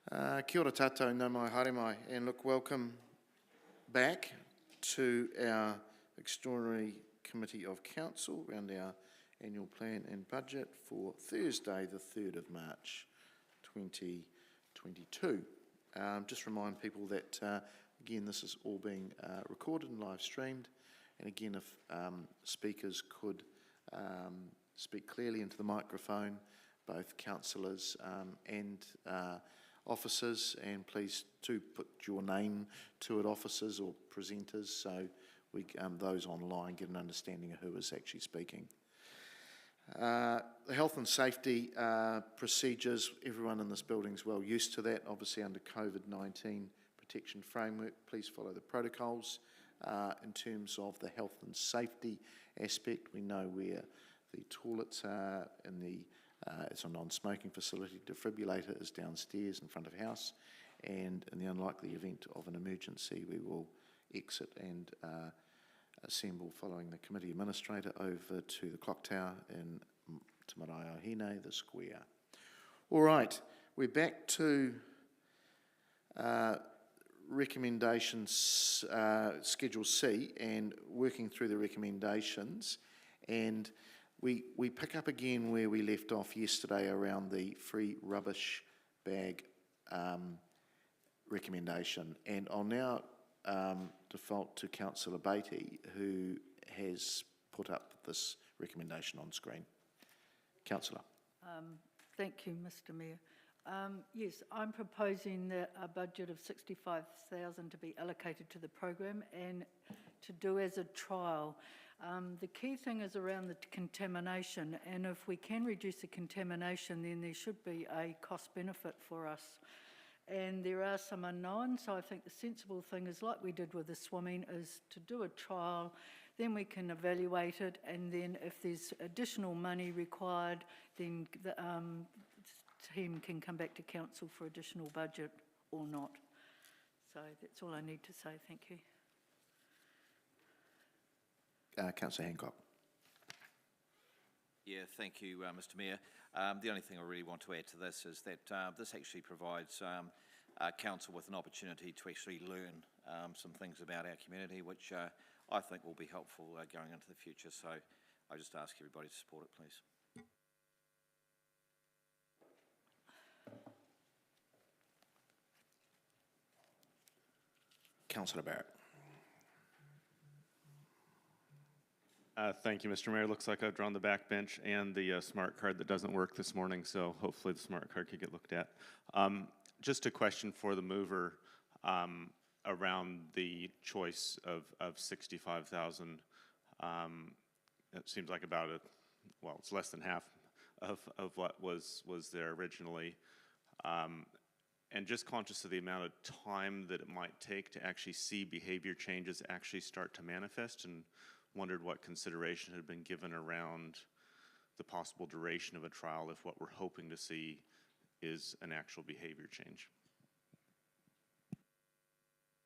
Kia ora tātou, nau mai haere mai, and look, welcome back to our Extraordinary Committee of Council around our annual plan and budget for Thursday, the 3rd of March 2022. Just remind people that, again, this is all being recorded and live streamed, and again, if speakers could speak clearly into the microphone, both councillors and officers, and please do put your name to it, officers or presenters, so we those online get an understanding of who is actually speaking. The health and safety procedures, everyone in this building is well used to that, obviously under COVID-19 protection framework. Please follow the protocols. In terms of the health and safety aspect, we know where the toilets are in the it's a non-smoking facility. Defibrillator is downstairs in front of house, and in the unlikely event of an emergency, we will exit and assemble following the committee administrator over to the clock tower in Te Marae-o-Hine, the square. All right, we're back to recommendations, Schedule C, and working through the recommendations, and we pick up again where we left off yesterday around the free rubbish bag recommendation, and I'll now default to Councillor Beattie, who has put up this recommendation on screen. Councillor. Thank you, Mr Mayor. Yes, I'm proposing that a budget of $65,000 to be allocated to the program and to do as a trial. The key thing is around the contamination, and if we can reduce the contamination, then there should be a cost benefit for us. And there are some unknowns, so I think the sensible thing is, like we did with the swimming, is to do a trial, then we can evaluate it, and then if there's additional money required, then the team can come back to council for additional budget or not. So that's all I need to say. Thank you. Councillor Hancock. Yeah, thank you, Mr Mayor. The only thing I really want to add to this is that this actually provides council with an opportunity to actually learn some things about our community, which I think will be helpful going into the future. So I just ask everybody to support it, please. Councillor Barrett. Thank you, Mr. Mayor. Looks like I've drawn the backbench and the smart card that doesn't work this morning, so hopefully the smart card could get looked at. Just a question for the mover around the choice of 65,000. It seems like about it's less than half of what was there originally. And just conscious of the amount of time that it might take to actually see behavior changes actually start to manifest, and wondered what consideration had been given around the possible duration of a trial if what we're hoping to see is an actual behavior change.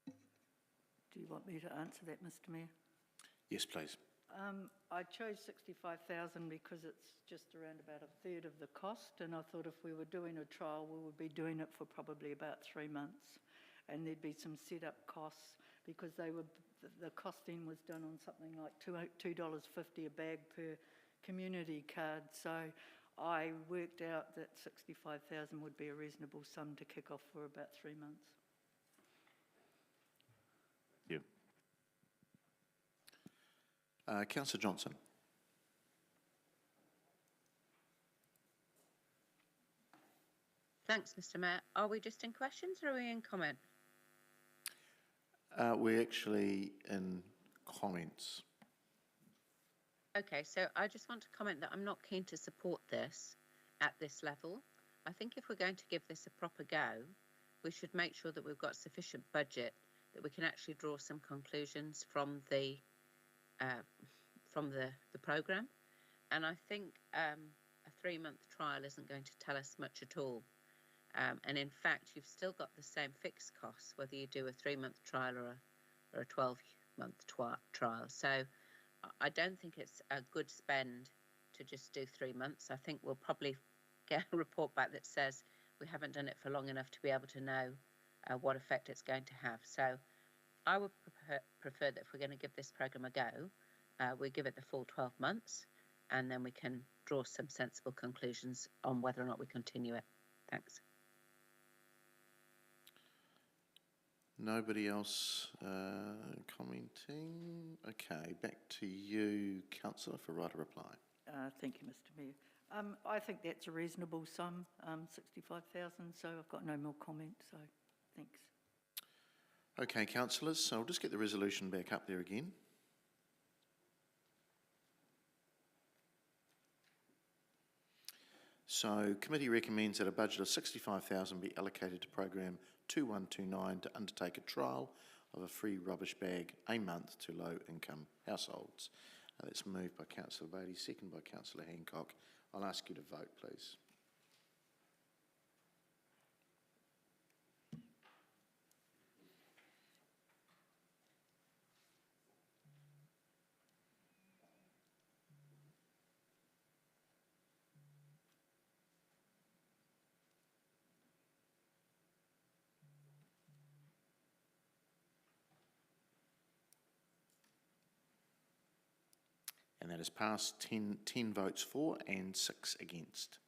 Do you want me to answer that, Mr Mayor? Yes, please. I chose 65,000 because it's just around about a third of the cost, and I thought if we were doing a trial, we would be doing it for probably about 3 months, and there'd be some setup costs because the costing was done on something like $2.50 a bag per community card. So I worked out that 65,000 would be a reasonable sum to kick off for about 3 months. Thank you. Councillor Johnson. Thanks, Mr Mayor. Are we just in questions or are we in comment? We're actually in comments. Okay, so I just want to comment that I'm not keen to support this at this level. I think if we're going to give this a proper go, we should make sure that we've got sufficient budget that we can actually draw some conclusions from the programme. And I think a 3-month trial isn't going to tell us much at all. And in fact, you've still got the same fixed costs, whether you do a 3-month trial or a 12-month trial. So I don't think it's a good spend to just do 3 months. I think we'll probably get a report back that says we haven't done it for long enough to be able to know what effect it's going to have. So I would prefer that if we're going to give this program a go, we give it the full 12 months, and then we can draw some sensible conclusions on whether or not we continue it. Thanks. Nobody else commenting? Okay, back to you, Councillor, for right of reply. Thank you, Mr Mayor. I think that's a reasonable sum, 65,000, so I've got no more comment, so thanks. Okay, councillors, so I'll just get the resolution back up there again. So, committee recommends that a budget of 65,000 be allocated to program 2129 to undertake a trial of a free rubbish bag a month to low-income households. That's moved by Councillor Beattie, second by Councillor Hancock. I'll ask you to vote, please. And that is passed, 10 votes for and 6 against.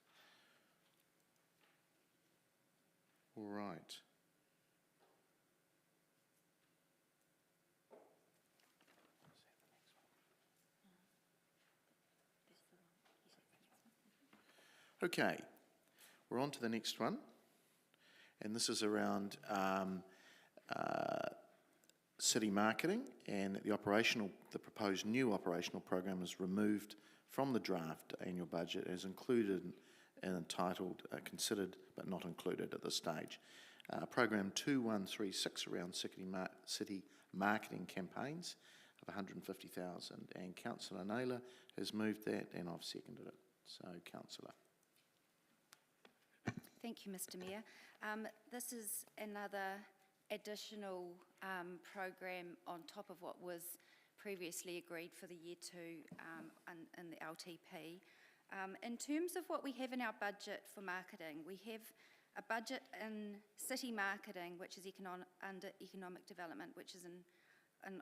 All right. Okay, we're on to the next one. And this is around city marketing, and the proposed new operational program is removed from the draft annual budget as included and entitled considered but not included at this stage. Program 2136 around city marketing campaigns of 150,000, and Councillor Naylor has moved that and I've seconded it. So, Councillor. Thank you, Mr Mayor. This is another additional program on top of what was previously agreed for the year 2 in the LTP. In terms of what we have in our budget for marketing, we have a budget in city marketing, which is under economic development, which is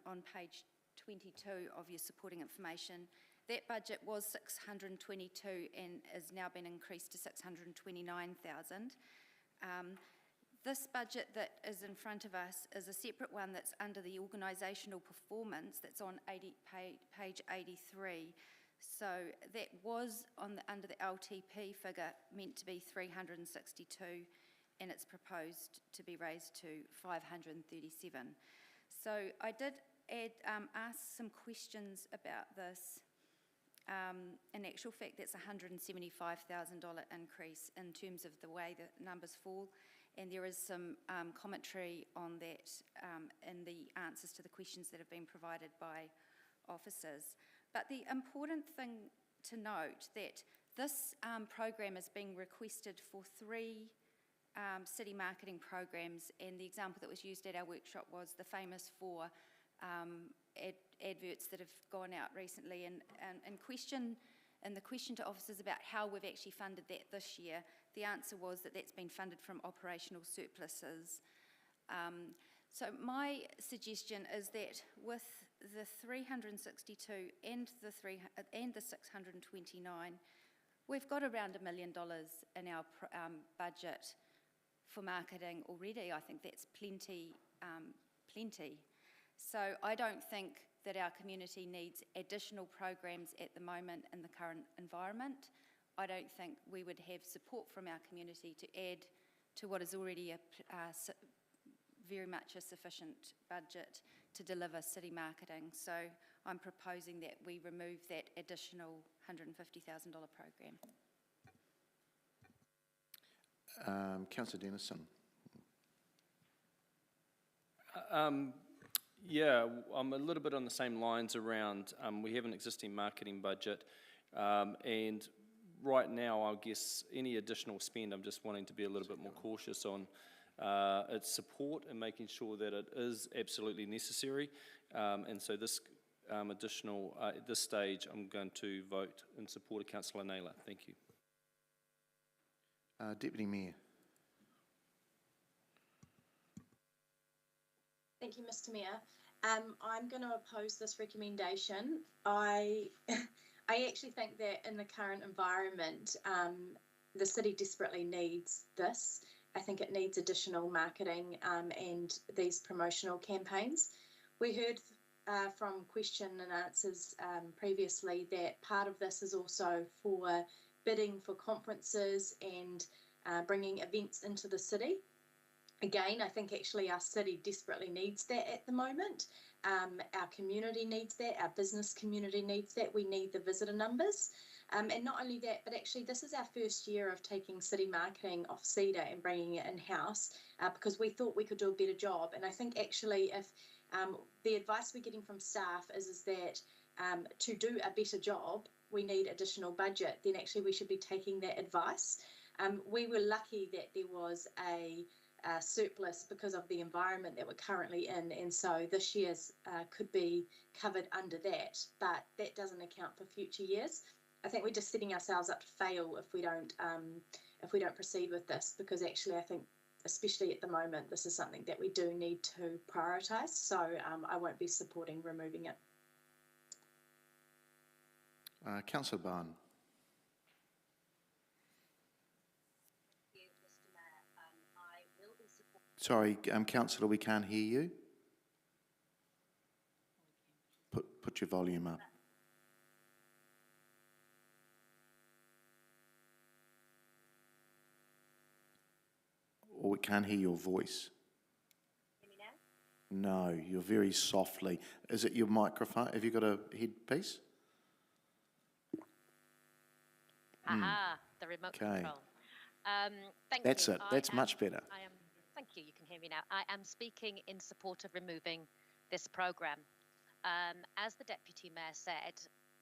on page 22 of your supporting information. That budget was 622 and has now been increased to 629,000. This budget that is in front of us is a separate one that's under the organisational performance, that's on page 83. So that was under the LTP figure meant to be 362, and it's proposed to be raised to 537. So I did ask some questions about this. In actual fact, that's a $175,000 increase in terms of the way the numbers fall. And there is some commentary on that in the answers to the questions that have been provided by officers. But the important thing to note that this program is being requested for 3 city marketing programs, and the example that was used at our workshop was the famous 4 adverts that have gone out recently. And the question to officers about how we've actually funded that this year, the answer was that that's been funded from operational surpluses. So my suggestion is that with the 362 and the 629, we've got around $1 million in our budget for marketing already. I think that's plenty. So I don't think that our community needs additional programs at the moment in the current environment. I don't think we would have support from our community to add to what is already very much a sufficient budget to deliver city marketing. So I'm proposing that we remove that additional $150,000 program. Councillor Dennison. Yeah, I'm a little bit on the same lines around, we have an existing marketing budget, and right now, I guess, any additional spend, I'm just wanting to be a little bit more cautious on its support and making sure that it is absolutely necessary. And so this additional, at this stage, I'm going to vote in support of Councillor Naylor. Thank you. Deputy Mayor. Thank you, Mr. Mayor. I'm going to oppose this recommendation. I actually think that in the current environment, the city desperately needs this. I think it needs additional marketing and these promotional campaigns. We heard from question and answers previously that part of this is also for bidding for conferences and bringing events into the city. Again, I think actually our city desperately needs that at the moment. Our community needs that, our business community needs that. We need the visitor numbers. And not only that, but actually this is our first year of taking city marketing off CEDA and bringing it in-house because we thought we could do a better job. And I think actually if the advice we're getting from staff is that to do a better job, we need additional budget, then actually we should be taking that advice. We were lucky that there was a surplus because of the environment that we're currently in, and so this year's could be covered under that, but that doesn't account for future years. I think we're just setting ourselves up to fail if we don't proceed with this, because actually I think especially at the moment this is something that we do need to prioritise, so I won't be supporting removing it. Councillor Barn. Sorry, Councillor, we can't hear you. Put your volume up. Or we can't hear your voice. Hear me now? No, you're very softly. Is it your microphone? Have you got a headpiece? Aha, the remote control. Thank That's you. it. That's much better. Thank you. You can hear me now. I am speaking in support of removing this programme. As the Deputy Mayor said,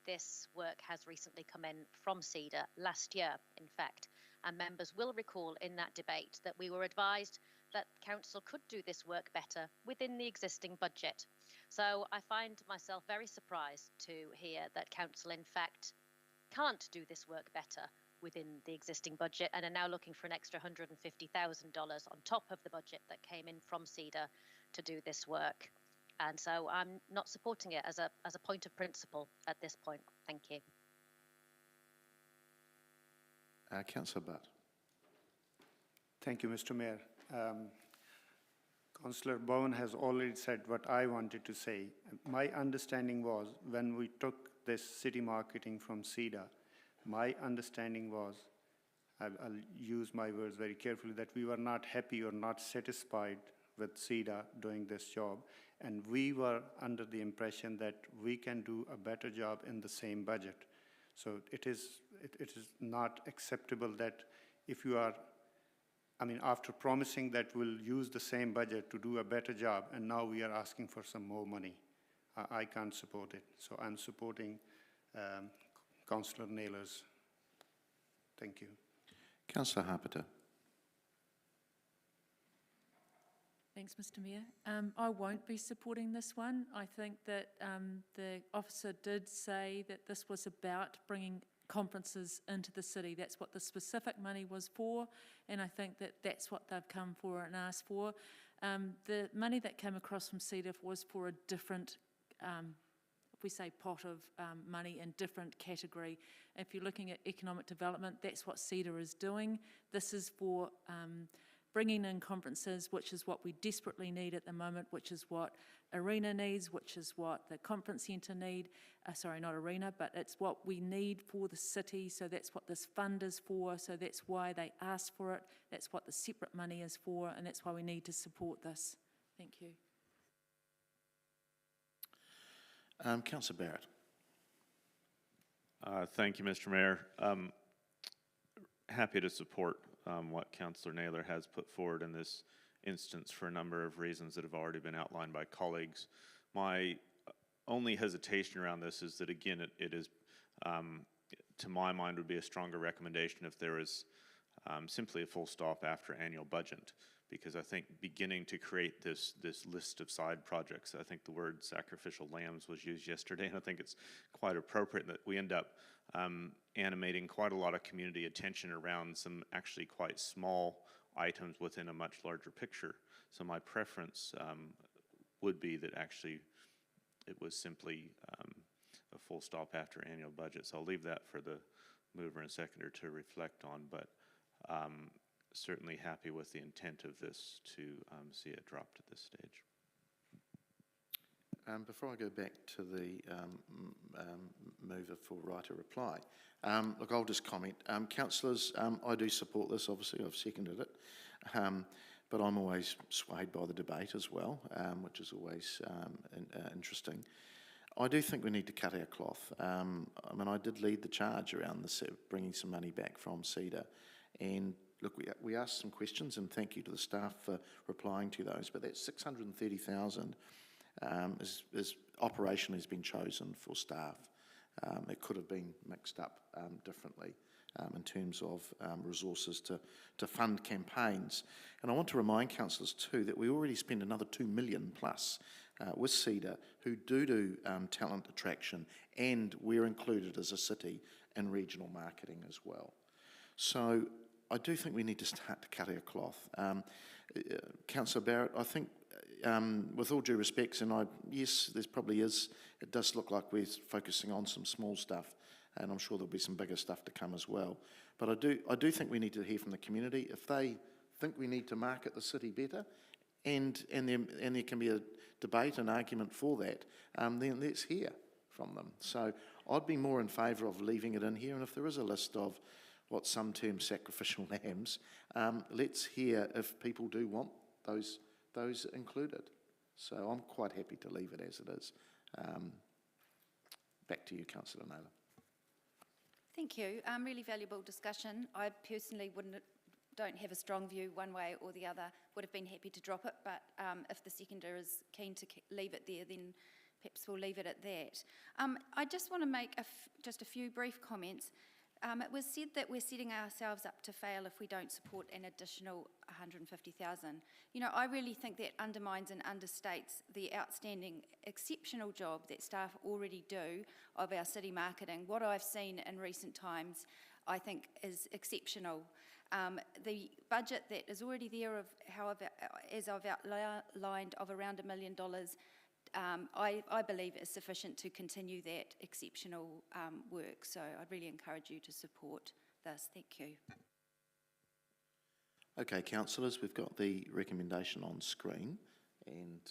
this work has recently come in from CEDA last year, in fact, and members will recall in that debate that we were advised that Council could do this work better within the existing budget. So I find myself very surprised to hear that Council, in fact, can't do this work better within the existing budget and are now looking for an extra $150,000 on top of the budget that came in from CEDA to do this work. And so I'm not supporting it as a point of principle at this point. Thank you. Councillor Butt. Thank you, Mr. Mayor. Councillor Bowen has already said what I wanted to say. My understanding was when we took this city marketing from CEDA, my understanding was, I'll use my words very carefully, that we were not happy or not satisfied with CEDA doing this job. And we were under the impression that we can do a better job in the same budget. So it is not acceptable that if you are, after promising that we'll use the same budget to do a better job, and now we are asking for some more money. I can't support it. So I'm supporting Councillor Naylor's. Thank you. Councillor Harpeter. Thanks, Mr. Mayor. I won't be supporting this one. I think that the officer did say that this was about bringing conferences into the city. That's what the specific money was for, and I think that that's what they've come for and asked for. The money that came across from CEDA was for a different if we say pot of money in different category. If you're looking at economic development, that's what CEDA is doing. This is for bringing in conferences, which is what we desperately need at the moment, which is what Arena needs, which is what the conference centre need. Sorry, not Arena, but it's what we need for the city, so that's what this fund is for, so that's why they asked for it, that's what the separate money is for, and that's why we need to support this. Thank you. Councillor Barrett. Thank you, Mr. Mayor. Happy to support what Councillor Naylor has put forward in this instance for a number of reasons that have already been outlined by colleagues. My only hesitation around this is that, again, it is, to my mind, would be a stronger recommendation if there is simply a full stop after annual budget, because I think beginning to create this list of side projects, I think the word sacrificial lambs was used yesterday, and I think it's quite appropriate that we end up animating quite a lot of community attention around some actually quite small items within a much larger picture. So my preference would be that actually it was simply a full stop after annual budget. So I'll leave that for the mover and seconder to reflect on, but certainly happy with the intent of this to see it dropped at this stage. Before I go back to the mover for right of reply, look, I'll just comment. Councillors, I do support this, obviously, I've seconded it, but I'm always swayed by the debate as well, which is always interesting. I do think we need to cut our cloth. I mean, I did lead the charge around this, bringing some money back from CEDA, and look, we asked some questions, and thank you to the staff for replying to those, but that 630,000 is operationally has been chosen for staff. It could have been mixed up differently in terms of resources to fund campaigns. And I want to remind councillors too that we already spend another 2 million plus with CEDA, who do talent attraction, and we're included as a city in regional marketing as well. So I do think we need to start to cut our cloth. Councillor Barrett, I think with all due respects, and yes, there probably is, it does look like we're focusing on some small stuff, and I'm sure there'll be some bigger stuff to come as well. But I do think we need to hear from the community. If they think we need to market the city better, and there can be a debate and argument for that, then let's hear from them. So I'd be more in favour of leaving it in here, and if there is a list of what some term sacrificial lambs, let's hear if people do want those included. So I'm quite happy to leave it as it is. Back to you, Councillor Naylor. Thank you. Really valuable discussion. I personally don't have a strong view one way or the other. Would have been happy to drop it, but if the seconder is keen to leave it there, then perhaps we'll leave it at that. I just want to make just a few brief comments. It was said that we're setting ourselves up to fail if we don't support an additional 150,000. You know, I really think that undermines and understates the outstanding, exceptional job that staff already do of our city marketing. What I've seen in recent times, I think, is exceptional. The budget that is already there, however, as I've outlined, of around $1 million, I believe is sufficient to continue that exceptional work. So I'd really encourage you to support this. Thank you. Okay, councillors, we've got the recommendation on screen, and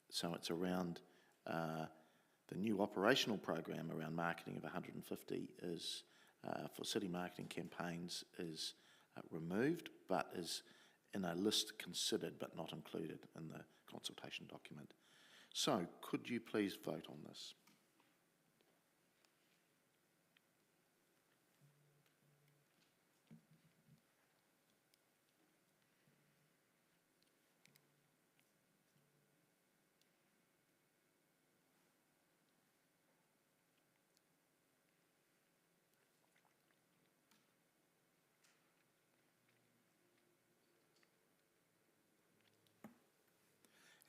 so it's around the new operational program around marketing of 150 is for city marketing campaigns is removed, but is in a list considered but not included in the consultation document. So, could you please vote on this?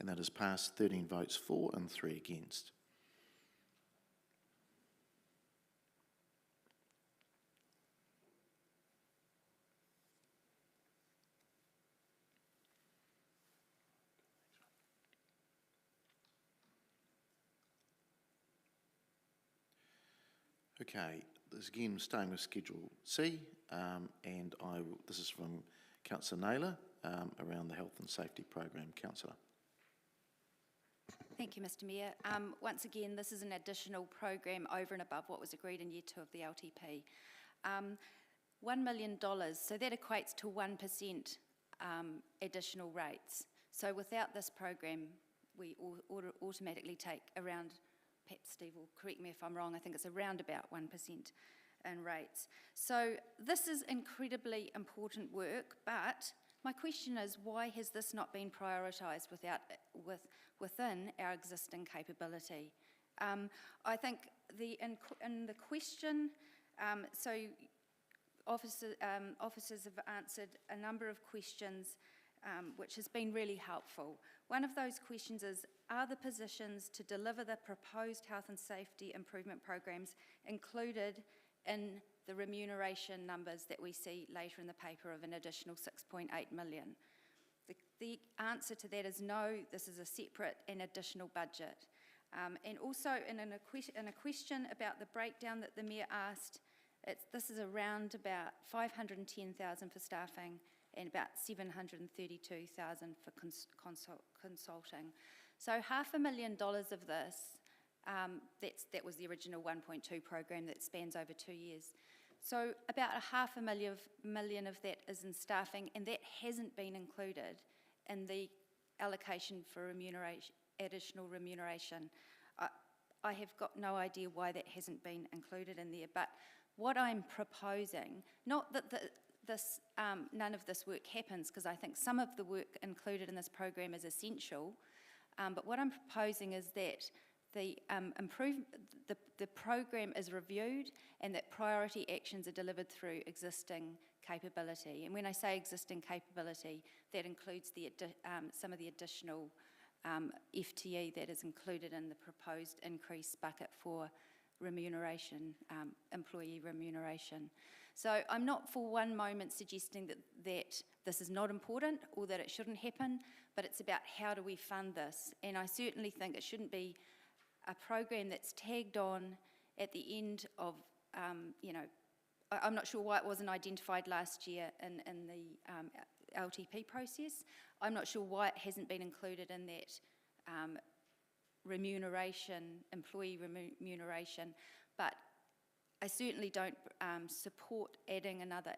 And that has passed 13 votes for and 3 against. Okay, this again staying with Schedule C, and this is from Councillor Naylor around the Health and Safety Program. Councillor. Thank you, Mr Mayor. Once again, this is an additional program over and above what was agreed in Year 2 of the LTP. $1 million, so that equates to 1% additional rates. So without this program, we automatically take around, perhaps Steve will correct me if I'm wrong, I think it's around about 1% in rates. So this is incredibly important work, but my question is, why has this not been prioritised within our existing capability? I think in the question, so officers have answered a number of questions which has been really helpful. One of those questions is, are the positions to deliver the proposed health and safety improvement programs included in the remuneration numbers that we see later in the paper of an additional 6.8 million? The answer to that is no, this is a separate and additional budget. And also in a question about the breakdown that the Mayor asked, this is around about 510,000 for staffing and about 732,000 for consulting. So $500,000 of this, that was the original 1.2 program that spans over 2 years. So about $500,000 of that is in staffing, and that hasn't been included in the allocation for additional remuneration. I have got no idea why that hasn't been included in there, but what I'm proposing, not that none of this work happens, because I think some of the work included in this program is essential, but what I'm proposing is that the program is reviewed and that priority actions are delivered through existing capability. And when I say existing capability, that includes some of the additional FTE that is included in the proposed increase bucket for remuneration, employee remuneration. So I'm not for one moment suggesting that this is not important or that it shouldn't happen, but it's about how do we fund this. And I certainly think it shouldn't be a program that's tagged on at the end of, I'm not sure why it wasn't identified last year in the LTP process. I'm not sure why it hasn't been included in that remuneration, employee remuneration, but I certainly don't support adding another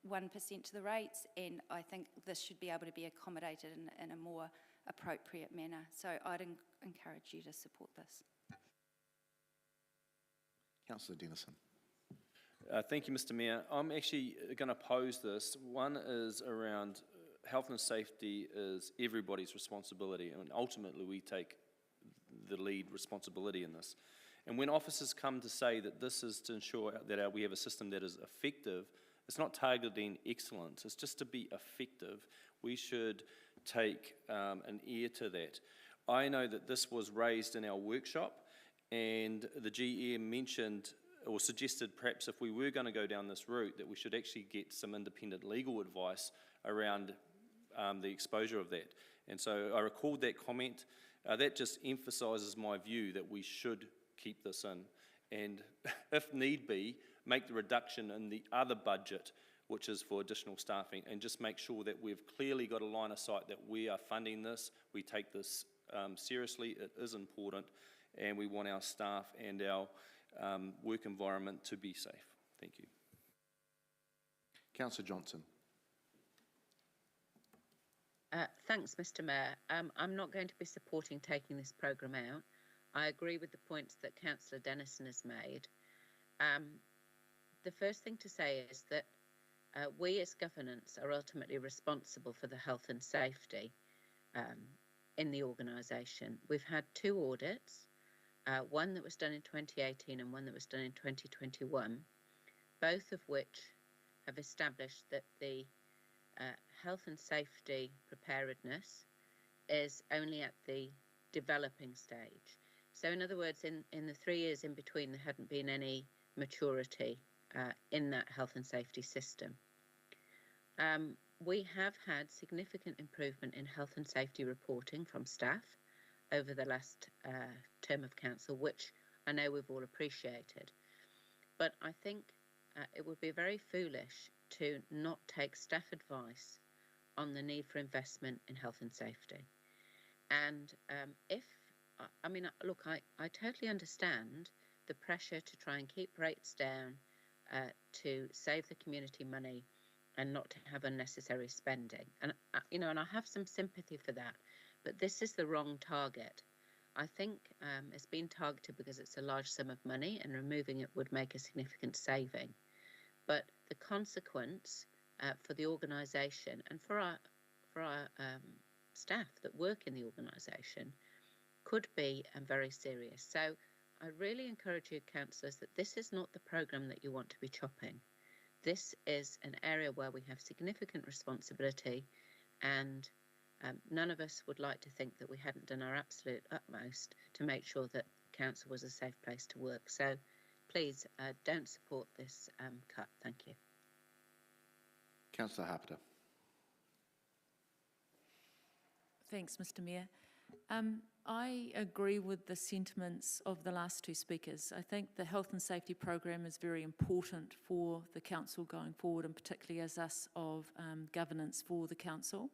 1% to the rates, and I think this should be able to be accommodated in a more appropriate manner. So I'd encourage you to support this. Councillor Dennison. Thank you, Mr. Mayor. I'm actually going to oppose this. One is around health and safety is everybody's responsibility, and ultimately we take the lead responsibility in this. And when officers come to say that this is to ensure that we have a system that is effective, it's not targeting excellence, it's just to be effective. We should take an ear to that. I know that this was raised in our workshop, and the GM mentioned or suggested perhaps if we were going to go down this route that we should actually get some independent legal advice around the exposure of that. And so I recalled that comment. That just emphasises my view that we should keep this in, and if need be, make the reduction in the other budget, which is for additional staffing, and just make sure that we've clearly got a line of sight that we are funding this, we take this seriously, it is important, and we want our staff and our work environment to be safe. Thank you. Councillor Johnson. Thanks, Mr. Mayor. I'm not going to be supporting taking this programme out. I agree with the points that Councillor Dennison has made. The first thing to say is that we as governance are ultimately responsible for the health and safety in the organisation. We've had 2 audits, one that was done in 2018 and one that was done in 2021, both of which have established that the health and safety preparedness is only at the developing stage. So in other words, in the 3 years in between, there hadn't been any maturity in that health and safety system. We have had significant improvement in health and safety reporting from staff over the last term of council, which I know we've all appreciated. But I think it would be very foolish to not take staff advice on the need for investment in health and safety. And look, I totally understand the pressure to try and keep rates down, to save the community money and not to have unnecessary spending. And, and I have some sympathy for that, but this is the wrong target. I think it's been targeted because it's a large sum of money and removing it would make a significant saving. But the consequence for the organisation and for our staff that work in the organisation could be very serious. So I really encourage you, councillors, that this is not the programme that you want to be chopping. This is an area where we have significant responsibility, and none of us would like to think that we hadn't done our absolute utmost to make sure that council was a safe place to work. So please don't support this cut. Thank you. Councillor Harper. Thanks, Mr Mayor. I agree with the sentiments of the last two speakers. I think the health and safety program is very important for the council going forward, and particularly as us of governance for the council.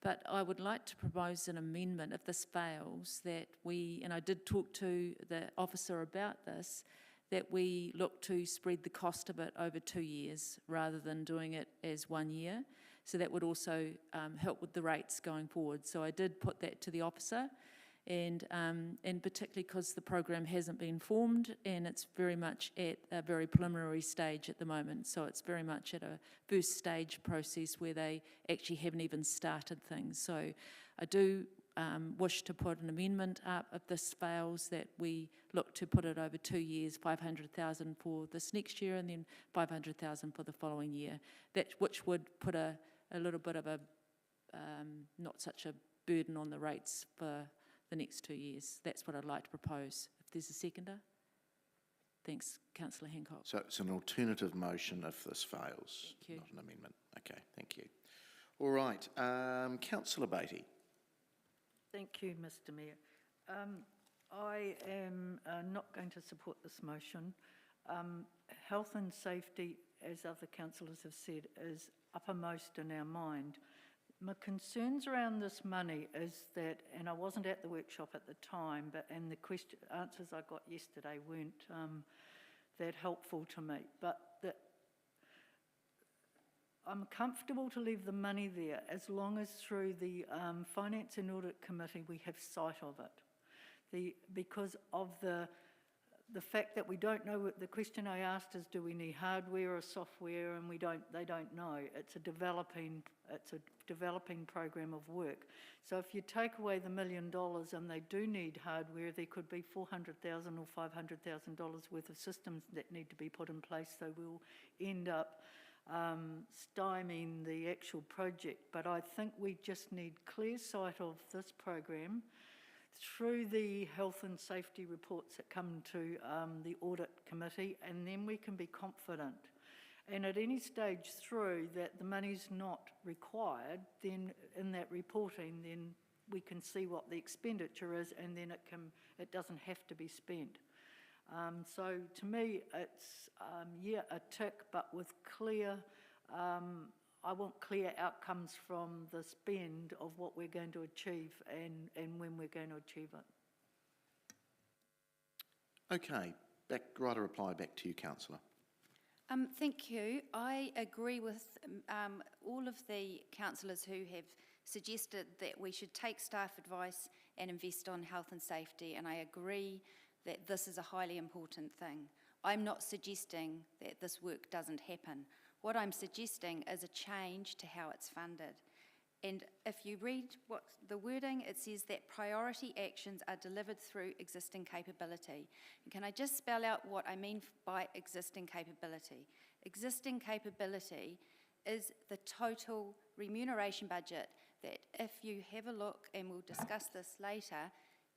But I would like to propose an amendment, if this fails, that we, and I did talk to the officer about this, that we look to spread the cost of it over 2 years rather than doing it as 1 year. So that would also help with the rates going forward. So I did put that to the officer, and particularly because the program hasn't been formed and it's very much at a very preliminary stage at the moment. So it's very much at a first stage process where they actually haven't even started things. So I do wish to put an amendment up if this fails, that we look to put it over 2 years, 500,000 for this next year and then 500,000 for the following year, which would put a little bit of a, not such a burden on the rates for the next 2 years. That's what I'd like to propose. If there's a seconder. Thanks, Councillor Hancock. So it's an alternative motion if this fails, not an amendment. Okay, thank you. All right, Councillor Beattie. Thank you, Mr Mayor. I am not going to support this motion. Health and safety, as other councillors have said, is uppermost in our mind. My concerns around this money is that, and I wasn't at the workshop at the time, and the answers I got yesterday weren't that helpful to me, but that I'm comfortable to leave the money there as long as through the Finance and Audit Committee we have sight of it. Because of the fact that we don't know, the question I asked is, do we need hardware or software, and they don't know. It's a developing program of work. So if you take away the $1 million and they do need hardware, there could be $400,000 or $500,000 worth of systems that need to be put in place. So we'll end up stymieing the actual project. But I think we just need clear sight of this program through the health and safety reports that come to the audit committee, and then we can be confident. And at any stage through that the money's not required, then in that reporting, then we can see what the expenditure is, and then it doesn't have to be spent. So to me, it's a tick, but with clear. I want clear outcomes from the spend of what we're going to achieve and when we're going to achieve it. Okay, right, a reply back to you, Councillor. Thank you. I agree with all of the councillors who have suggested that we should take staff advice and invest on health and safety, and I agree that this is a highly important thing. I'm not suggesting that this work doesn't happen. What I'm suggesting is a change to how it's funded. And if you read the wording, it says that priority actions are delivered through existing capability. And can I just spell out what I mean by existing capability? Existing capability is the total remuneration budget that, if you have a look, and we'll discuss this later,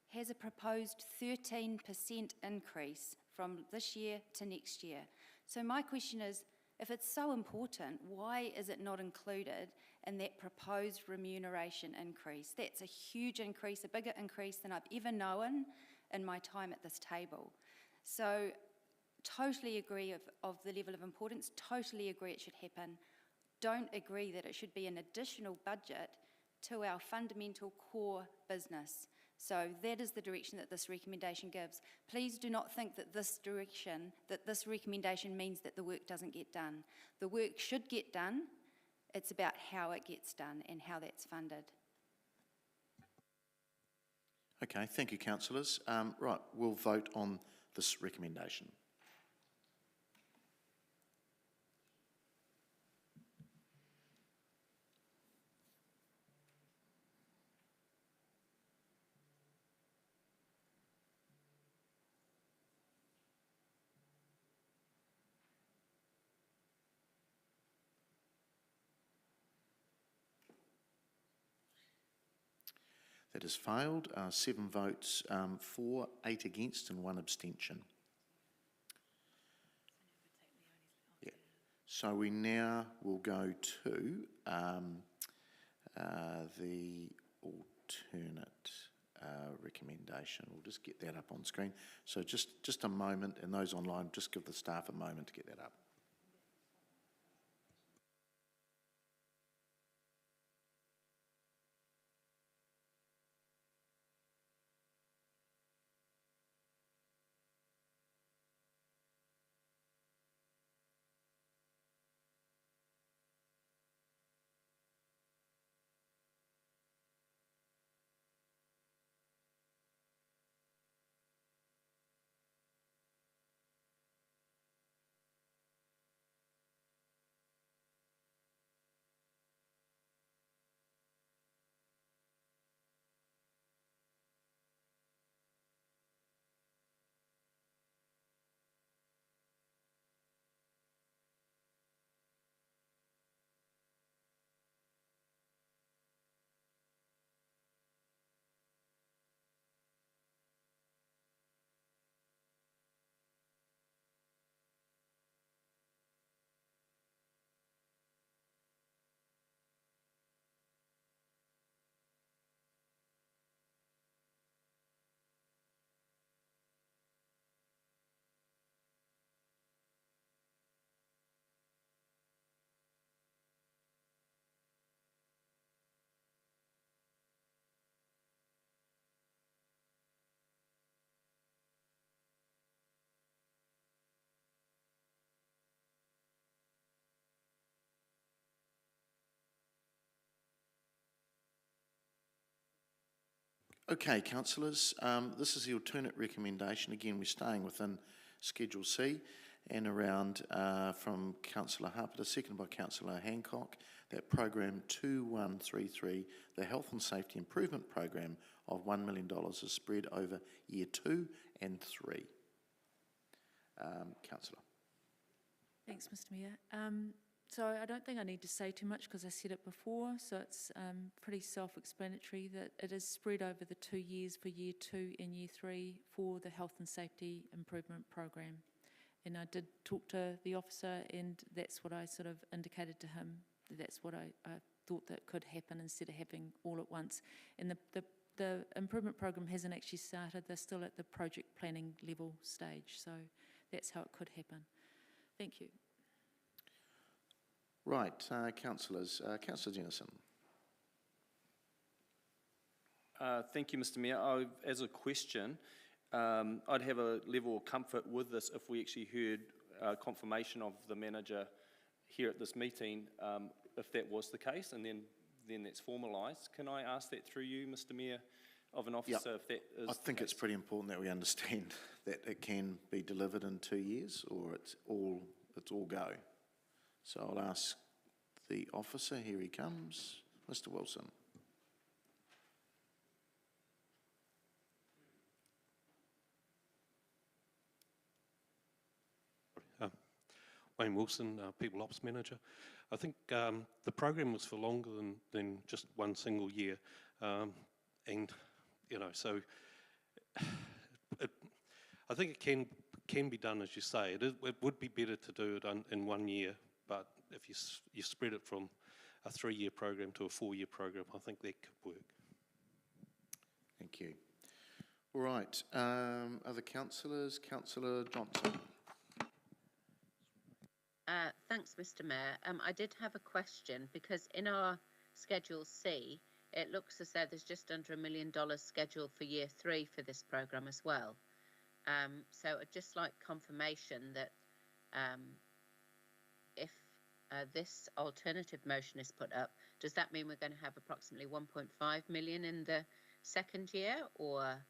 has a proposed 13% increase from this year to next year. So my question is, if it's so important, why is it not included in that proposed remuneration increase? That's a huge increase, a bigger increase than I've ever known in my time at this table. So totally agree of the level of importance, totally agree it should happen. Don't agree that it should be an additional budget to our fundamental core business. So that is the direction that this recommendation gives. Please do not think that this recommendation means that the work doesn't get done. The work should get done. It's about how it gets done and how that's funded. Okay, thank you, councillors. Right, we'll vote on this recommendation. That has failed. 7 votes for, 8 against and 1 abstention. Yeah. So we now will go to the alternate recommendation. We'll just get that up on screen. So just a moment, and those online, just give the staff a moment to get that up. Okay, councillors, this is the alternate recommendation. Again, we're staying within Schedule C and around from Councillor Harper, seconded by Councillor Hancock, that program 2133, the Health and Safety Improvement Program of $1 million is spread over year 2 and 3. Councillor. Thanks, Mr Mayor. So I don't think I need to say too much because I said it before, so it's pretty self-explanatory that it is spread over the 2 years for year 2 and year 3 for the Health and Safety Improvement Program. And I did talk to the officer, and that's what I sort of indicated to him. That's what I thought that could happen instead of having all at once. And the improvement program hasn't actually started. They're still at the project planning level stage, so that's how it could happen. Thank you. Right, councillors. Councillor Jennison. Thank you, Mr Mayor. As a question, I'd have a level of comfort with this if we actually heard confirmation of the manager here at this meeting, if that was the case, and then that's formalised. Can I ask that through you, Mr Mayor, of an officer, if that is I think it's pretty important that we understand that it can be delivered in 2 years, or it's all go. So I'll ask the officer. Here he comes, Mr Wilson. Wayne Wilson, People Ops Manager. I think the program was for longer than just one single year, and so I think it can be done as you say. It would be better to do it in 1 year, but if you spread it from a 3-year program to a 4-year program, I think that could work. Thank you. All right, other councillors. Councillor Johnson. Thanks, Mr Mayor. I did have a question because in our Schedule C, it looks as though there's just under $1 million scheduled for year 3 for this programme as well. So I'd just like confirmation that if this alternative motion is put up, does that mean we're going to have approximately 1.5 million in the second year, or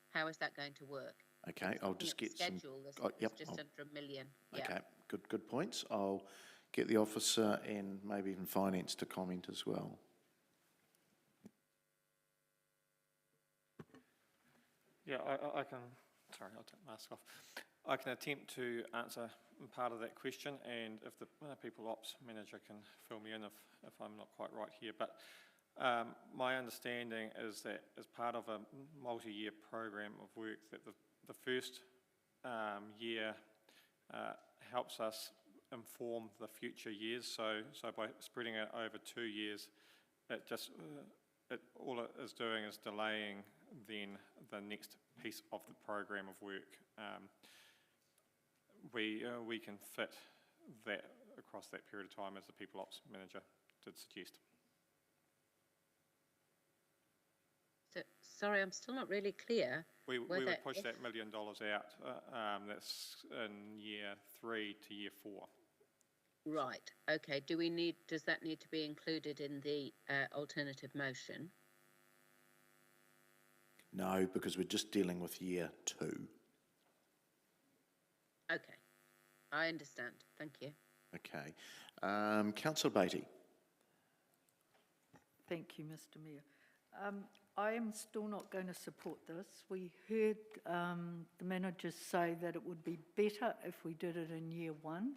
how is that going to work? Okay, I'll just get some... Yep, just under $1 million. Okay, Yeah. good points. I'll get the officer and maybe even finance to comment as well. Yeah, I can... Sorry, I'll take the mask off. I can attempt to answer part of that question, and if the People Ops Manager can fill me in if I'm not quite right here. But my understanding is that as part of a multi-year program of work, that the first year helps us inform the future years. So by spreading it over 2 years, it just all it is doing is delaying then the next piece of the program of work. We can fit that across that period of time, as the People Ops Manager did suggest. So, sorry, I'm still not really clear. We would push that $1 million out. That's in year 3 to year 4. Right, okay. Does that need to be included in the alternative motion? No, because we're just dealing with year 2. Okay, I understand. Thank you. Okay. Councillor Beattie. Thank you, Mr Mayor. I am still not going to support this. We heard the managers say that it would be better if we did it in year 1.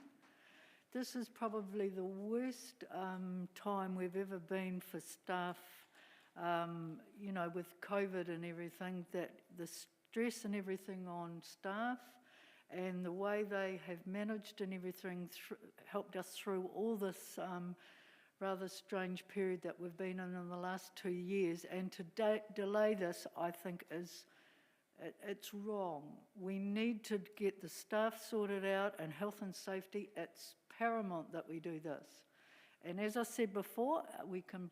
This is probably the worst time we've ever been for staff, you know, with COVID and everything, that the stress and everything on staff and the way they have managed and everything helped us through all this rather strange period that we've been in the last 2 years. And to delay this, I think, it's wrong. We need to get the staff sorted out, and health and safety, it's paramount that we do this. And as I said before, we can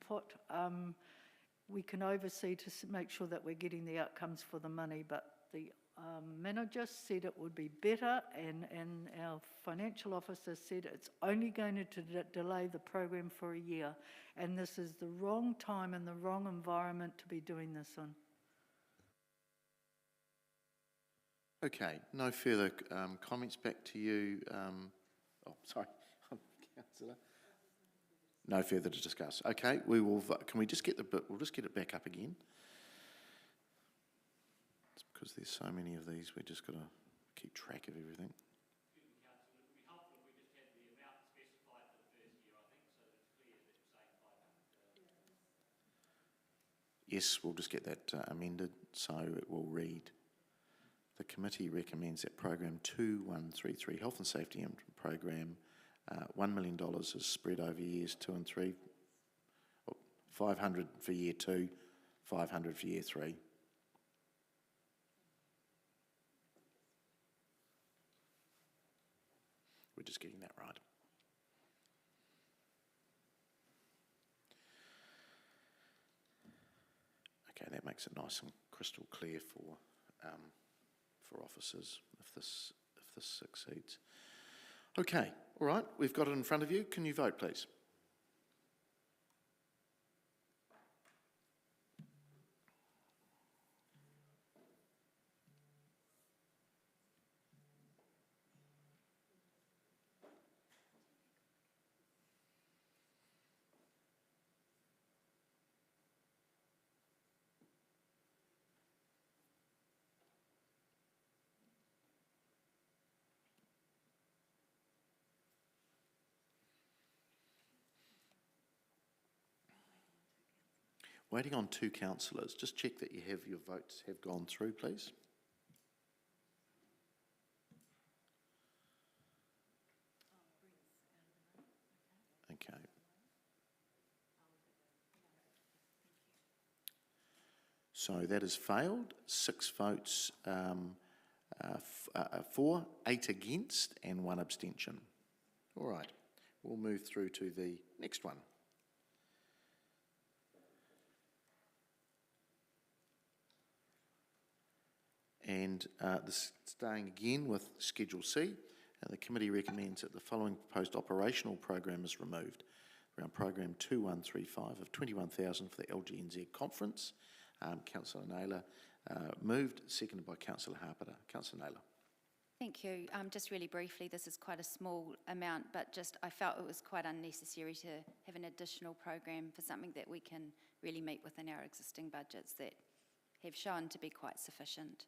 oversee to make sure that we're getting the outcomes for the money, but the manager said it would be better, and our financial officer said it's only going to delay the program for a year, and this is the wrong time and the wrong environment to be doing this in. Okay, no further comments. Back to you. Sorry, Councillor. No further to discuss. Okay, we will. Can we just get we'll just get it back up again. It's because there's so many of these. We just got to keep track of everything. Yes, we'll just get that amended, so it will read: the committee recommends that program 2133, Health and Safety Program, $1 million is spread over years 2 and 3, 500 for year 2, 500 for year 3. We're just getting that right. Okay, that makes it nice and crystal clear for officers if this succeeds. Okay, all right, we've got it in front of you. Can you vote, please? Waiting on 2 councillors. Just check that your votes have gone through, please. Okay. So that has failed. 6 votes for, 8 against, and 1 abstention. All right. We'll move through to the next one. And staying again with Schedule C, the committee recommends that the following proposed operational program is removed. Around program 2135 of 21,000 for the LGNZ conference. Councillor Naylor moved, seconded by Councillor Harper. Councillor Naylor. Thank you. Just really briefly, this is quite a small amount, but just I felt it was quite unnecessary to have an additional program for something that we can really meet within our existing budgets that have shown to be quite sufficient.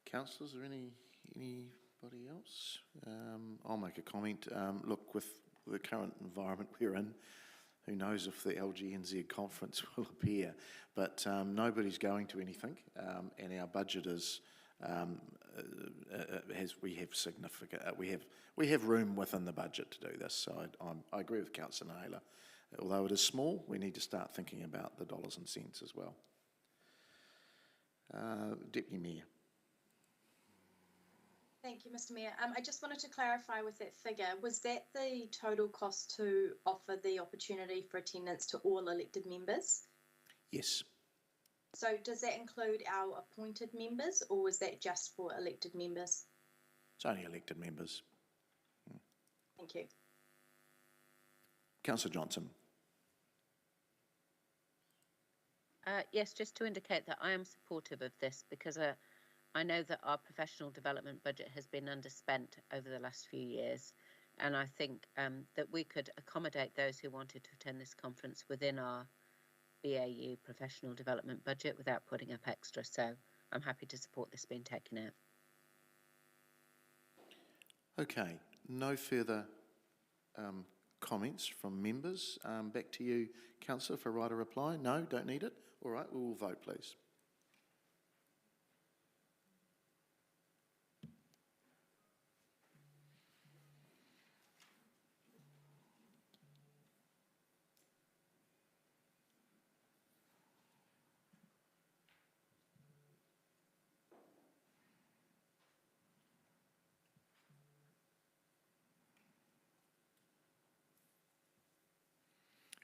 Councillors, is there anybody else? I'll make a comment. Look, with the current environment we're in, who knows if the LGNZ conference will appear, but nobody's going to anything, and our budget is we have room within the budget to do this. So I agree with Councillor Naylor. although it is small, we need to start thinking about the dollars and cents as well. Deputy Mayor. Thank you, Mr. Mayor. I just wanted to clarify with that figure, was that the total cost to offer the opportunity for attendance to all elected members? Yes. So does that include our appointed members, or was that just for elected members? It's only elected members. Thank you. Councillor Johnson. Yes, just to indicate that I am supportive of this, because I know that our professional development budget has been underspent over the last few years, and I think that we could accommodate those who wanted to attend this conference within our BAU professional development budget without putting up extra. So I'm happy to support this being taken out. Okay, no further comments from members. Back to you, Councillor, for right of reply. No, don't need it. All right, we will vote, please.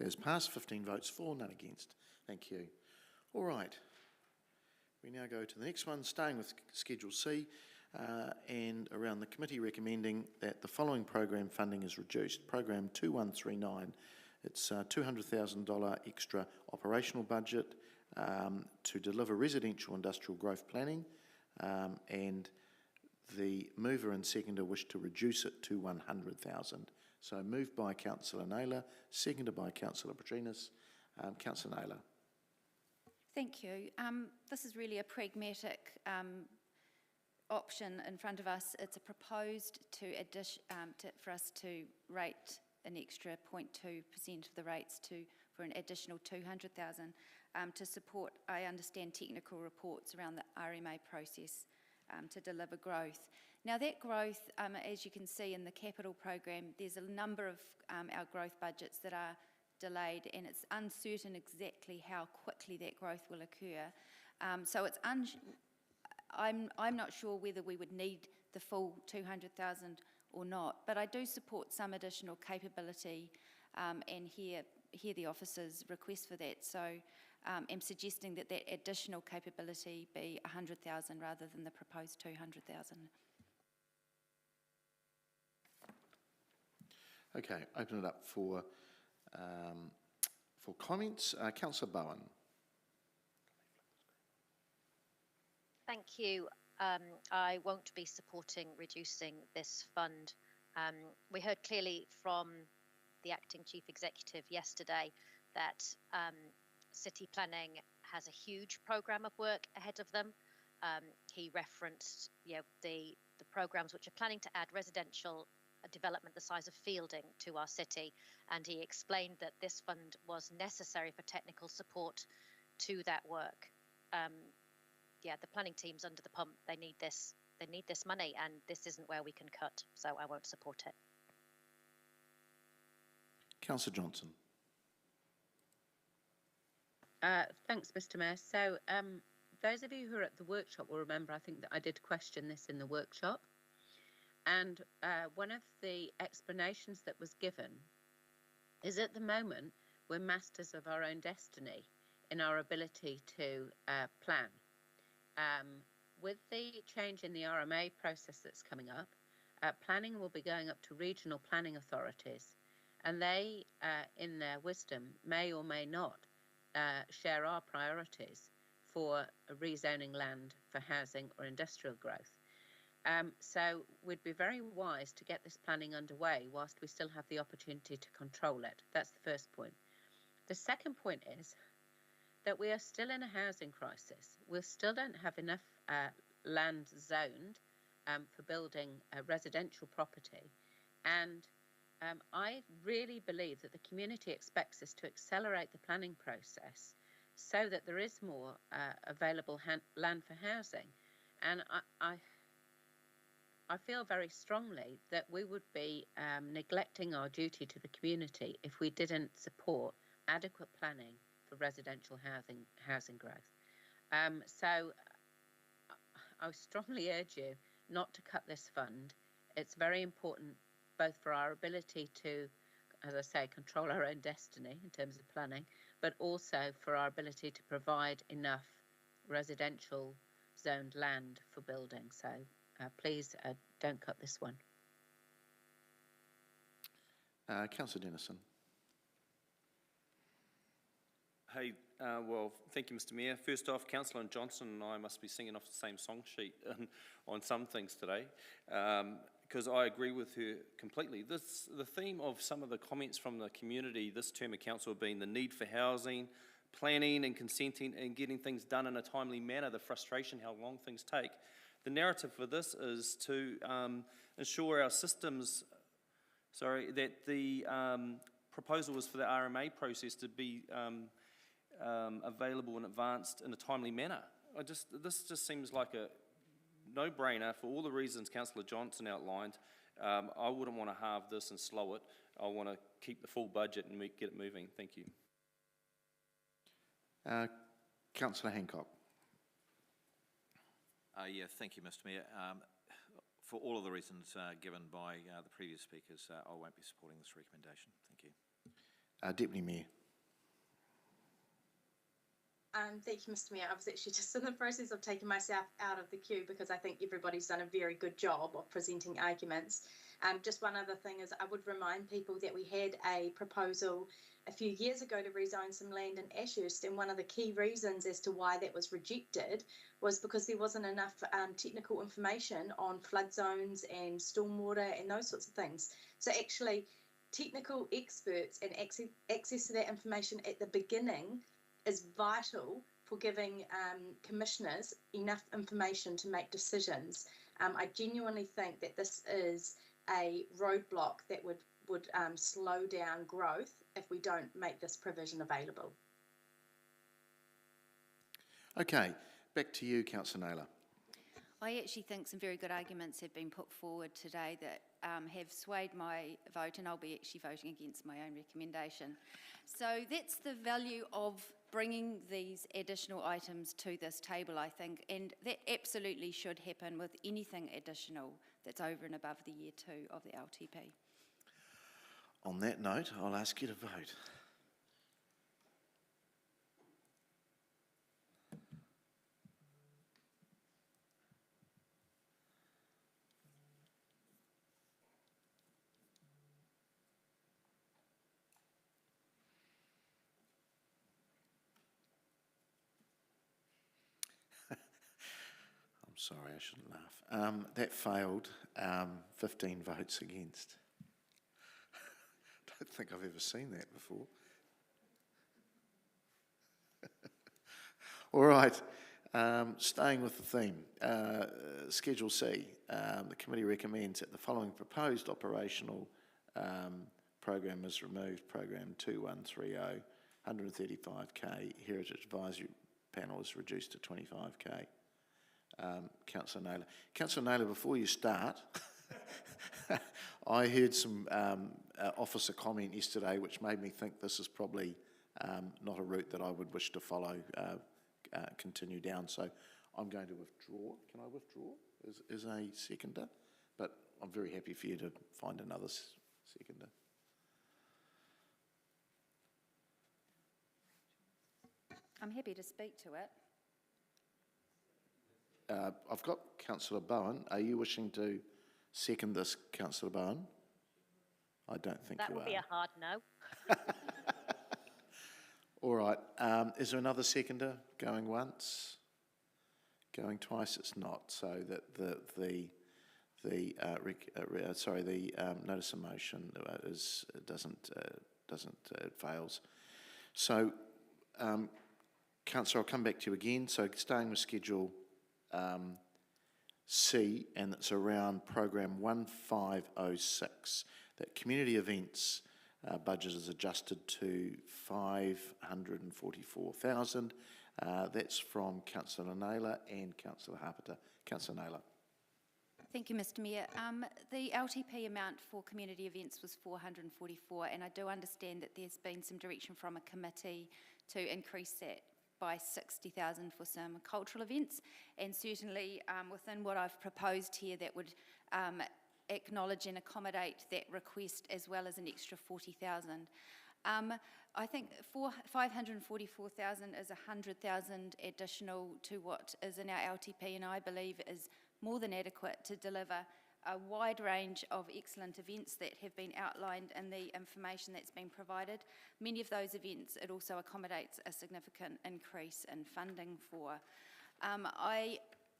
It has passed, 15 votes for, none against. Thank you. All right. We now go to the next one, staying with Schedule C, and around the committee recommending that the following program funding is reduced. Program 2139, it's $200,000 extra operational budget to deliver residential industrial growth planning, and the mover and seconder wish to reduce it to $100,000. So moved by Councillor Naylor, seconded by Councillor Petrinas. Councillor Naylor. Thank you. This is really a pragmatic option in front of us. It's a proposed for us to rate an extra 0.2% of the rates for an additional $200,000 to support, I understand, technical reports around the RMA process to deliver growth. Now that growth, as you can see in the capital program, there's a number of our growth budgets that are delayed, and it's uncertain exactly how quickly that growth will occur. So it's I'm not sure whether we would need the full 200,000 or not, but I do support some additional capability and hear the officer's request for that. So I'm suggesting that additional capability be 100,000 rather than the proposed 200,000. Okay, open it up for comments. Councillor Bowen. Thank you. I won't be supporting reducing this fund. We heard clearly from the acting chief executive yesterday that city planning has a huge programme of work ahead of them. He referenced, the programmes which are planning to add residential development the size of Fielding to our city, and he explained that this fund was necessary for technical support to that work. The planning team's under the pump. They need this money, and this isn't where we can cut, so I won't support it. Councillor Johnson. Thanks, Mr. Mayor. So those of you who are at the workshop will remember, I think, that I did question this in the workshop. And one of the explanations that was given is, at the moment, we're masters of our own destiny in our ability to plan. With the change in the RMA process that's coming up, planning will be going up to regional planning authorities, and they, in their wisdom, may or may not share our priorities for rezoning land for housing or industrial growth. So we'd be very wise to get this planning underway whilst we still have the opportunity to control it. That's the first point. The second point is that we are still in a housing crisis. We still don't have enough land zoned for building residential property. And I really believe that the community expects us to accelerate the planning process so that there is more available land for housing. And I feel very strongly that we would be neglecting our duty to the community if we didn't support adequate planning for residential housing growth. So I strongly urge you not to cut this fund. It's very important both for our ability to, as I say, control our own destiny in terms of planning, but also for our ability to provide enough residential zoned land for building. So please don't cut this one. Councillor Dennison. Hey, well, thank you, Mr. Mayor. First off, Councillor Johnson and I must be singing off the same song sheet on some things today, because I agree with her completely. The theme of some of the comments from the community this term of council have been the need for housing, planning and consenting and getting things done in a timely manner, the frustration, how long things take. The narrative for this is to ensure our systems, that the proposal is for the RMA process to be available and advanced in a timely manner. This just seems like a no-brainer for all the reasons Councillor Johnson outlined. I wouldn't want to halve this and slow it. I want to keep the full budget and get it moving. Thank you. Councillor Hancock. Yeah, thank you, Mr. Mayor. For all of the reasons given by the previous speakers, I won't be supporting this recommendation. Thank you. Deputy Mayor. Thank you, Mr. Mayor. I was actually just in the process of taking myself out of the queue because I think everybody's done a very good job of presenting arguments. Just one other thing is I would remind people that we had a proposal a few years ago to rezone some land in Ashurst, and one of the key reasons as to why that was rejected was because there wasn't enough technical information on flood zones and stormwater and those sorts of things. So actually, technical experts and access to that information at the beginning is vital for giving commissioners enough information to make decisions. I genuinely think that this is a roadblock that would slow down growth if we don't make this provision available. Okay, back to you, Councillor Naylor. I actually think some very good arguments have been put forward today that have swayed my vote, and I'll be actually voting against my own recommendation. So that's the value of bringing these additional items to this table, I think, and that absolutely should happen with anything additional that's over and above the year 2 of the LTP. On that note, I'll ask you to vote. I'm sorry, I shouldn't laugh. That failed, 15 votes against. I don't think I've ever seen that before. All right, staying with the theme, Schedule C, the committee recommends that the following proposed operational program is removed. Program 2130, 135k, Heritage Advisory Panel is reduced to 25k. Councillor Naylor. Councillor Naylor, before you start, I heard some officer comment yesterday which made me think this is probably not a route that I would wish to follow, continue down. So I'm going to withdraw. Can I withdraw as a seconder? But I'm very happy for you to find another seconder. I'm happy to speak to it. I've got Councillor Bowen. Are you wishing to second this, Councillor Bowen? I don't think you are. That would be a hard no. All right. Is there another seconder? Going once? Going twice? It's not. So that the notice of motion it fails. So, Councillor, I'll come back to you again. So staying with Schedule C, and it's around program 1506, that community events budget is adjusted to 544,000. That's from Councillor Naylor and Councillor Harpiter. Councillor Naylor. Thank you, Mr Mayor. The LTP amount for community events was 444, and I do understand that there's been some direction from a committee to increase that by 60,000 for some cultural events, and certainly within what I've proposed here, that would acknowledge and accommodate that request as well as an extra 40,000. I think 544,000 is 100,000 additional to what is in our LTP, and I believe is more than adequate to deliver a wide range of excellent events that have been outlined in the information that's been provided. Many of those events, it also accommodates a significant increase in funding for.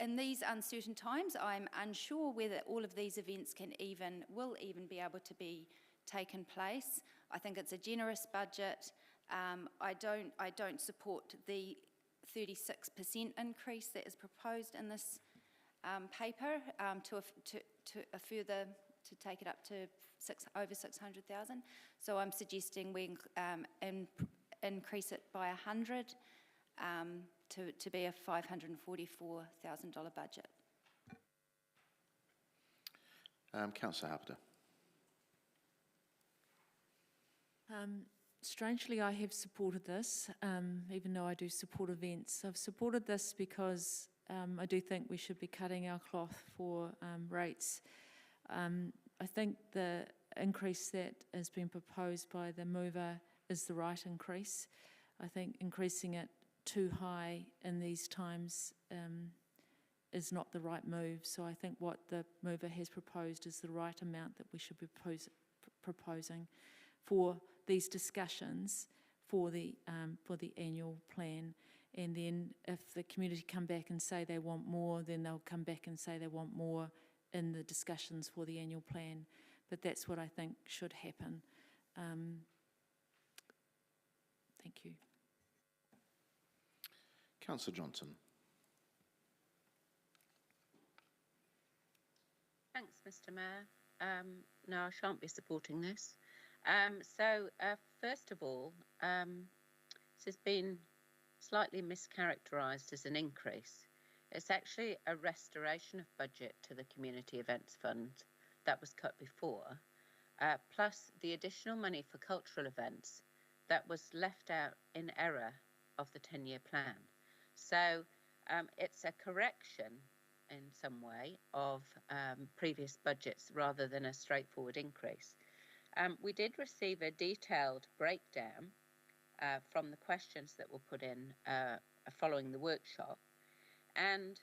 In these uncertain times, I'm unsure whether all of these events will even be able to be taken place. I think it's a generous budget. I don't support the 36% increase that is proposed in this paper to take it up to over 600,000. So I'm suggesting we increase it by 100 to be a $544,000 budget. Councillor Harper. Strangely, I have supported this, even though I do support events. I've supported this because I do think we should be cutting our cloth for rates. I think the increase that has been proposed by the mover is the right increase. I think increasing it too high in these times is not the right move. So I think what the mover has proposed is the right amount that we should be proposing for these discussions for the annual plan. And then if the community come back and say they want more, then they'll come back and say they want more in the discussions for the annual plan. But that's what I think should happen. Thank you. Councillor Johnson. Thanks, Mr Mayor. No, I shan't be supporting this. First of all, this has been slightly mischaracterised as an increase. It's actually a restoration of budget to the Community Events Fund that was cut before, plus the additional money for cultural events that was left out in error of the 10-year plan. So it's a correction in some way of previous budgets rather than a straightforward increase. We did receive a detailed breakdown from the questions that were put in following the workshop, and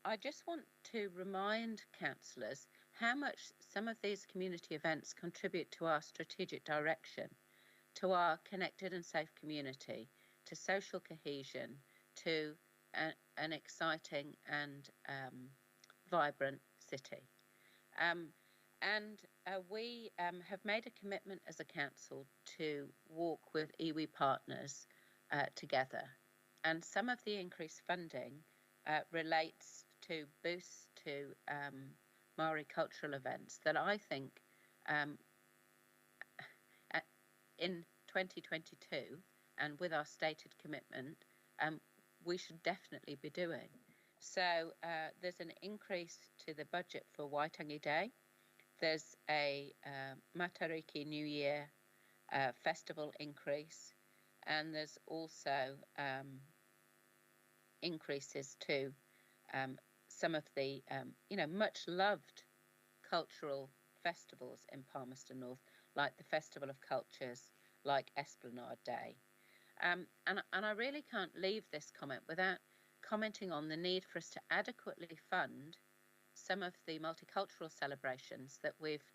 I just want to remind councillors how much some of these community events contribute to our strategic direction, to our connected and safe community, to social cohesion, to an exciting and vibrant city. We have made a commitment as a council to walk with iwi partners together, and some of the increased funding relates to boosts to Māori cultural events that I think in 2022 and with our stated commitment we should definitely be doing. So there's an increase to the budget for Waitangi Day. There's a Matariki New Year festival increase, and there's also increases to some of the much loved cultural festivals in Palmerston North, like the Festival of Cultures, like Esplanade Day. And I really can't leave this comment without commenting on the need for us to adequately fund some of the multicultural celebrations that we've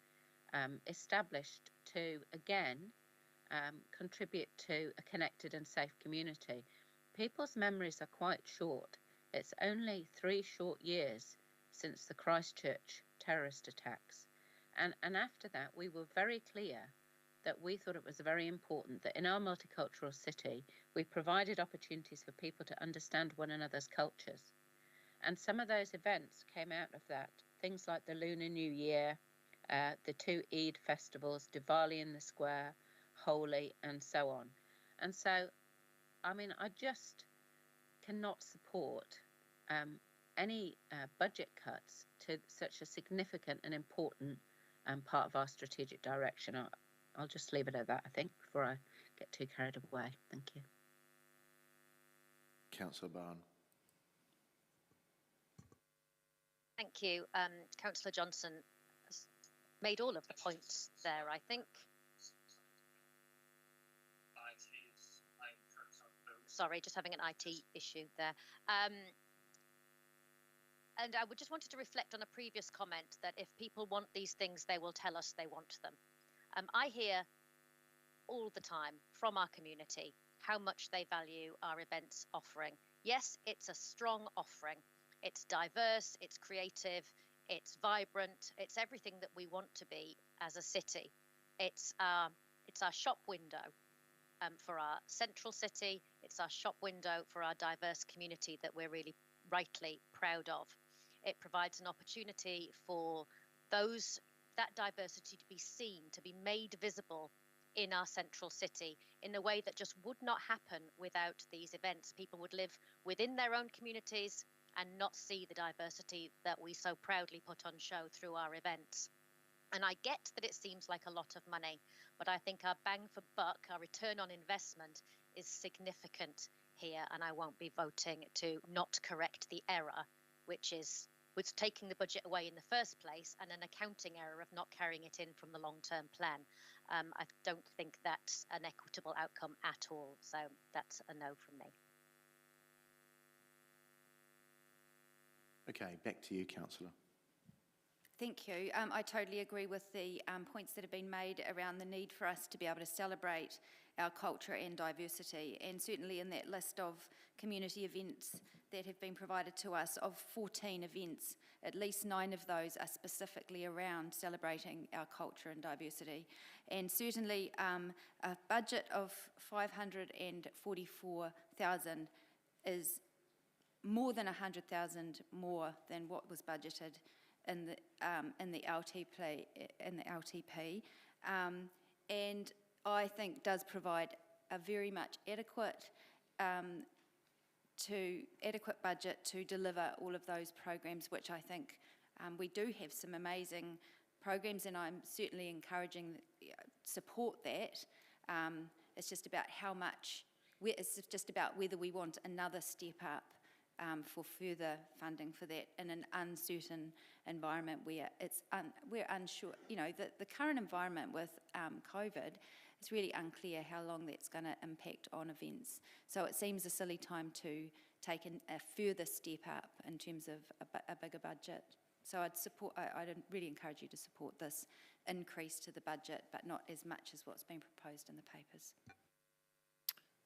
established to, again, contribute to a connected and safe community. People's memories are quite short. It's only 3 short years since the Christchurch terrorist attacks. And after that, we were very clear that we thought it was very important that in our multicultural city, we provided opportunities for people to understand one another's cultures. And some of those events came out of that, things like the Lunar New Year, the 2 Eid festivals, Diwali in the Square, Holi, and so on. And so, I mean, I just cannot support any budget cuts to such a significant and important part of our strategic direction. I'll just leave it at that, I think, before I get too carried away. Thank you. Councillor Bowen. Thank you. Councillor Johnson has made all of the points there, I think. Sorry, just having an IT issue there. And I just wanted to reflect on a previous comment that if people want these things, they will tell us they want them. I hear all the time from our community how much they value our events offering. Yes, it's a strong offering. It's diverse, it's creative, it's vibrant, it's everything that we want to be as a city. It's our shop window for our central city. It's our shop window for our diverse community that we're really rightly proud of. It provides an opportunity for that diversity to be seen, to be made visible in our central city in a way that just would not happen without these events. People would live within their own communities and not see the diversity that we so proudly put on show through our events. And I get that it seems like a lot of money, but I think our bang for buck, our return on investment is significant here, and I won't be voting to not correct the error, which was taking the budget away in the first place and an accounting error of not carrying it in from the long-term plan. I don't think that's an equitable outcome at all, so that's a no from me. Okay, back to you, Councillor. Thank you. I totally agree with the points that have been made around the need for us to be able to celebrate our culture and diversity. And certainly in that list of community events that have been provided to us, of 14 events, at least 9 of those are specifically around celebrating our culture and diversity. And certainly a budget of 544,000 is more than 100,000 more than what was budgeted in the LTP, and I think does provide a very much adequate budget to deliver all of those programs, which I think we do have some amazing programs, and I'm certainly encouraging support that. It's just about how much. It's just about whether we want another step up for further funding for that in an uncertain environment where we're unsure. You know, the current environment with COVID, it's really unclear how long that's going to impact on events. So it seems a silly time to take a further step up in terms of a bigger budget. So I'd really encourage you to support this increase to the budget, but not as much as what's been proposed in the papers.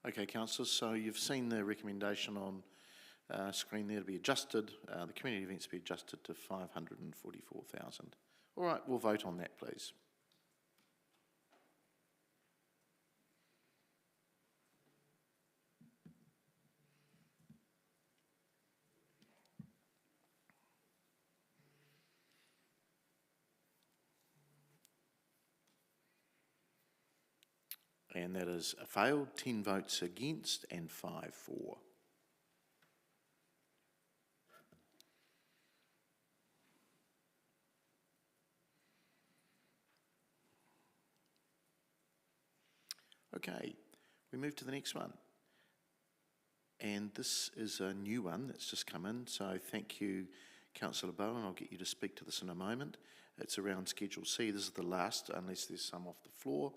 Okay, councillors, so you've seen the recommendation on screen there to be adjusted, the community events to be adjusted to 544,000. All right, we'll vote on that, please. And that is a failed, 10 votes against and 5 for. Okay, we move to the next one. And this is a new one that's just come in, so thank you, Councillor Bowen. I'll get you to speak to this in a moment. It's around Schedule C. This is the last, unless there's some off the floor.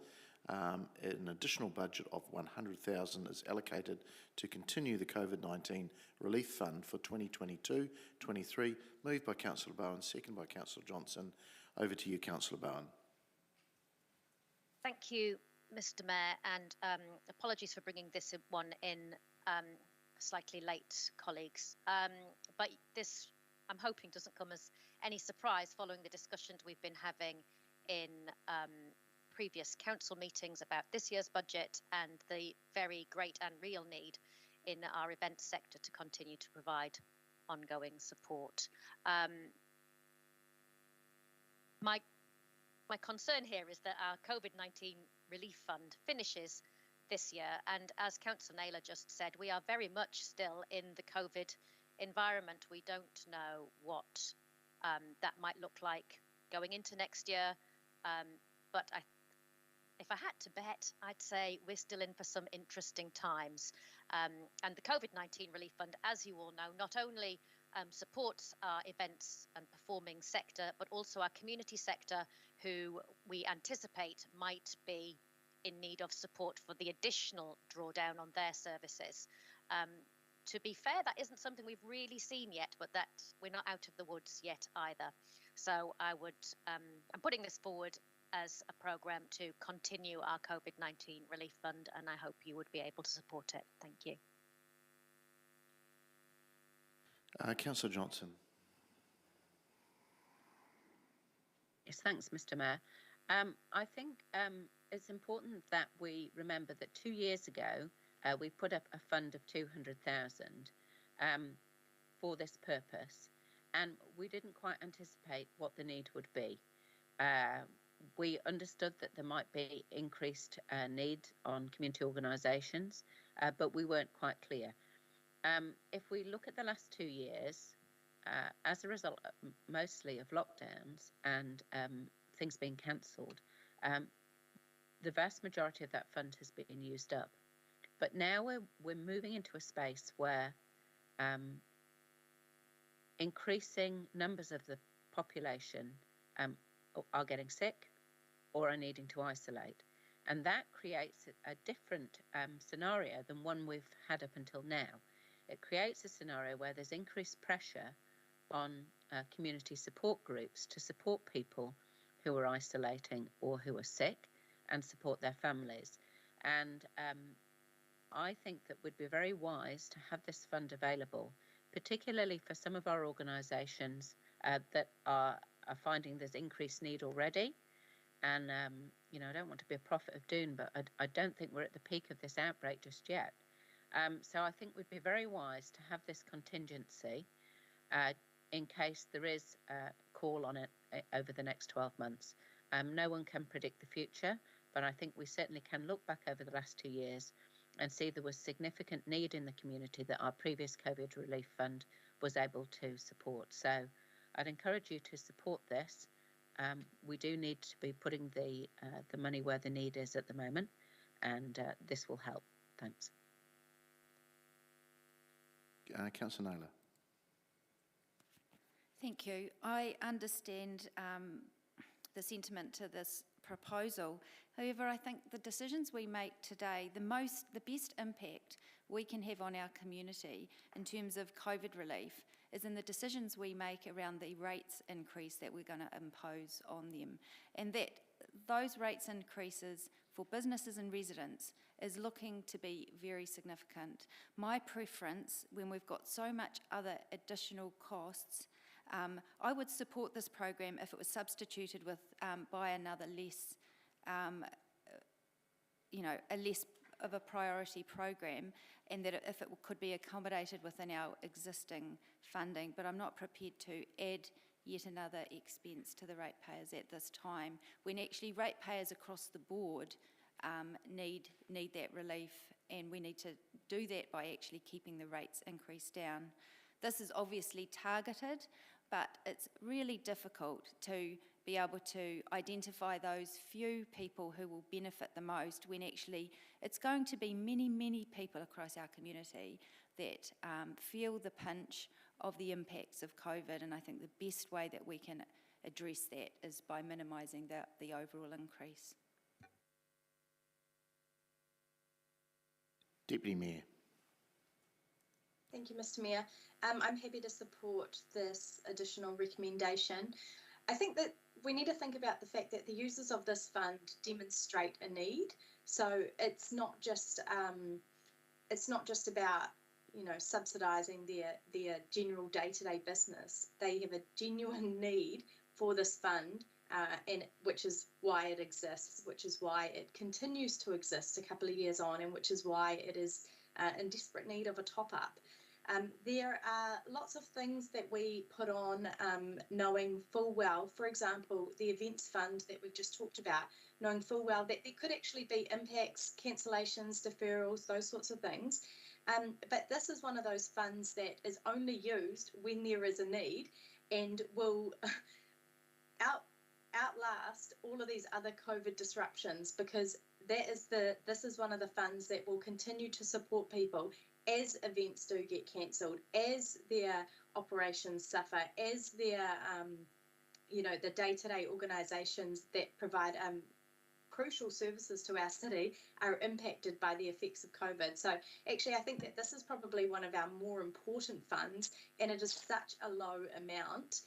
An additional budget of 100,000 is allocated to continue the COVID-19 Relief Fund for 2022-23. Moved by Councillor Bowen, second by Councillor Johnson. Over to you, Councillor Bowen. Thank you, Mr. Mayor, and apologies for bringing this one in slightly late, colleagues. But this, I'm hoping, doesn't come as any surprise following the discussions we've been having in previous council meetings about this year's budget and the very great and real need in our events sector to continue to provide ongoing support. My concern here is that our COVID-19 Relief Fund finishes this year, and as Councillor Naylor just said, we are very much still in the COVID environment. We don't know what that might look like going into next year. But if I had to bet, I'd say we're still in for some interesting times. And the COVID-19 Relief Fund, as you all know, not only supports our events and performing sector, but also our community sector, who we anticipate might be in need of support for the additional drawdown on their services. To be fair, that isn't something we've really seen yet, but that we're not out of the woods yet either. So I'm putting this forward as a programme to continue our COVID-19 Relief Fund, and I hope you would be able to support it. Thank you. Councillor Johnson. Yes, thanks, Mr. Mayor. I think it's important that we remember that 2 years ago, we put up a fund of 200,000 for this purpose, and we didn't quite anticipate what the need would be. We understood that there might be increased need on community organisations, but we weren't quite clear. If we look at the last 2 years, as a result mostly of lockdowns and things being cancelled, the vast majority of that fund has been used up. But now we're moving into a space where increasing numbers of the population are getting sick or are needing to isolate. And that creates a different scenario than one we've had up until now. It creates a scenario where there's increased pressure on community support groups to support people who are isolating or who are sick and support their families. And I think that we'd be very wise to have this fund available, particularly for some of our organisations that are finding there's increased need already. And, you know, I don't want to be a prophet of doom, but I don't think we're at the peak of this outbreak just yet. So I think we'd be very wise to have this contingency in case there is a call on it over the next 12 months. No one can predict the future, but I think we certainly can look back over the last 2 years and see there was significant need in the community that our previous COVID Relief Fund was able to support. So I'd encourage you to support this. We do need to be putting the money where the need is at the moment, and this will help. Thanks. Councillor Naylor. Thank you. I understand the sentiment to this proposal. However, I think the decisions we make today, the best impact we can have on our community in terms of COVID relief is in the decisions we make around the rates increase that we're going to impose on them. And that those rates increases for businesses and residents is looking to be very significant. My preference, when we've got so much other additional costs, I would support this program if it was substituted with by another less, a less of a priority program, and that if it could be accommodated within our existing funding. But I'm not prepared to add yet another expense to the ratepayers at this time, when actually ratepayers across the board need that relief, and we need to do that by actually keeping the rates increase down. This is obviously targeted, but it's really difficult to be able to identify those few people who will benefit the most, when actually it's going to be many, many people across our community that feel the pinch of the impacts of COVID. And I think the best way that we can address that is by minimising the overall increase. Deputy Mayor. Thank you, Mr. Mayor. I'm happy to support this additional recommendation. I think that we need to think about the fact that the users of this fund demonstrate a need. So it's not just about subsidising their general day-to-day business. They have a genuine need for this fund, and which is why it exists, which is why it continues to exist a couple of years on, and which is why it is in desperate need of a top-up. There are lots of things that we put on knowing full well, for example, the events fund that we've just talked about, knowing full well that there could actually be impacts, cancellations, deferrals, those sorts of things. But this is one of those funds that is only used when there is a need, and will outlast all of these other COVID disruptions, because this is one of the funds that will continue to support people as events do get cancelled, as their operations suffer, as their the day-to-day organisations that provide crucial services to our city are impacted by the effects of COVID. So actually I think that this is probably one of our more important funds, and it is such a low amount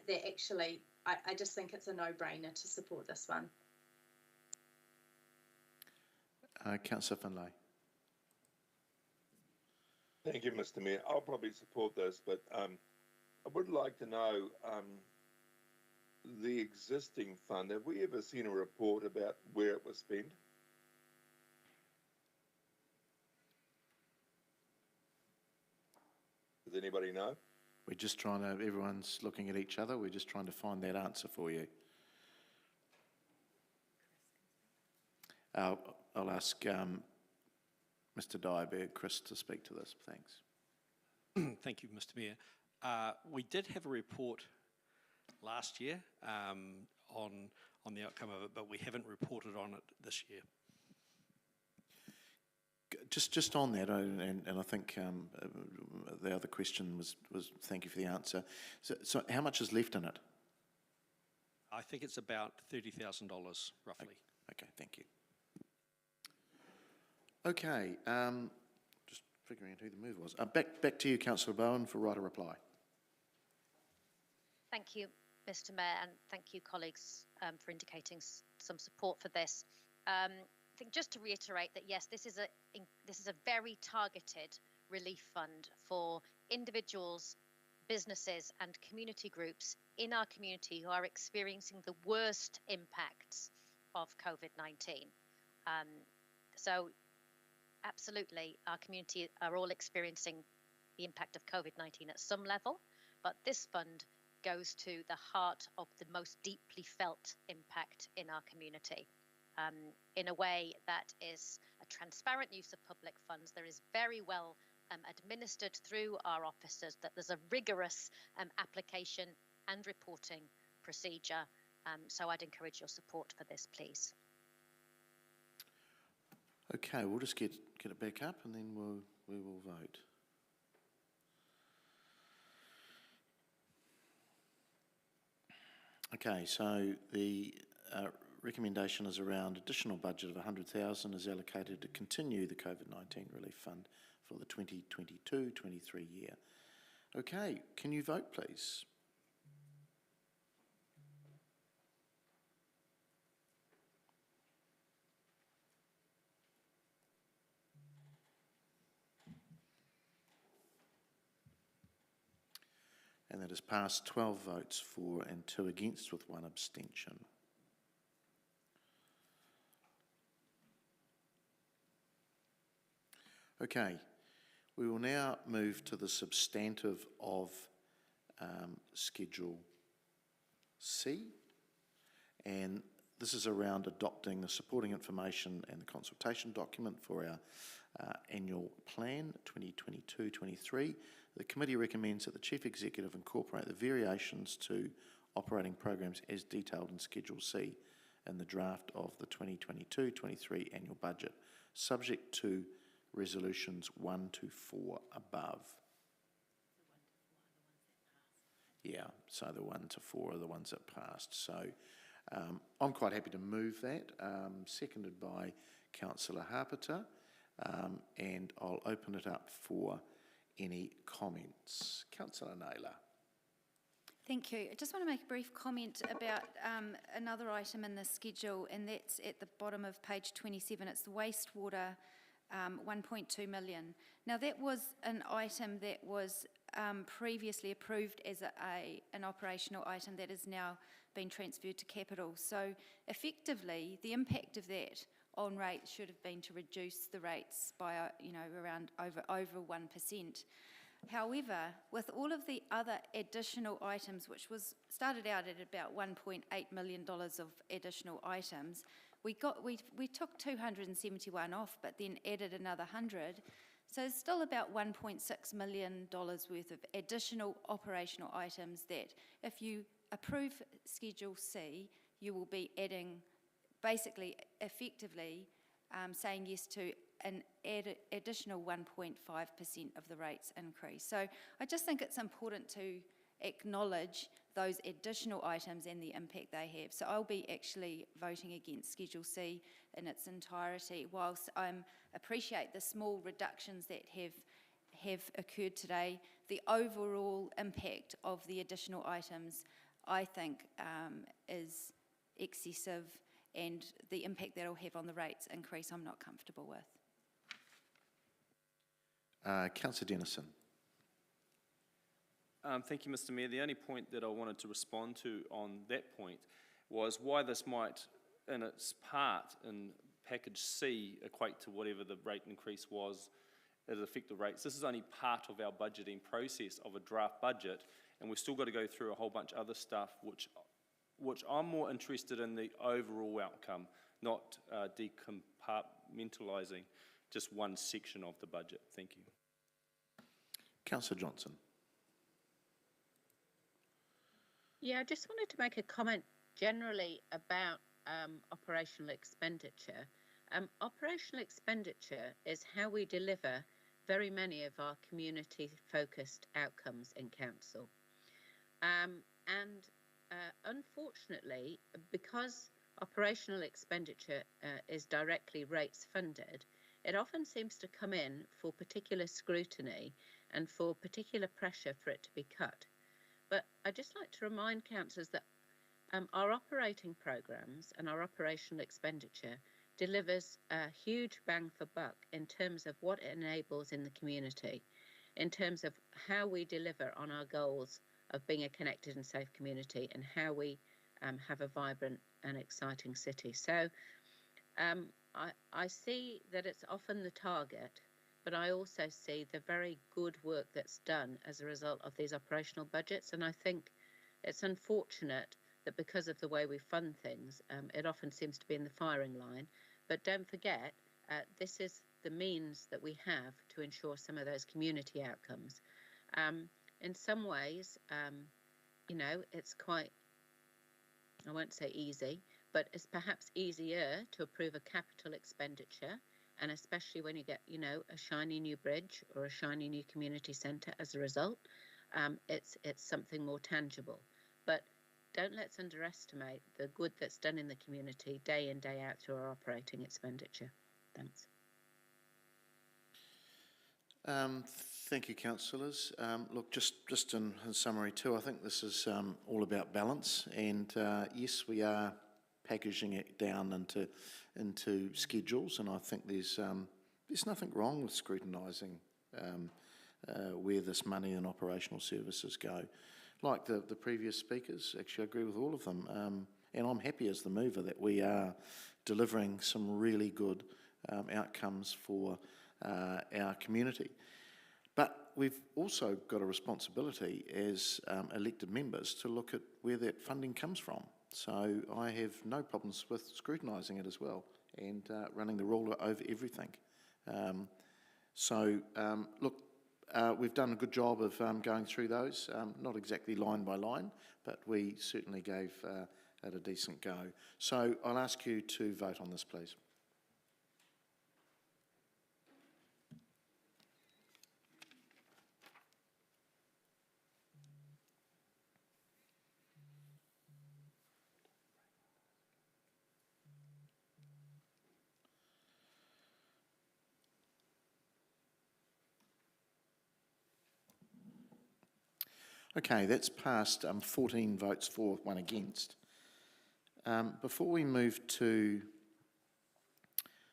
that actually I just think it's a no-brainer to support this one. Councillor Finlay. Thank you, Mr. Mayor. I'll probably support this, but I would like to know the existing fund. Have we ever seen a report about where it was spent? Does anybody know? We're just trying to, everyone's looking at each other, we're just trying to find that answer for you. I'll ask Mr. Dyerberg, Chris, to speak to this. Thanks. Thank you, Mr. Mayor. We did have a report last year on the outcome of it, but we haven't reported on it this year. Just on that, and I think the other question was thank you for the answer. So how much is left in it? I think it's about $30,000 roughly. Okay, thank you. Okay, just figuring out who the mover was. Back to you, Councillor Bowen, for right of reply. Thank you, Mr. Mayor, and thank you, colleagues, for indicating some support for this. I think just to reiterate that yes, this is a very targeted relief fund for individuals, businesses, and community groups in our community who are experiencing the worst impacts of COVID-19. So, absolutely, our community are all experiencing the impact of COVID-19 at some level, but this fund goes to the heart of the most deeply felt impact in our community. In a way that is a transparent use of public funds. There is very well administered through our officers, that there's a rigorous application and reporting procedure. So I'd encourage your support for this, please. Okay, we'll just get it back up and then we will vote. Okay, so the recommendation is around additional budget of 100,000 is allocated to continue the COVID-19 relief fund for the 2022-23 year. Okay, can you vote please? And that is passed 12 votes for and 2 against with 1 abstention. Okay, we will now move to the substantive of Schedule C, and this is around adopting the supporting information and the consultation document for our annual plan 2022-23. The committee recommends that the Chief Executive incorporate the variations to operating programs as detailed in Schedule C in the draft of the 2022-23 annual budget, subject to resolutions 1 to 4 above. Yeah, so the 1 to 4 are the ones that passed. So I'm quite happy to move that, seconded by Councillor Harpiter, and I'll open it up for any comments. Councillor Naylor. Thank you. I just want to make a brief comment about another item in the schedule, and that's at the bottom of page 27. It's the wastewater 1.2 million. Now that was an item that was previously approved as an operational item that has now been transferred to capital. So effectively, the impact of that on rates should have been to reduce the rates by around over 1%. However, with all of the other additional items, which was started out at about $1.8 million of additional items, we took 271 off, but then added another 100. So there's still about $1.6 million worth of additional operational items that if you approve Schedule C, you will be adding, basically, effectively, saying yes to an additional 1.5% of the rates increase. So I just think it's important to acknowledge those additional items and the impact they have. So I'll be actually voting against Schedule C in its entirety, whilst I appreciate the small reductions that have occurred today. The overall impact of the additional items, I think, is excessive, and the impact that it'll have on the rates increase, I'm not comfortable with. Councillor Dennison. Thank you, Mr. Mayor. The only point that I wanted to respond to on that point was why this might, in its part, in package C, equate to whatever the rate increase was as effective rates. This is only part of our budgeting process of a draft budget, and we've still got to go through a whole bunch of other stuff, which I'm more interested in the overall outcome, not decompartmentalising just one section of the budget. Thank you. Councillor Johnson. Yeah, I just wanted to make a comment generally about operational expenditure. Operational expenditure is how we deliver very many of our community-focused outcomes in council. Unfortunately, because operational expenditure is directly rates funded, it often seems to come in for particular scrutiny and for particular pressure for it to be cut. But I'd just like to remind councillors that our operating programmes and our operational expenditure delivers a huge bang for buck in terms of what it enables in the community, in terms of how we deliver on our goals of being a connected and safe community, and how we have a vibrant and exciting city. So I see that it's often the target, but I also see the very good work that's done as a result of these operational budgets. And I think it's unfortunate that because of the way we fund things, it often seems to be in the firing line. But don't forget, this is the means that we have to ensure some of those community outcomes. In some ways, you know, it's quite, I won't say easy, but it's perhaps easier to approve a capital expenditure, and especially when you get, you know, a shiny new bridge or a shiny new community centre as a result, it's something more tangible. But don't let's underestimate the good that's done in the community day in, day out through our operating expenditure. Thanks. Thank you, councillors. Look, just in summary too, I think this is all about balance, and yes, we are packaging it down into schedules, and I think there's nothing wrong with scrutinising where this money and operational services go. Like the previous speakers, actually I agree with all of them, and I'm happy as the mover that we are delivering some really good outcomes for our community. But we've also got a responsibility as elected members to look at where that funding comes from. So I have no problems with scrutinising it as well, and running the ruler over everything. Look, we've done a good job of going through those, not exactly line by line, but we certainly gave it a decent go. So I'll ask you to vote on this, please. Okay, that's passed 14 votes for, 1 against. Before we move to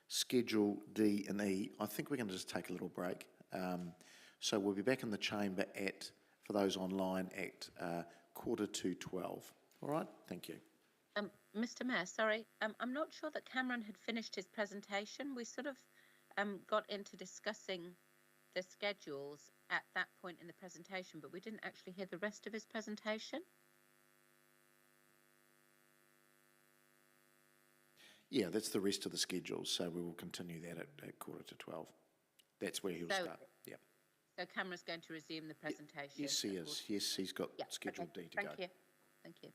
Schedule D and E, I think we're going to just take a little break. So we'll be back in the chamber for those online, at 11:45. All right, thank you. Mr. Mayor, sorry, I'm not sure that Cameron had finished his presentation. We sort of got into discussing the schedules at that point in the presentation, but we didn't actually hear the rest of his presentation. Yeah, that's the rest of the schedule, so we will continue that at 11:45. That's where he'll So- start, yeah. So Cameron's going to resume the presentation? Yes, he is. Yes, he's got Yeah, Schedule okay. D to go. Thank you. Thank you.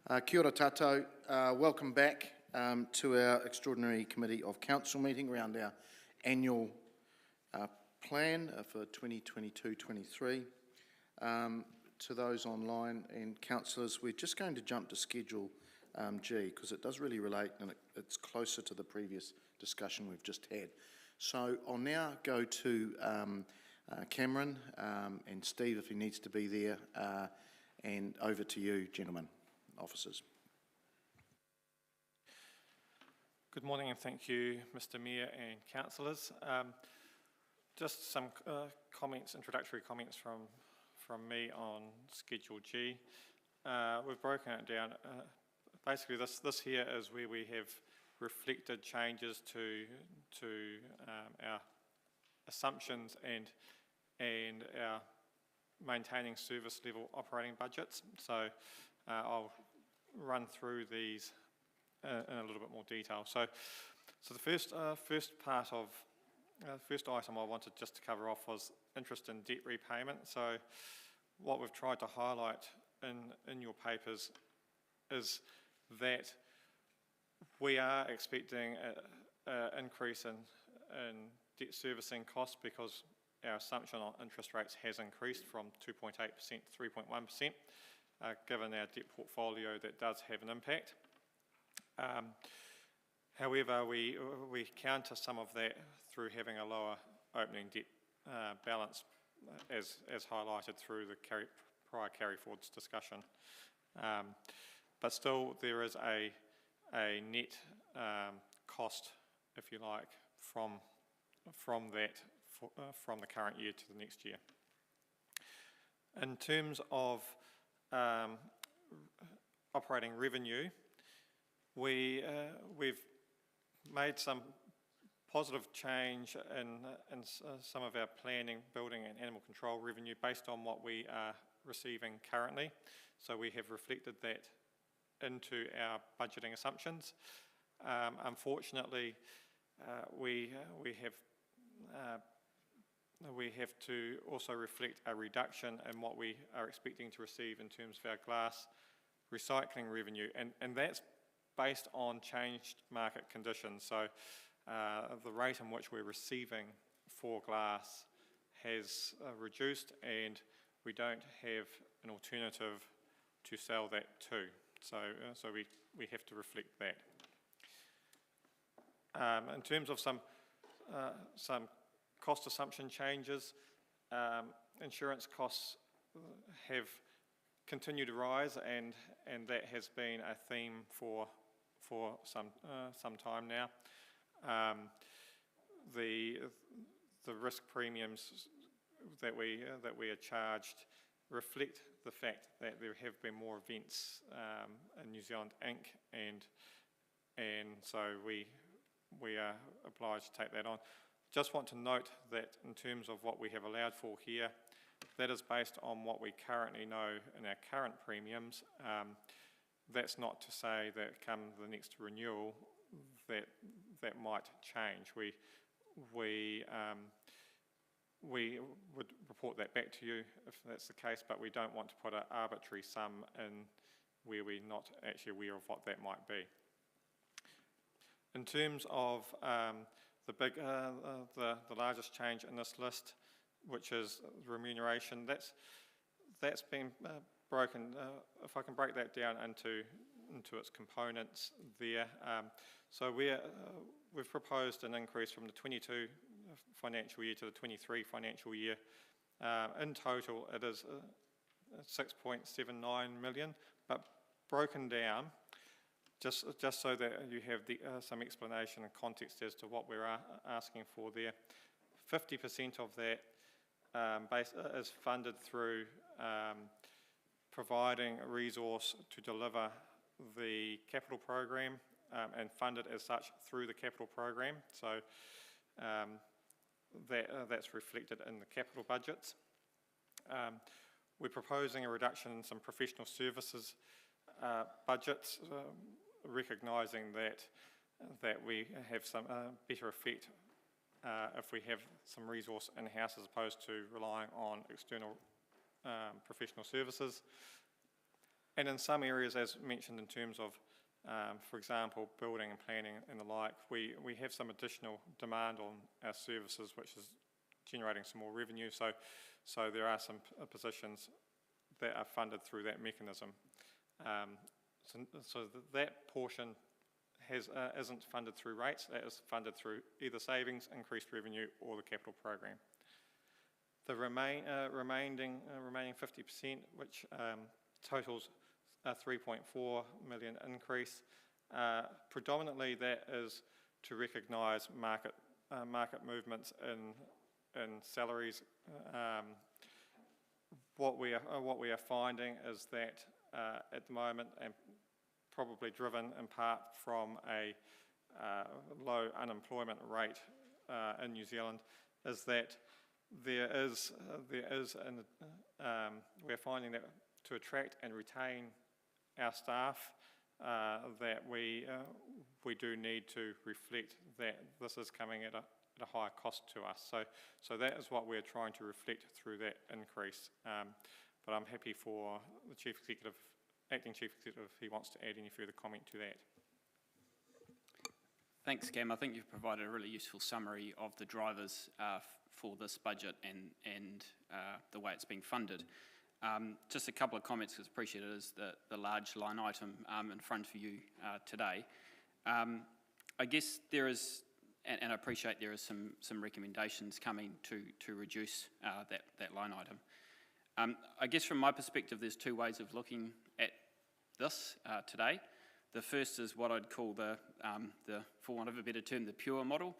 Kia ora tātou. Welcome back to our Extraordinary Committee of Council meeting around our annual plan for 2022-23. To those online and councillors, we're just going to jump to Schedule G because it does really relate and it's closer to the previous discussion we've just had. So I'll now go to Cameron and Steve if he needs to be there, and over to you, gentlemen, officers. Good morning and thank you, Mr Mayor and councillors. Just some comments, introductory comments from me on Schedule G. We've broken it down. Basically, this here is where we have reflected changes to our assumptions and our maintaining service level operating budgets. So I'll run through these in a little bit more detail. So the first part of first item I wanted just to cover off was interest and debt repayment. So what we've tried to highlight in your papers is that we are expecting an increase in debt servicing costs because our assumption on interest rates has increased from 2.8% to 3.1%. Given our debt portfolio, that does have an impact. However, we counter some of that through having a lower opening debt balance, as highlighted through the prior carry-forwards discussion. But still, there is a net cost, if you like, from the current year to the next year. In terms of operating revenue, we've made some positive change in some of our planning, building and animal control revenue based on what we are receiving currently. So we have reflected that into our budgeting assumptions. Unfortunately, we have to also reflect a reduction in what we are expecting to receive in terms of our glass recycling revenue, and that's based on changed market conditions. So the rate in which we're receiving for glass has reduced, and we don't have an alternative to sell that to. So we have to reflect that. In terms of some cost assumption changes, insurance costs have continued to rise, and that has been a theme for some time now. The risk premiums that we are charged reflect the fact that there have been more events in New Zealand Inc. and so we are obliged to take that on. Just want to note that in terms of what we have allowed for here, that is based on what we currently know in our current premiums. That's not to say that come the next renewal that might change. We would report that back to you if that's the case, but we don't want to put an arbitrary sum in where we're not actually aware of what that might be. In terms of the largest change in this list, which is remuneration, that's been broken. If I can break that down into its components there. So we've proposed an increase from the 22 financial year to the 23 financial year. In total, it is 6.79 million, but broken down, just so that you have some explanation and context as to what we're asking for there. 50% of that is funded through providing a resource to deliver the capital program and funded as such through the capital program. So that's reflected in the capital budgets. We're proposing a reduction in some professional services budgets, recognising that we have some better effect if we have some resource in-house as opposed to relying on external professional services. And in some areas, as mentioned in terms of, for example, building and planning and the like, we have some additional demand on our services, which is generating some more revenue. So there are some positions that are funded through that mechanism. So that portion isn't funded through rates, that is funded through either savings, increased revenue, or the capital program. The remaining 50%, which totals a 3.4 million increase, predominantly that is to recognise market movements in salaries. What we are finding is that at the moment, and probably driven in part from a low unemployment rate in New Zealand, is that we're finding that to attract and retain our staff, that we do need to reflect that this is coming at a higher cost to us. So that is what we're trying to reflect through that increase. But I'm happy for the Acting Chief Executive, if he wants to add any further comment to that. Thanks, Cam. I think you've provided a really useful summary of the drivers for this budget and the way it's being funded. Just a couple of comments, because I appreciate it is the large line item in front of you today. I guess there is, and I appreciate there is some recommendations coming to reduce that line item. I guess from my perspective, there's two ways of looking at this today. The first is what I'd call the for want of a better term, the pure model,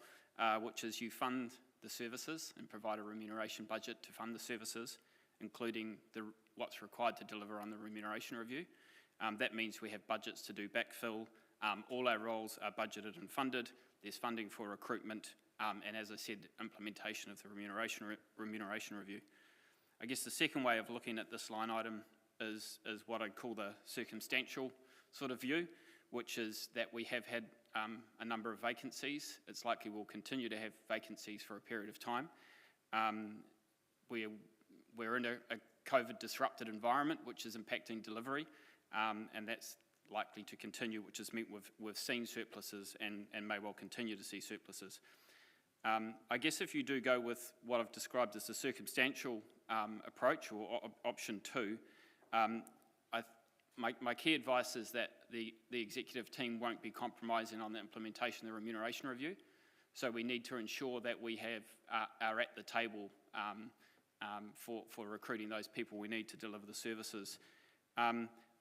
which is you fund the services and provide a remuneration budget to fund the services, including what's required to deliver on the remuneration review. That means we have budgets to do backfill. All our roles are budgeted and funded. There's funding for recruitment, and as I said, implementation of the remuneration review. I guess the second way of looking at this line item is what I'd call the circumstantial sort of view, which is that we have had a number of vacancies. It's likely we'll continue to have vacancies for a period of time. We're in a COVID disrupted environment, which is impacting delivery, and that's likely to continue, which has meant we've seen surpluses and may well continue to see surpluses. I guess if you do go with what I've described as the circumstantial approach, or option 2, my key advice is that the executive team won't be compromising on the implementation of the remuneration review. So we need to ensure that we are at the table for recruiting those people we need to deliver the services.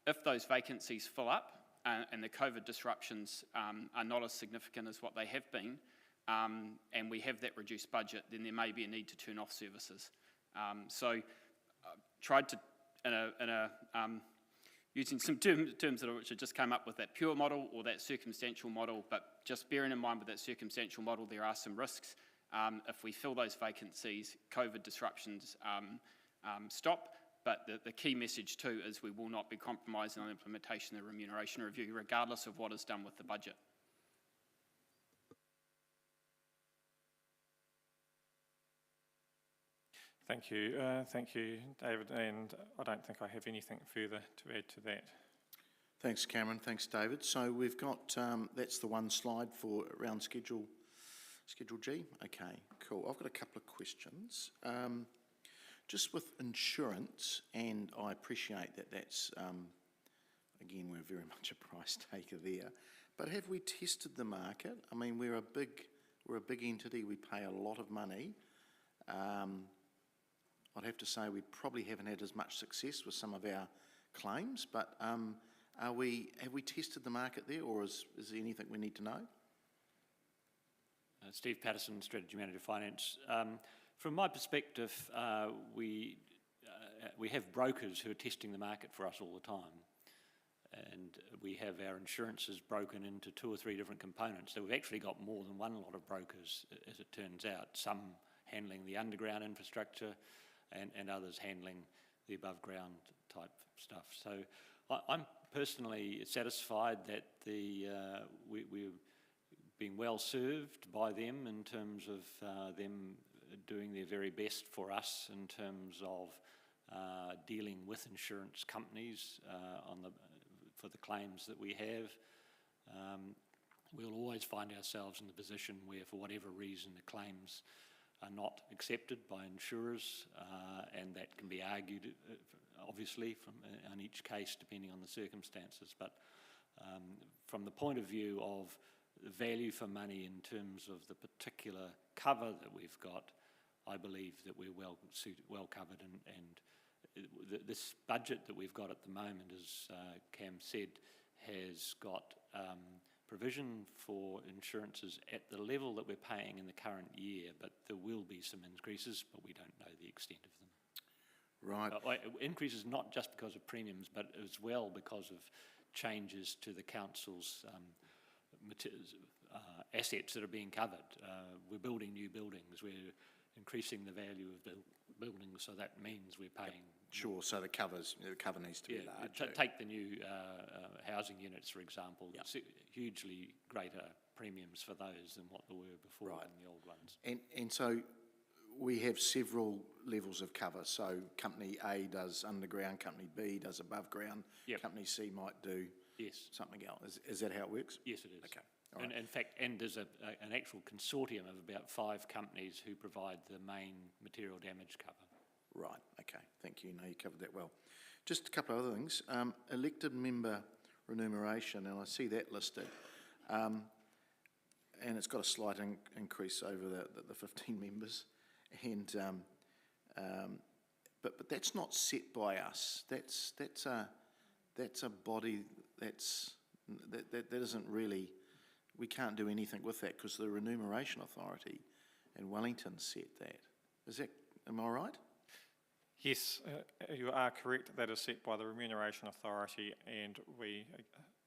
If those vacancies fill up and the COVID disruptions are not as significant as what they have been, and we have that reduced budget, then there may be a need to turn off services. So I tried to, using some terms which have just come up with that pure model or that circumstantial model, but just bearing in mind with that circumstantial model, there are some risks. If we fill those vacancies, COVID disruptions stop, but the key message too is we will not be compromising on implementation of the remuneration review, regardless of what is done with the budget. Thank you, David, and I don't think I have anything further to add to that. Thanks, Cameron. Thanks, David. So we've got, that's the one slide for around Schedule G. Okay, cool. I've got a couple of questions. Just with insurance, and I appreciate that that's, again, we're very much a price taker there, but have we tested the market? I mean, we're a big entity, we pay a lot of money. I'd have to say we probably haven't had as much success with some of our claims, but have we tested the market there, or is there anything we need to know? Steve Patterson, Strategy Manager Finance. From my perspective, we have brokers who are testing the market for us all the time, and we have our insurances broken into 2 or 3 different components. So we've actually got more than one lot of brokers, as it turns out, some handling the underground infrastructure and others handling the above ground type stuff. So I'm personally satisfied that we're being well served by them in terms of them doing their very best for us in terms of dealing with insurance companies for the claims that we have. We'll always find ourselves in the position where, for whatever reason, the claims are not accepted by insurers, and that can be argued, obviously, on each case, depending on the circumstances. But from the point of view of the value for money in terms of the particular cover that we've got, I believe that we're well covered, and this budget that we've got at the moment, as Cam said, has got provision for insurances at the level that we're paying in the current year, but there will be some increases, but we don't know the extent of them. Right. Increases not just because of premiums, but as well because of changes to the council's assets that are being covered. We're building new buildings, we're increasing the value of the buildings, so that means we're paying. Sure, so the cover needs to be larger. Take the new housing units, for example. Hugely greater premiums for those than what there were before in the old ones. And so we have several levels of cover. So Company A does underground, Company B does above ground, Company C might do something else. Is that how it works? Yes, it is. Okay. And in fact, there's an actual consortium of about 5 companies who provide the main material damage cover. Right, okay, thank you. No, you covered that well. Just a couple of other things. Elected member remuneration, and I see that listed, and it's got a slight increase over the 15 members, and but that's not set by us. That's a body that isn't really. We can't do anything with that because the Remuneration Authority in Wellington set that. Am I right? Yes, you are correct. That is set by the Remuneration Authority, and we,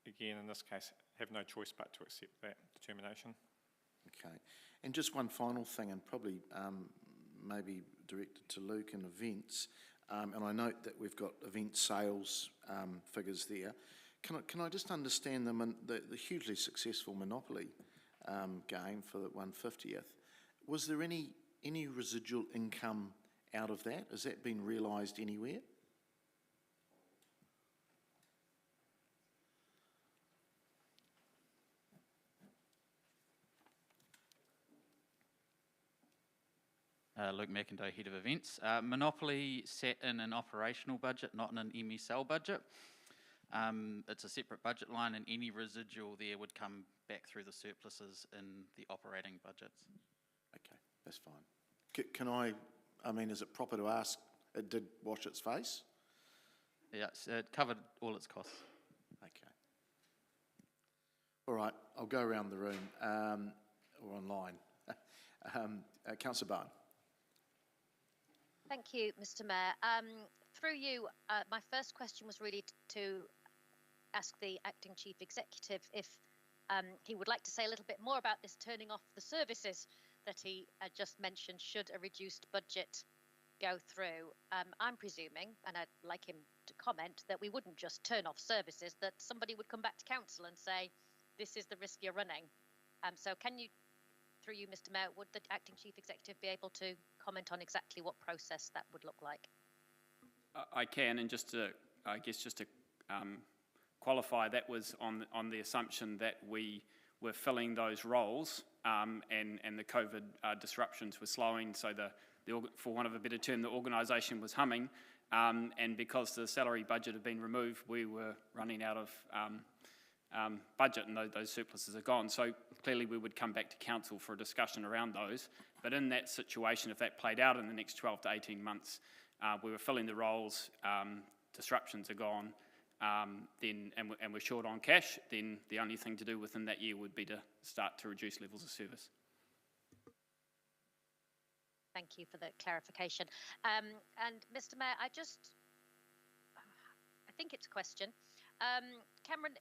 again, in this case, have no choice but to accept that determination. Okay. And just one final thing, and probably maybe directed to Luke in events, and I note that we've got event sales figures there. Can I just understand the hugely successful Monopoly game for the 150th? Was there any residual income out of that? Has that been realised anywhere? Luke McIndoe, Head of Events. Monopoly sat in an operational budget, not in an MSL budget. It's a separate budget line, and any residual there would come back through the surpluses in the operating budgets. Okay, that's fine. I mean, is it proper to ask, it did wash its face? Yeah, it covered all its costs. Okay. All right, I'll go around the room, or online. Councillor Bowen. Thank you, Mr. Mayor. Through you, my first question was really to ask the Acting Chief Executive if he would like to say a little bit more about this turning off the services that he just mentioned should a reduced budget go through. I'm presuming, and I'd like him to comment, that we wouldn't just turn off services, that somebody would come back to council and say, this is the risk you're running. So can you, through you, Mr. Mayor, would the Acting Chief Executive be able to comment on exactly what process that would look like? I can, and just to qualify, that was on the assumption that we were filling those roles, and the COVID disruptions were slowing, so for want of a better term, the organisation was humming, and because the salary budget had been removed, we were running out of budget, and those surpluses are gone. So clearly we would come back to council for a discussion around those, but in that situation, if that played out in the next 12 to 18 months, we were filling the roles, disruptions are gone, and we're short on cash, then the only thing to do within that year would be to start to reduce levels of service. Thank you for the clarification. And Mr. Mayor, I think it's a question. Cameron,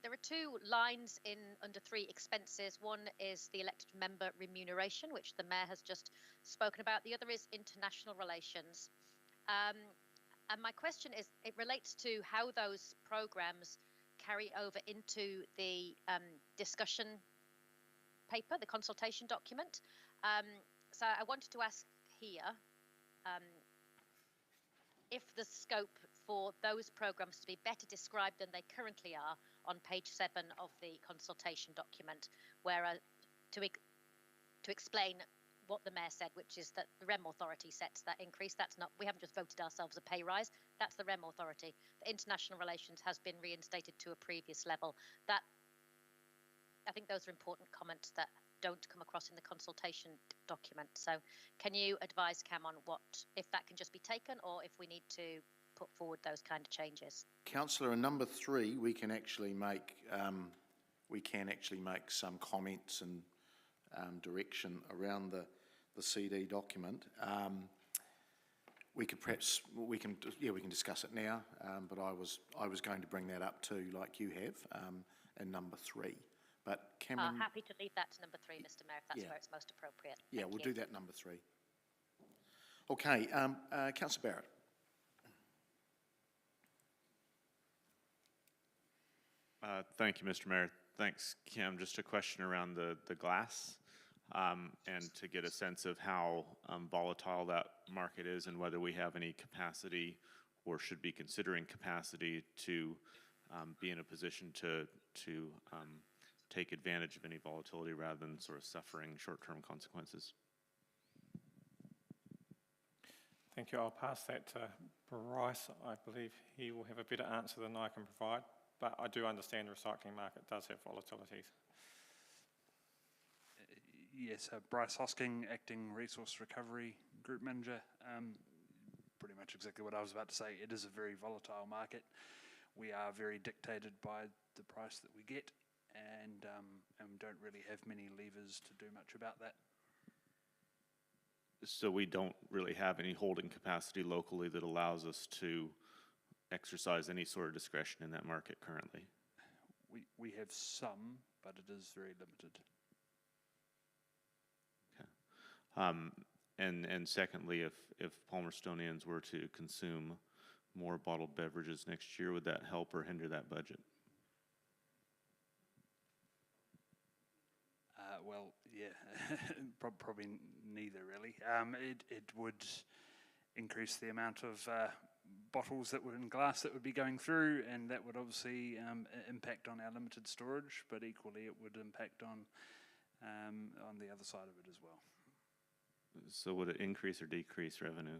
there are 2 lines under 3 expenses. One is the elected member remuneration, which the Mayor has just spoken about. The other is international relations. And my question is, it relates to how those programmes carry over into the discussion paper, the consultation document. So I wanted to ask here, if the scope for those programs to be better described than they currently are on page 7 of the consultation document, where to explain what the Mayor said, which is that the REM Authority sets that increase. That's not, we haven't just voted ourselves a pay rise, that's the REM Authority. The international relations has been reinstated to a previous level. That, I think those are important comments that don't come across in the consultation document. So can you advise Cam on what, if that can just be taken, or if we need to put forward those kind of changes? Councillor, in number 3, we can actually make some comments and direction around the CD document. We could perhaps we can discuss it now, but I was going to bring that up too, like you have, in number 3. But Cameron, happy to leave that to number 3, Mr. Mayor, if that's where it's most appropriate. Yeah, Thank we'll you. do that number 3. Okay, Councillor Barrett. Thank you, Mr. Mayor. Thanks, Kim. Just a question around the glass, and to get a sense of how volatile that market is, and whether we have any capacity or should be considering capacity to be in a position to take advantage of any volatility rather than sort of suffering short-term consequences. Thank you. I'll pass that to Bryce. I believe he will have a better answer than I can provide, but I do understand the recycling market does have volatilities. Yes, Bryce Hosking, Acting Resource Recovery Group Manager. Pretty much exactly what I was about to say. It is a very volatile market. We are very dictated by the price that we get, and don't really have many levers to do much about that. So we don't really have any holding capacity locally that allows us to exercise any sort of discretion in that market currently? We have some, but it is very limited. Okay. And secondly, if Palmerstonians were to consume more bottled beverages next year, would that help or hinder that budget? Well, yeah, probably neither really. It would increase the amount of bottles that were in glass that would be going through, and that would obviously impact on our limited storage, but equally it would impact on the other side of it as well. So would it increase or decrease revenue?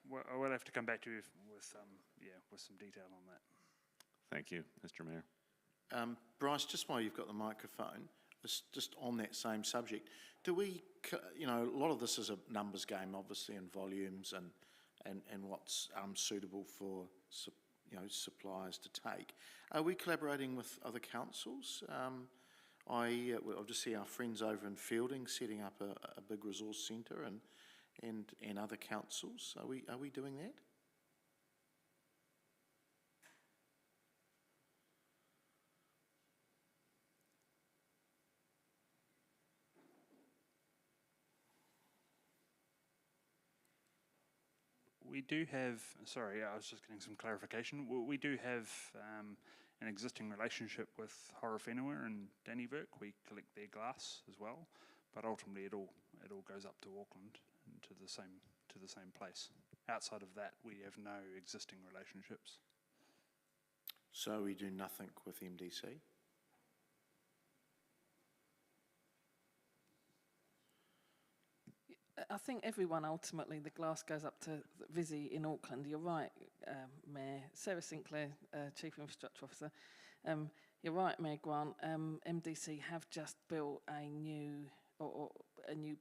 Well, I will have to come back to you with some detail on that. Thank you, Mr. Mayor. Bryce, just while you've got the microphone, just on that same subject, do we, a lot of this is a numbers game, obviously, and volumes and what's suitable for suppliers to take. Are we collaborating with other councils? I'll just see our friends over in Fielding setting up a big resource centre and other councils. Are we doing that? We do have, sorry, I was just getting some clarification. We do have an existing relationship with Horowhenua and Dannyvirk. We collect their glass as well, but ultimately it all goes up to Auckland and to the same place. Outside of that, we have no existing relationships. So we do nothing with MDC? I think everyone ultimately, the glass goes up to Visi in Auckland. You're right, Mayor. Sarah Sinclair, Chief Infrastructure Officer. You're right, Mayor Grant. MDC have just built a new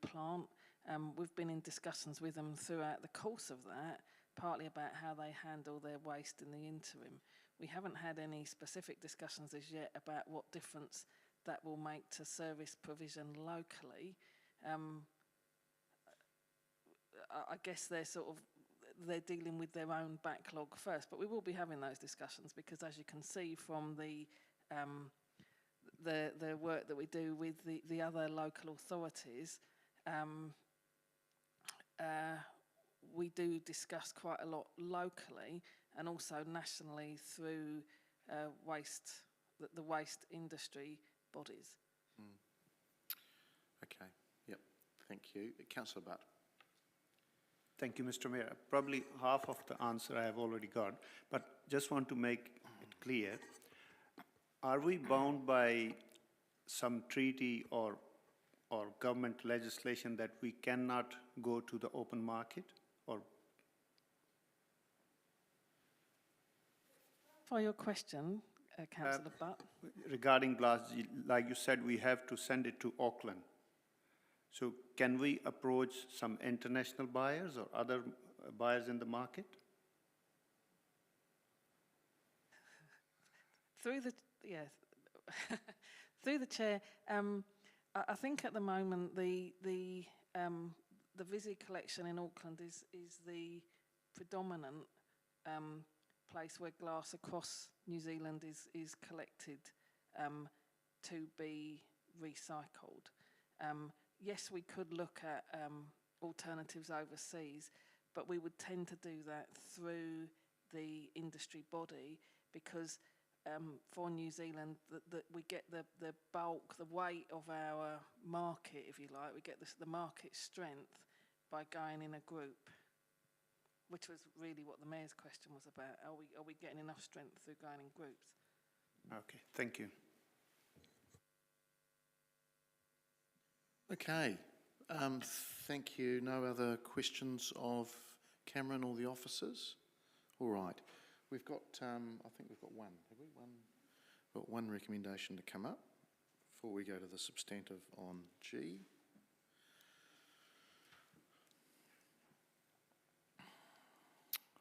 plant. We've been in discussions with them throughout the course of that, partly about how they handle their waste in the interim. We haven't had any specific discussions as yet about what difference that will make to service provision locally. I guess they're dealing with their own backlog first, but we will be having those discussions because, as you can see from the work that we do with the other local authorities, we do discuss quite a lot locally and also nationally through the waste industry bodies. Okay, yep, thank you. Councillor Butt. Thank you, Mr. Mayor. Probably half of the answer I have already got, but just want to make it clear. Are we bound by some treaty or government legislation that we cannot go to the open market? Or For your question, Councillor Butt. regarding glass, like you said, we have to send it to Auckland. So can we approach some international buyers or other buyers in the market? Through the through the chair, I think at the moment the Visi collection in Auckland is the predominant place where glass across New Zealand is collected to be recycled. Yes, we could look at alternatives overseas, but we would tend to do that through the industry body because for New Zealand, we get the bulk, the weight of our market, if you like, we get the market strength by going in a group, which was really what the Mayor's question was about. Are we getting enough strength through going in groups? Okay, thank you. Okay, thank you. No other questions of Cameron or the officers? All right, we've got, I think we've got one. Have we? Got one recommendation to come up before we go to the substantive on G.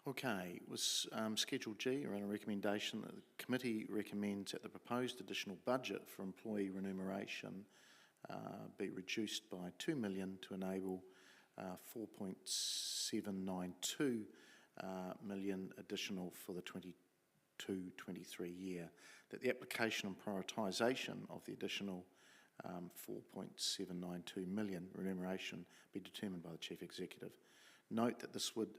Okay, it was Schedule G, around a recommendation that the committee recommends that the proposed additional budget for employee remuneration be reduced by 2 million to enable 4.792 million additional for the 22-23 year. That the application and prioritisation of the additional 4.792 million remuneration be determined by the Chief Executive. Note that this would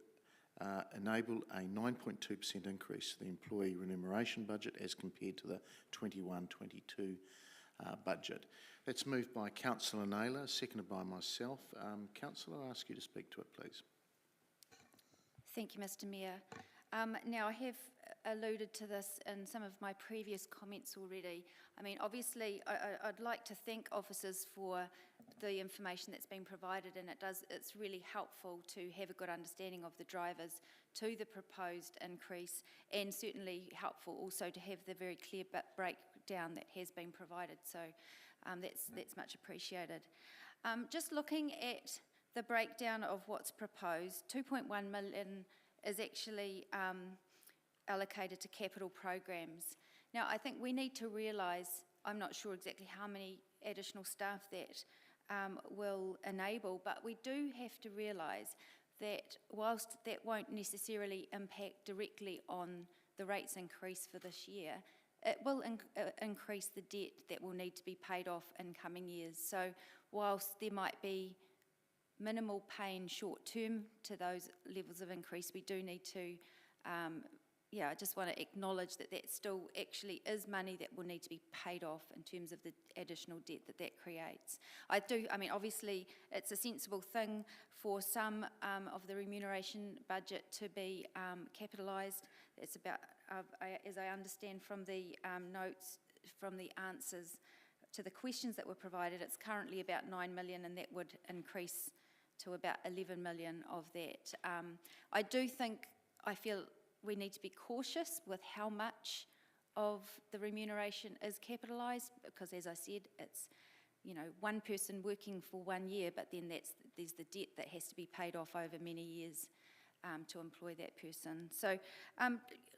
enable a 9.2% increase to the employee remuneration budget as compared to the 21-22 budget. That's moved by Councillor Naylor, seconded by myself. Councillor, I ask you to speak to it, please. Thank you, Mr. Mayor. Now, I have alluded to this in some of my previous comments already. I mean, obviously, I'd like to thank officers for the information that's been provided, and it's really helpful to have a good understanding of the drivers to the proposed increase, and certainly helpful also to have the very clear breakdown that has been provided. So that's much appreciated. Just looking at the breakdown of what's proposed, 2.1 million is actually allocated to capital programs. Now, I think we need to realise, I'm not sure exactly how many additional staff that will enable, but we do have to realise that whilst that won't necessarily impact directly on the rates increase for this year, it will increase the debt that will need to be paid off in coming years. So whilst there might be minimal pain short term to those levels of increase, we do need to, I just want to acknowledge that that still actually is money that will need to be paid off in terms of the additional debt that creates. I mean, obviously, it's a sensible thing for some of the remuneration budget to be capitalised. It's about, as I understand from the notes, from the answers to the questions that were provided, it's currently about 9 million, and that would increase to about 11 million of that. I feel we need to be cautious with how much of the remuneration is capitalised, because as I said, it's, you know, one person working for 1 year, but then there's the debt that has to be paid off over many years to employ that person. So,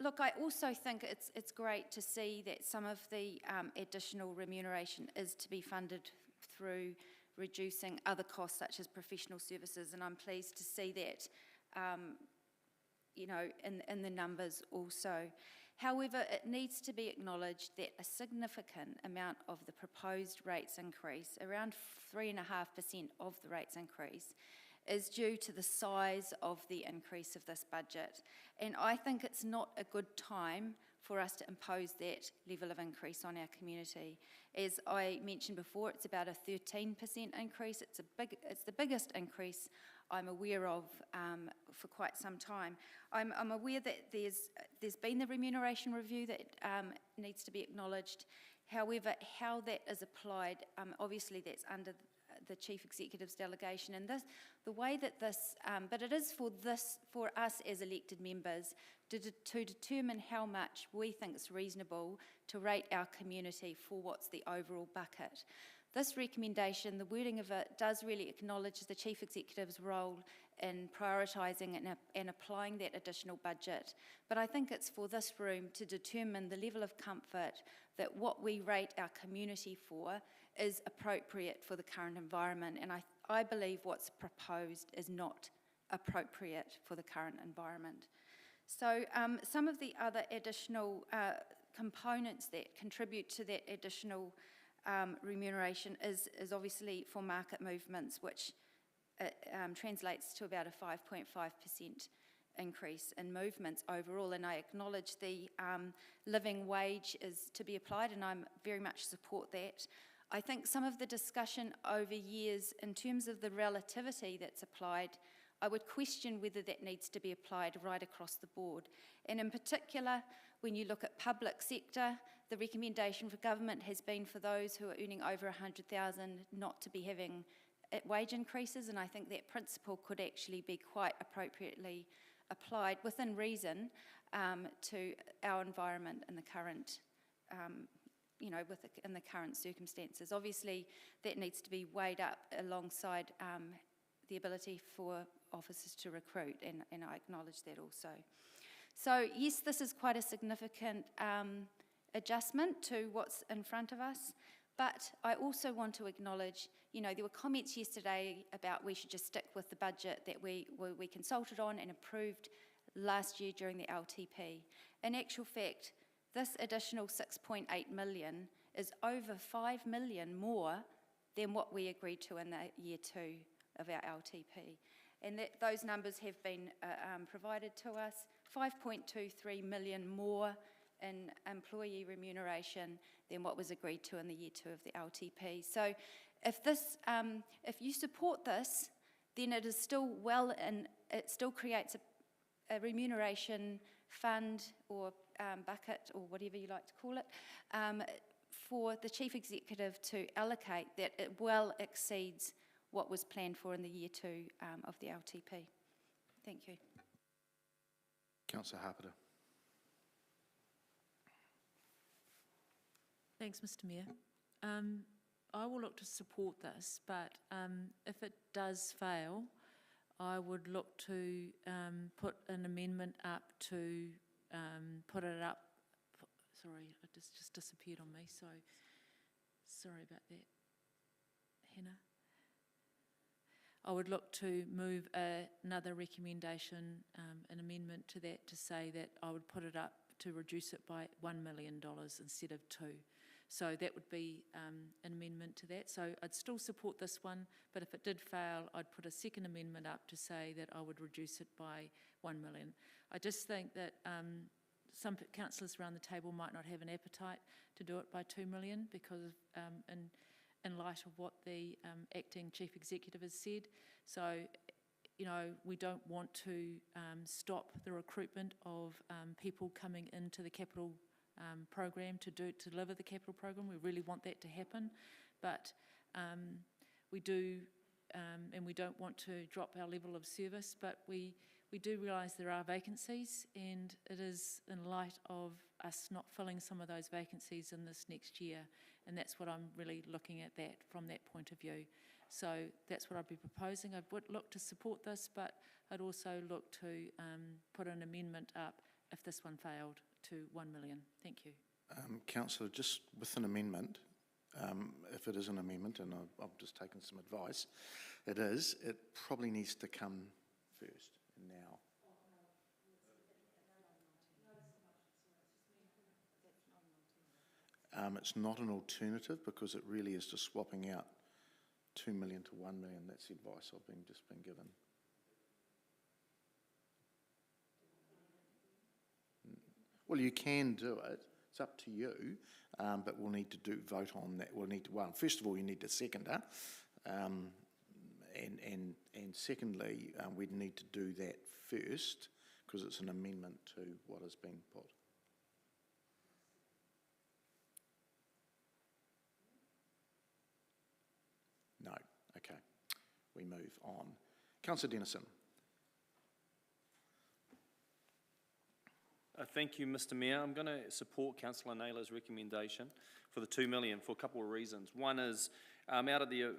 look, I also think it's great to see that some of the additional remuneration is to be funded through reducing other costs such as professional services, and I'm pleased to see that in the numbers also. However, it needs to be acknowledged that a significant amount of the proposed rates increase, around 3.5% of the rates increase, is due to the size of the increase of this budget. And I think it's not a good time for us to impose that level of increase on our community. As I mentioned before, it's about a 13% increase. It's the biggest increase I'm aware of for quite some time. I'm aware that there's been the remuneration review that needs to be acknowledged. However, how that is applied, obviously that's under the Chief Executive's delegation, and the way that this, but it is for us as elected members to determine how much we think is reasonable to rate our community for what's the overall bucket. This recommendation, the wording of it, does really acknowledge the Chief Executive's role in prioritising and applying that additional budget. But I think it's for this room to determine the level of comfort that what we rate our community for is appropriate for the current environment. And I believe what's proposed is not appropriate for the current environment. So some of the other additional components that contribute to that additional remuneration is obviously for market movements, which translates to about a 5.5% increase in movements overall. And I acknowledge the living wage is to be applied, and I very much support that. I think some of the discussion over years in terms of the relativity that's applied, I would question whether that needs to be applied right across the board. And in particular, when you look at public sector, the recommendation for government has been for those who are earning over 100,000 not to be having wage increases, and I think that principle could actually be quite appropriately applied within reason to our environment in the current in the current circumstances. Obviously, that needs to be weighed up alongside the ability for officers to recruit, and I acknowledge that also. So yes, this is quite a significant adjustment to what's in front of us, but I also want to acknowledge, there were comments yesterday about we should just stick with the budget that we consulted on and approved last year during the LTP. In actual fact, this additional 6.8 million is over 5 million more than what we agreed to in the year 2 of our LTP. And those numbers have been provided to us, 5.23 million more in employee remuneration than what was agreed to in the year 2 of the LTP. So if you support this, then it is still and it still creates a remuneration fund or bucket or whatever you like to call it for the Chief Executive to allocate that it well exceeds what was planned for in the year 2 of the LTP. Thank you. Councillor Harper. Thanks, Mr. Mayor. I will look to support this, but if it does fail, I would look to put an amendment up to put it up. Sorry, it just disappeared on me, so sorry about that, Hannah. I would look to move another recommendation, an amendment to that, to say that I would put it up to reduce it by $1 million instead of 2. So that would be an amendment to that. So I'd still support this one, but if it did fail, I'd put a second amendment up to say that I would reduce it by 1 million. I just think that some councillors around the table might not have an appetite to do it by 2 million because in light of what the acting chief executive has said. So, we don't want to stop the recruitment of people coming into the capital program to deliver the capital program. We really want that to happen, but we do, and we don't want to drop our level of service, but we do realise there are vacancies, and it is in light of us not filling some of those vacancies in this next year, and that's what I'm really looking at that from that point of view. So that's what I'd be proposing. I would look to support this, but I'd also look to put an amendment up if this one failed to 1 million. Thank you. Councillor, just with an amendment, if it is an amendment, and I've just taken some advice, it probably needs to come first now. It's not an alternative because it really is just swapping out 2 million to 1 million. That's the advice I've just been given. Well, you can do it. It's up to you, but we'll need to vote on that. We'll need to, well, first of all, you need to seconder, and secondly, we'd need to do that first because it's an amendment to what has been put. No. Okay. We move on. Councillor Denison. Thank you, Mr Mayor. I'm going to support Councillor Naylor's recommendation for the $2 million for a couple of reasons. One is, out of the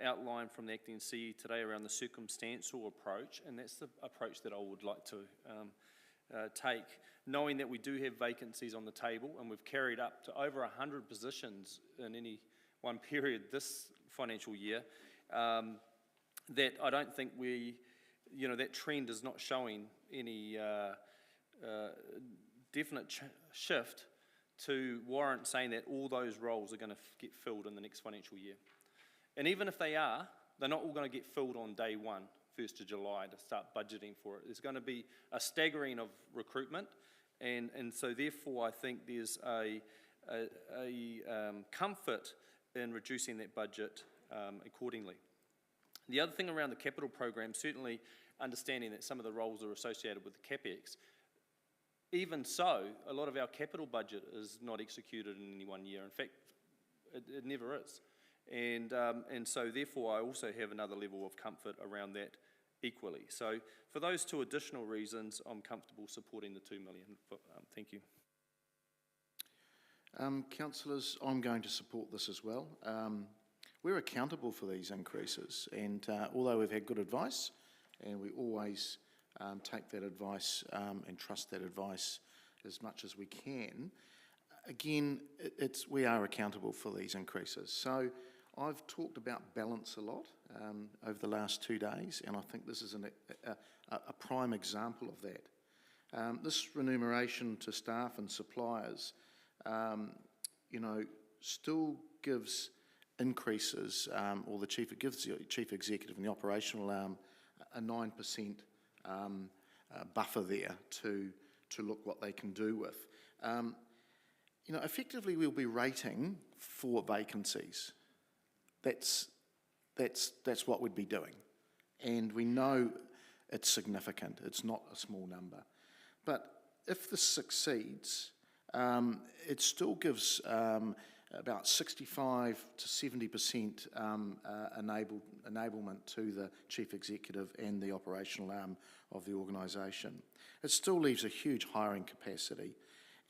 outline from the acting CE today around the circumstantial approach, and that's the approach that I would like to take, knowing that we do have vacancies on the table and we've carried up to over 100 positions in any one period this financial year, that I don't think that trend is not showing any definite shift to warrant saying that all those roles are going to get filled in the next financial year. And even if they are, they're not all going to get filled on day one, 1st of July, to start budgeting for it. There's going to be a staggering of recruitment, and so therefore I think there's a comfort in reducing that budget accordingly. The other thing around the capital program, certainly understanding that some of the roles are associated with the CapEx, even so, a lot of our capital budget is not executed in any 1 year. In fact, it never is. And so therefore I also have another level of comfort around that equally. So for those two additional reasons, I'm comfortable supporting the $2 million. Thank you. Councillors, I'm going to support this as well. We're accountable for these increases, and although we've had good advice, and we always take that advice and trust that advice as much as we can, again, we are accountable for these increases. So I've talked about balance a lot over the last 2 days, and I think this is a prime example of that. This remuneration to staff and suppliers, still gives increases, or gives the chief executive and the operational arm a 9% buffer there to look what they can do with. Effectively we'll be rating 4 vacancies. That's what we'd be doing, and we know it's significant. It's not a small number, but if this succeeds, it still gives about 65 to 70% enablement to the chief executive and the operational arm of the organisation. It still leaves a huge hiring capacity,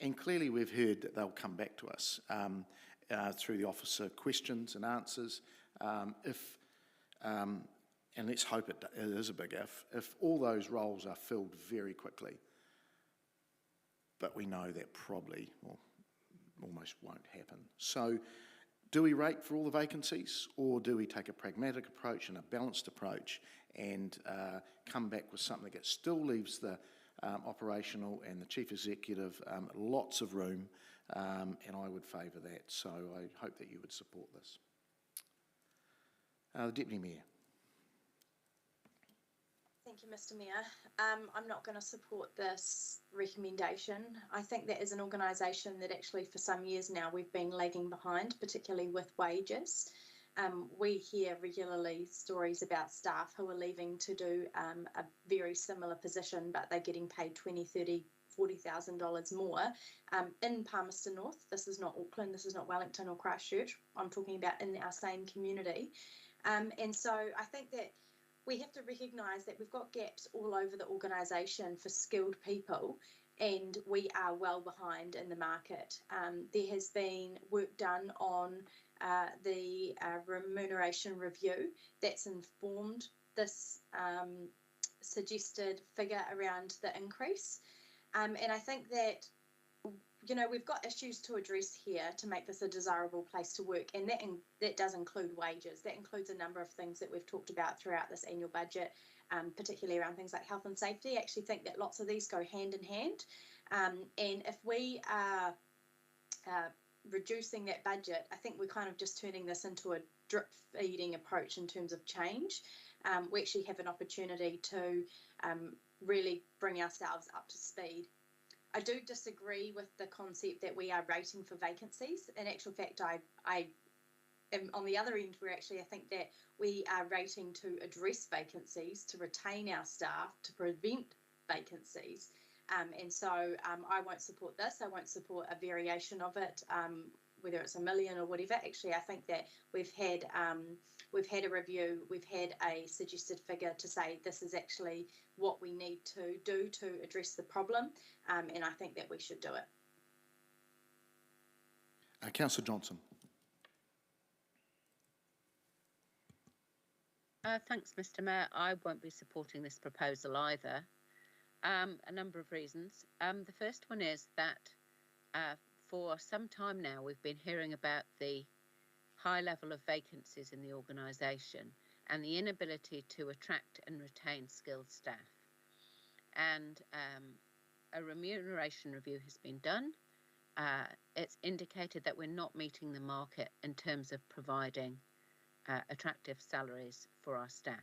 and clearly we've heard that they'll come back to us through the officer questions and answers. And let's hope it is a big if all those roles are filled very quickly. But we know that probably, well, almost won't happen. So do we rate for all the vacancies, or do we take a pragmatic approach and a balanced approach and come back with something that still leaves the operational and the chief executive lots of room, and I would favour that. So I hope that you would support this. The Deputy Mayor. Thank you, Mr Mayor. I'm not going to support this recommendation. I think that as an organisation that actually for some years now we've been lagging behind, particularly with wages. We hear regularly stories about staff who are leaving to do a very similar position, but they're getting paid $20,000, $30,000, $40,000 more in Palmerston North. This is not Auckland, this is not Wellington or Christchurch. I'm talking about in our same community. And so I think that we have to recognise that we've got gaps all over the organisation for skilled people, and we are well behind in the market. There has been work done on the remuneration review that's informed this suggested figure around the increase. And I think that, we've got issues to address here to make this a desirable place to work, and that does include wages. That includes a number of things that we've talked about throughout this annual budget, particularly around things like health and safety. I actually think that lots of these go hand in hand, and if we are reducing that budget, I think we're kind of just turning this into a drip feeding approach in terms of change. We actually have an opportunity to really bring ourselves up to speed. I do disagree with the concept that we are rating for vacancies. In actual fact, I am on the other end where actually I think that we are rating to address vacancies, to retain our staff, to prevent vacancies. And so I won't support this. I won't support a variation of it, whether it's $1 million or whatever. Actually, I think that we've had a review, we've had a suggested figure to say this is actually what we need to do to address the problem, and I think that we should do it. Councillor Johnson. Thanks, Mr. Mayor. I won't be supporting this proposal either. A number of reasons. The first one is that for some time now we've been hearing about the high level of vacancies in the organisation and the inability to attract and retain skilled staff. And a remuneration review has been done. It's indicated that we're not meeting the market in terms of providing attractive salaries for our staff.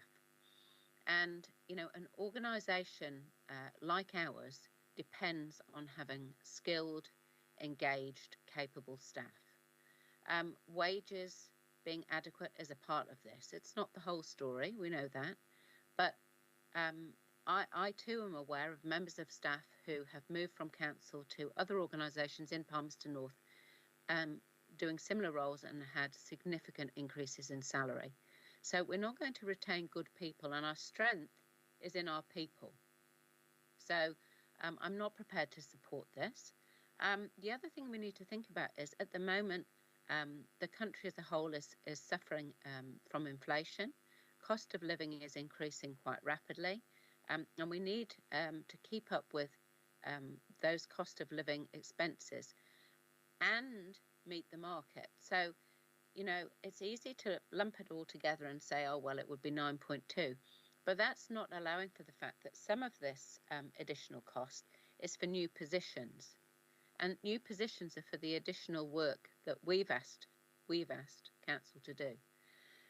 And, you know, an organisation like ours depends on having skilled, engaged, capable staff. Wages being adequate is a part of this. It's not the whole story, we know that. But I too am aware of members of staff who have moved from council to other organisations in Palmerston North doing similar roles and had significant increases in salary. So we're not going to retain good people, and our strength is in our people. So I'm not prepared to support this. The other thing we need to think about is at the moment, the country as a whole is suffering from inflation. Cost of living is increasing quite rapidly, and we need to keep up with those cost of living expenses and meet the market. So, you know, it's easy to lump it all together and say, oh, well, it would be 9.2. But that's not allowing for the fact that some of this additional cost is for new positions. And new positions are for the additional work that we've asked council to do.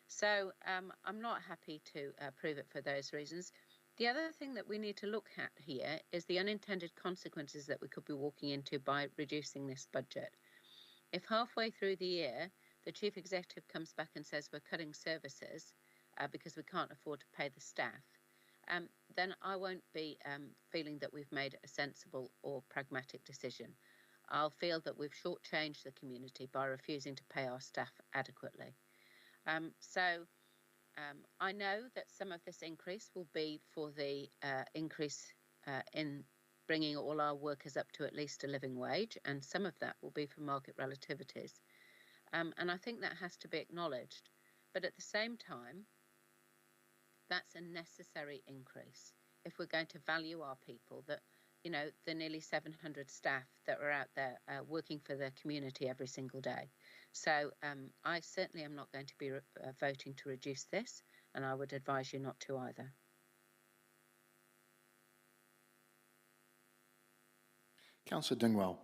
So I'm not happy to approve it for those reasons. The other thing that we need to look at here is the unintended consequences that we could be walking into by reducing this budget. If halfway through the year, the chief executive comes back and says we're cutting services because we can't afford to pay the staff, then I won't be feeling that we've made a sensible or pragmatic decision. I'll feel that we've shortchanged the community by refusing to pay our staff adequately. I know that some of this increase will be for the increase in bringing all our workers up to at least a living wage, and some of that will be for market relativities. And I think that has to be acknowledged. But at the same time, that's a necessary increase if we're going to value our people, that, you know, the nearly 700 staff that are out there working for their community every single day. So I certainly am not going to be voting to reduce this, and I would advise you not to either. Councillor Dingwell.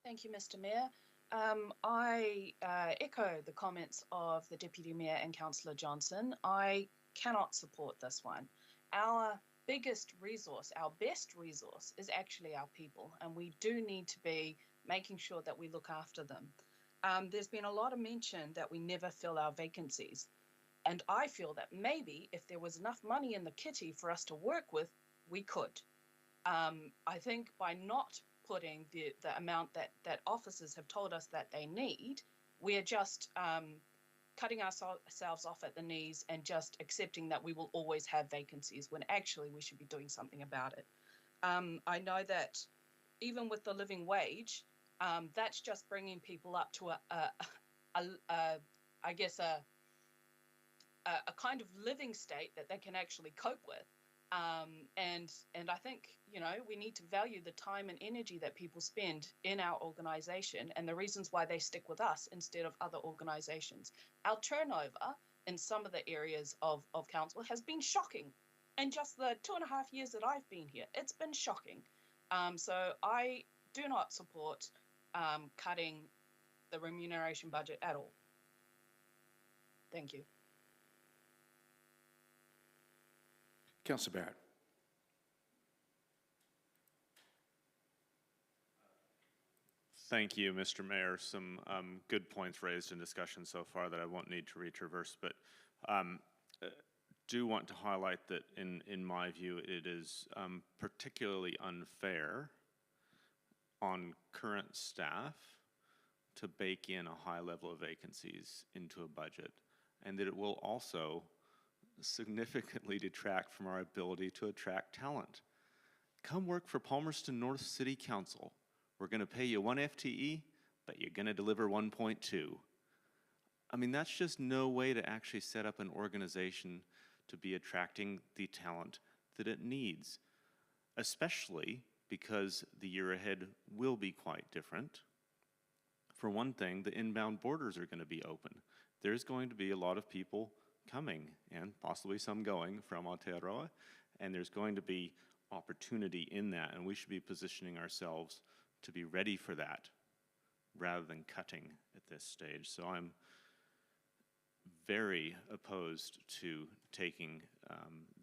Thank you, Mr. Mayor. I echo the comments of the Deputy Mayor and Councillor Johnson. I cannot support this one. Our biggest resource, our best resource, is actually our people, and we do need to be making sure that we look after them. There's been a lot of mention that we never fill our vacancies, and I feel that maybe if there was enough money in the kitty for us to work with, we could. I think by not putting the amount that officers have told us that they need, we're just cutting ourselves off at the knees and just accepting that we will always have vacancies when actually we should be doing something about it. I know that even with the living wage, that's just bringing people up to I guess a kind of living state that they can actually cope with. And I think, you know, we need to value the time and energy that people spend in our organisation and the reasons why they stick with us instead of other organisations. Our turnover in some of the areas of council has been shocking. In just the 2.5 years that I've been here, it's been shocking. So I do not support cutting the remuneration budget at all. Thank you. Councillor Barrett. Thank you, Mr. Mayor. Some good points raised in discussion so far that I won't need to retraverse, but do want to highlight that in my view it is particularly unfair on current staff to bake in a high level of vacancies into a budget, and that it will also significantly detract from our ability to attract talent. Come work for Palmerston North City Council. We're going to pay you 1 FTE, but you're going to deliver 1.2. I mean, that's just no way to actually set up an organization to be attracting the talent that it needs, especially because the year ahead will be quite different. For one thing, the inbound borders are going to be open. There's going to be a lot of people coming, and possibly some going, from Aotearoa, and there's going to be opportunity in that, and we should be positioning ourselves to be ready for that rather than cutting at this stage. So I'm very opposed to taking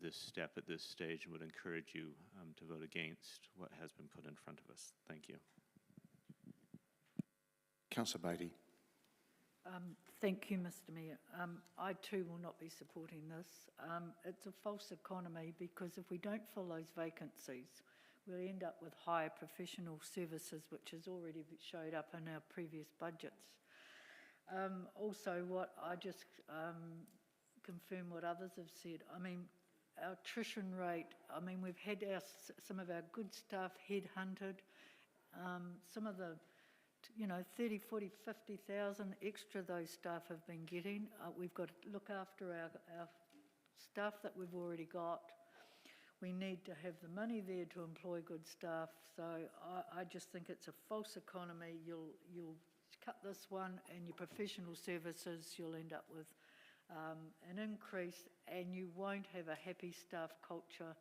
this step at this stage and would encourage you to vote against what has been put in front of us. Thank you. Councillor Beattie. Thank you, Mr. Mayor. I too will not be supporting this. It's a false economy because if we don't fill those vacancies, we'll end up with higher professional services, which has already showed up in our previous budgets. Also, what I just confirm what others have said. I mean, our attrition rate, I mean, we've had some of our good staff headhunted. Some of the 30, 40, 50,000 extra those staff have been getting. We've got to look after our staff that we've already got. We need to have the money there to employ good staff. So I just think it's a false economy. You'll cut this one and your professional services, you'll end up with an increase and you won't have a happy staff culture.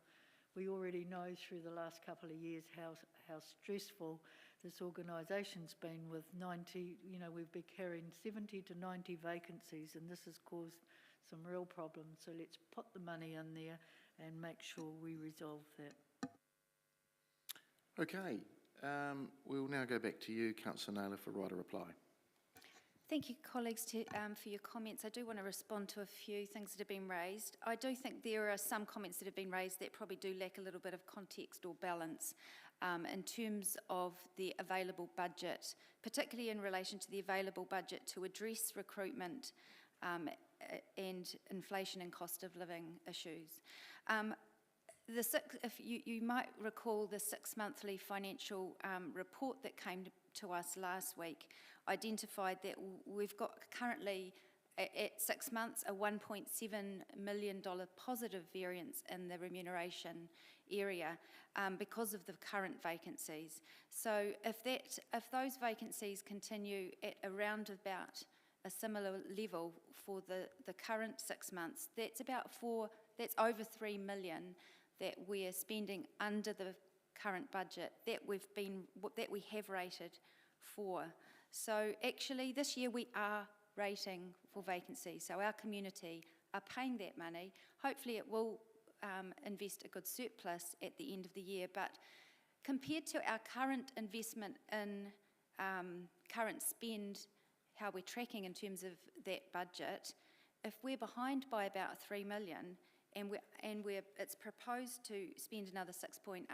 We already know through the last couple of years how stressful this organisation's been with 90, we've been carrying 70 to 90 vacancies and this has caused some real problems. So let's put the money in there and make sure we resolve that. Okay, we'll now go back to you, Councillor Naylor, for right of reply. Thank you, colleagues, for your comments. I do want to respond to a few things that have been raised. I do think there are some comments that have been raised that probably do lack a little bit of context or balance in terms of the available budget, particularly in relation to the available budget to address recruitment and inflation and cost of living issues. If you might recall the 6-monthly financial report that came to us last week identified that we've got currently at 6 months a $1.7 million positive variance in the remuneration area because of the current vacancies. So if those vacancies continue at around about a similar level for the current 6 months, that's over $3 million that we're spending under the current budget that we have rated for. So actually this year we are rating for vacancies, so our community are paying that money. Hopefully it will invest a good surplus at the end of the year, but compared to our current investment in current spend, how we're tracking in terms of that budget, if we're behind by about $3 million and it's proposed to spend another 6.8,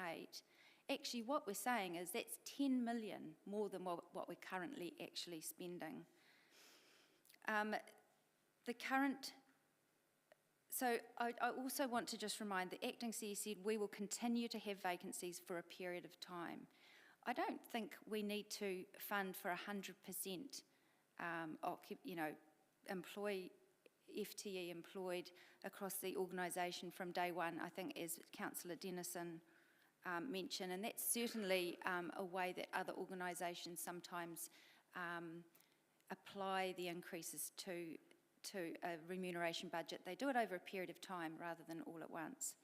actually what we're saying is that's 10 million more than what we're currently actually spending. So I also want to just remind the acting CEO said we will continue to have vacancies for a period of time. I don't think we need to fund for 100% FTE employed across the organisation from day one, I think, as Councillor Dennison mentioned, and that's certainly a way that other organisations sometimes apply the increases to a remuneration budget. They do it over a period of time rather than all at once.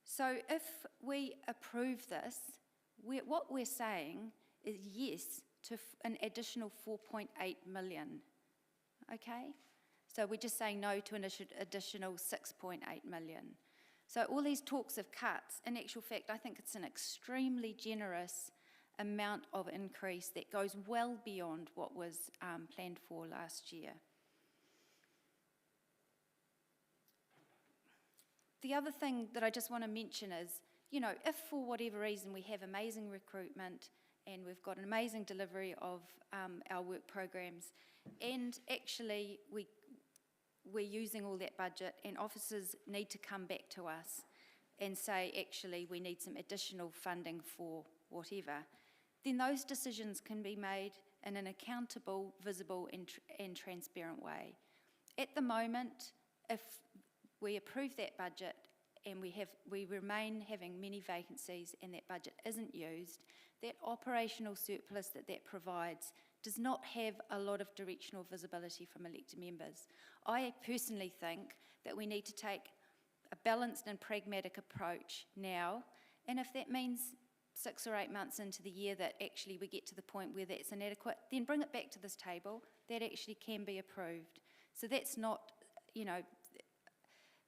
So if we approve this, what we're saying is yes to an additional 4.8 million, okay? So we're just saying no to an additional 6.8 million. So all these talks of cuts, in actual fact, I think it's an extremely generous amount of increase that goes well beyond what was planned for last year. The other thing that I just want to mention is, you know, if for whatever reason we have amazing recruitment and we've got an amazing delivery of our work programs, and actually we're using all that budget and officers need to come back to us and say, actually, we need some additional funding for whatever, then those decisions can be made in an accountable, visible and transparent way. At the moment, if we approve that budget and we remain having many vacancies and that budget isn't used, that operational surplus that provides does not have a lot of directional visibility from elected members. I personally think that we need to take a balanced and pragmatic approach now, and if that means 6 or 8 months into the year that actually we get to the point where that's inadequate, then bring it back to this table. That actually can be approved. So that's not, you know,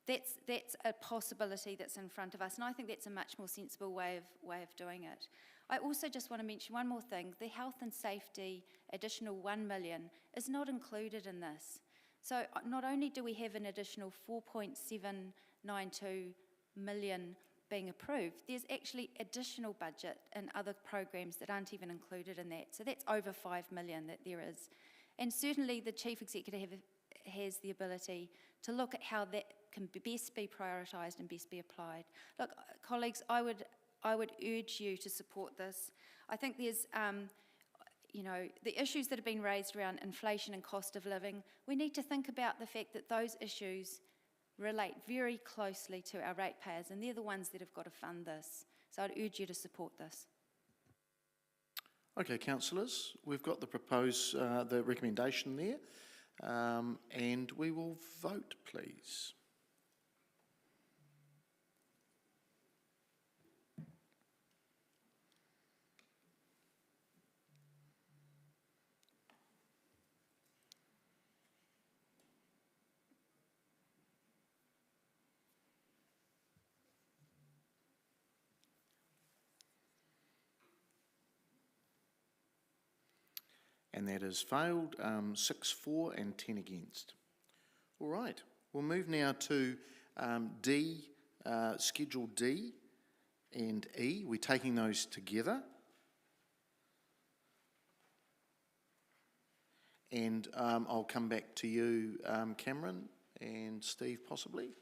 that's a possibility that's in front of us, and I think that's a much more sensible way of doing it. I also just want to mention one more thing. The health and safety additional 1 million is not included in this. So not only do we have an additional 4.792 million being approved, there's actually additional budget in other programs that aren't even included in that. So that's over 5 million that there is. And certainly the Chief Executive has the ability to look at how that can best be prioritised and best be applied. Look, colleagues, I would urge you to support this. I think there's, you know, the issues that have been raised around inflation and cost of living, we need to think about the fact that those issues relate very closely to our ratepayers, and they're the ones that have got to fund this. So I'd urge you to support this. Okay, councillors, we've got the the recommendation there, and we will vote, please. And that has failed, 6 for and 10 against. All right, we'll move now to D, Schedule D and E. We're taking those together. And I'll come back to you, Cameron and Steve, possibly.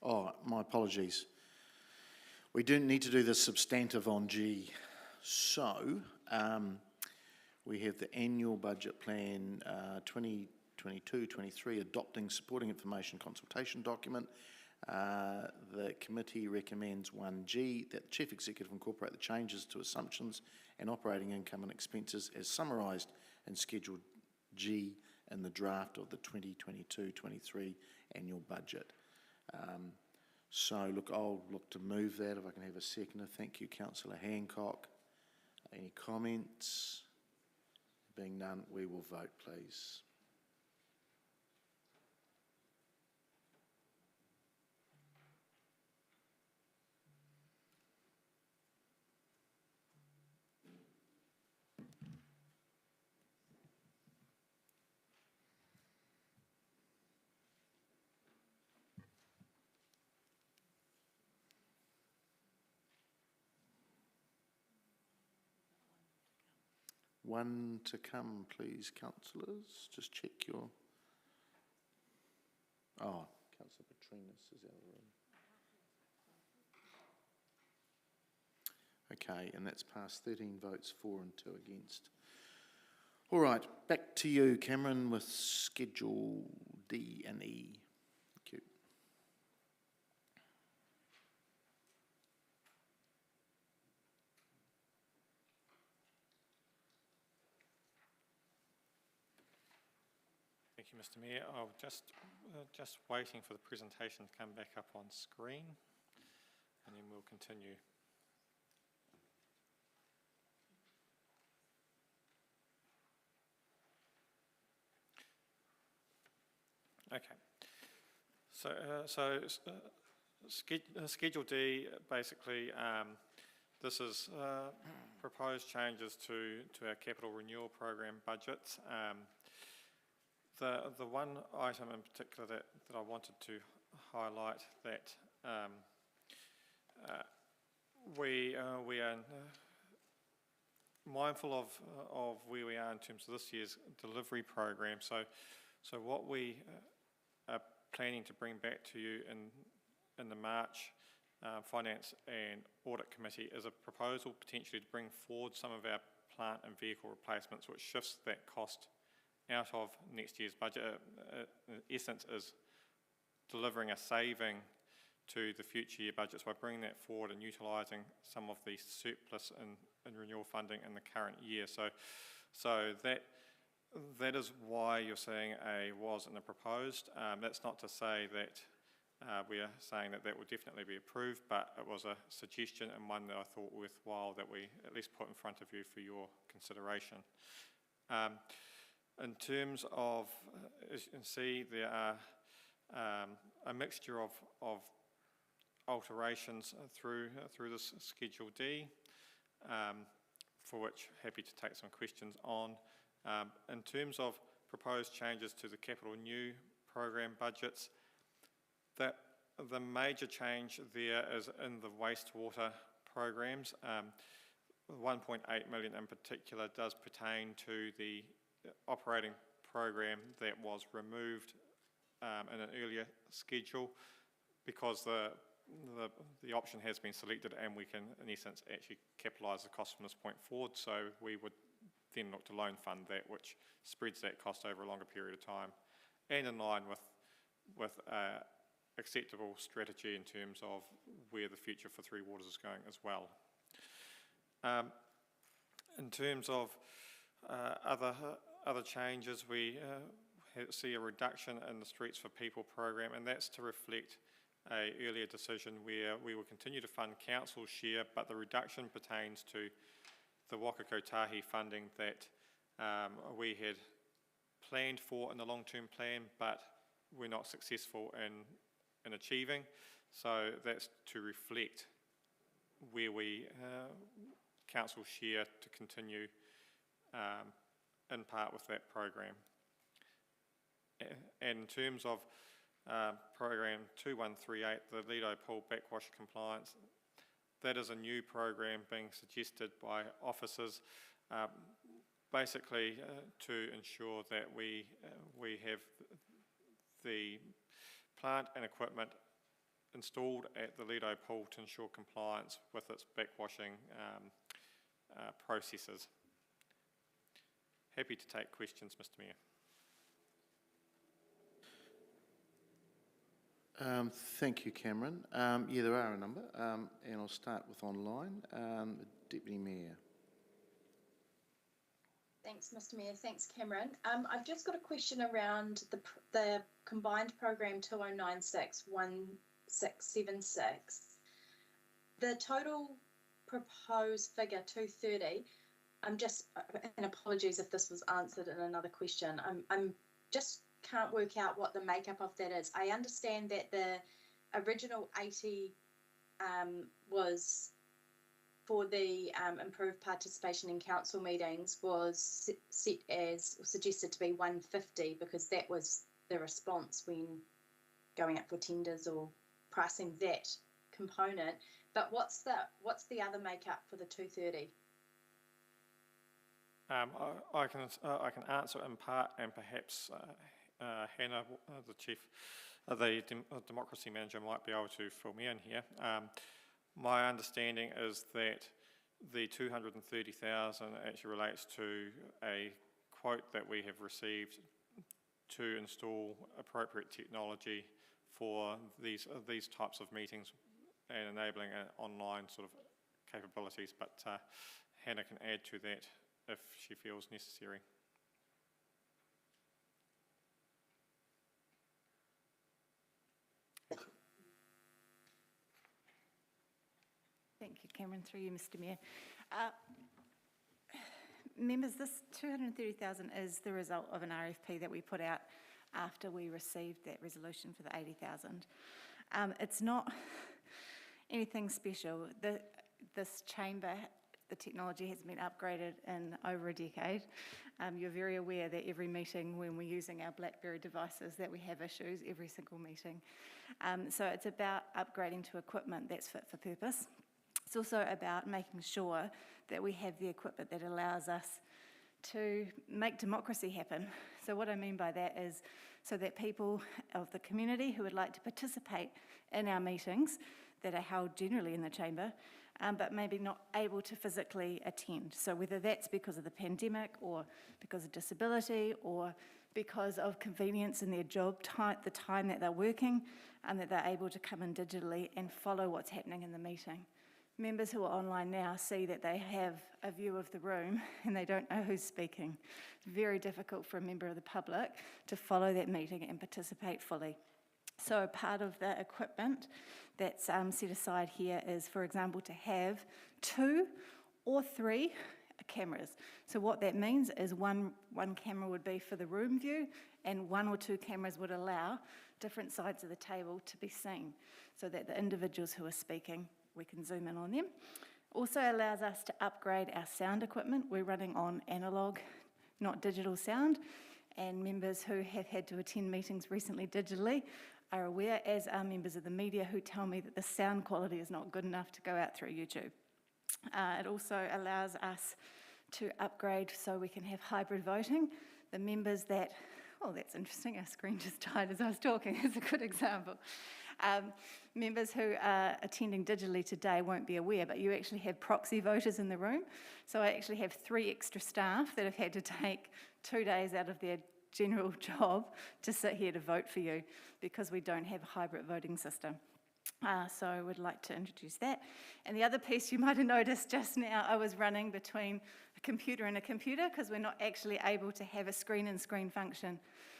Oh, my apologies. We do need to do the substantive on G. So, we have the annual budget plan 2022-23 adopting supporting information consultation document. The committee recommends 1G, that the Chief Executive incorporate the changes to assumptions and operating income and expenses as summarised in Schedule G in the draft of the 2022-23 annual budget. So, look, I'll look to move that if I can have a seconder. Thank you, Councillor Hancock. Any comments? Being none, we will vote, please. One to come, please, councillors. Just check your... Oh, Councillor Petrinas is out of the room. Okay, and that's passed 13 votes for and 2 against. All right, back to you, Cameron, with Schedule D and E. Thank you. Thank you, Mr. Mayor. I'll just waiting for the presentation to come back up on screen, and then we'll continue. Okay. Schedule D, basically, this is proposed changes to our capital renewal program budgets. The one item in particular that I wanted to highlight that we are mindful of where we are in terms of this year's delivery program. So what we are planning to bring back to you in the March Finance and Audit Committee is a proposal potentially to bring forward some of our plant and vehicle replacements, which shifts that cost out of next year's budget. In essence, is delivering a saving to the future year budgets by bringing that forward and utilising some of the surplus in renewal funding in the current year. So that is why you're seeing a was and a proposed. That's not to say that we are saying that that will definitely be approved, but it was a suggestion and one that I thought worthwhile that we at least put in front of you for your consideration. In terms of, as you can see, there are a mixture of alterations through this Schedule D, for which happy to take some questions on. In terms of proposed changes to the capital new program budgets, that the major change there is in the wastewater programs. 1.8 million in particular does pertain to the operating program that was removed in an earlier schedule because the option has been selected and we can in essence actually capitalise the cost from this point forward, so we would then look to loan fund that, which spreads that cost over a longer period of time and in line with acceptable strategy in terms of where the future for Three Waters is going as well. In terms of other changes, we see a reduction in the Streets for People program, and that's to reflect an earlier decision where we will continue to fund council share, but the reduction pertains to the Waka Kotahi funding that we had planned for in the long-term plan, but we're not successful in achieving. So that's to reflect where we council share to continue in part with that program. And in terms of program 2138, the Lido Pool backwash compliance, that is a new program being suggested by officers, basically to ensure that we have the plant and equipment installed at the Lido Pool to ensure compliance with its backwashing processes. Happy to take questions, Mr. Mayor. Thank you, Cameron. Yeah, there are a number, and I'll start with online. Deputy Mayor. Thanks, Mr. Mayor. Thanks, Cameron. I've just got a question around the combined program 2096-1676. The total proposed figure 230. I'm just, and apologies if this was answered in another question. I'm just can't work out what the makeup of that is. I understand that the original 80 was for the improved participation in council meetings was set as suggested to be 150 because that was the response when going up for tenders or pricing that component. But what's the other makeup for the 230? I can answer in part, and perhaps Hannah, the chief, the democracy manager, might be able to fill me in here. My understanding is that the 230,000 actually relates to a quote that we have received to install appropriate technology for these types of meetings and enabling online sort of capabilities. But Hannah can add to that if she feels necessary. Thank you, Cameron. Through you, Mr. Mayor. Members, this 230,000 is the result of an RFP that we put out after we received that resolution for the 80,000. It's not anything special. This chamber, the technology has been upgraded in over a decade. You're very aware that every meeting when we're using our BlackBerry devices that we have issues every single meeting. So it's about upgrading to equipment that's fit for purpose. It's also about making sure that we have the equipment that allows us to make democracy happen. So what I mean by that is so that people of the community who would like to participate in our meetings that are held generally in the chamber, but maybe not able to physically attend. So whether that's because of the pandemic or because of disability or because of convenience in their job time, the time that they're working, and that they're able to come in digitally and follow what's happening in the meeting. Members who are online now see that they have a view of the room and they don't know who's speaking. It's very difficult for a member of the public to follow that meeting and participate fully. So part of the equipment that's set aside here is, for example, to have 2 or 3 cameras. So what that means is one camera would be for the room view and 1 or 2 cameras would allow different sides of the table to be seen so that the individuals who are speaking, we can zoom in on them. Also allows us to upgrade our sound equipment. We're running on analog, not digital sound, and members who have had to attend meetings recently digitally are aware, as are members of the media who tell me that the sound quality is not good enough to go out through YouTube. It also allows us to upgrade so we can have hybrid voting. The members that, oh, that's interesting, our screen just died as I was talking, it's a good example. Members who are attending digitally today won't be aware, but you actually have proxy voters in the room. So I actually have 3 extra staff that have had to take 2 days out of their general job to sit here to vote for you because we don't have a hybrid voting system. So I would like to introduce that. And the other piece you might have noticed just now, I was running between a computer and a computer because we're not actually able to have a screen-in-screen function.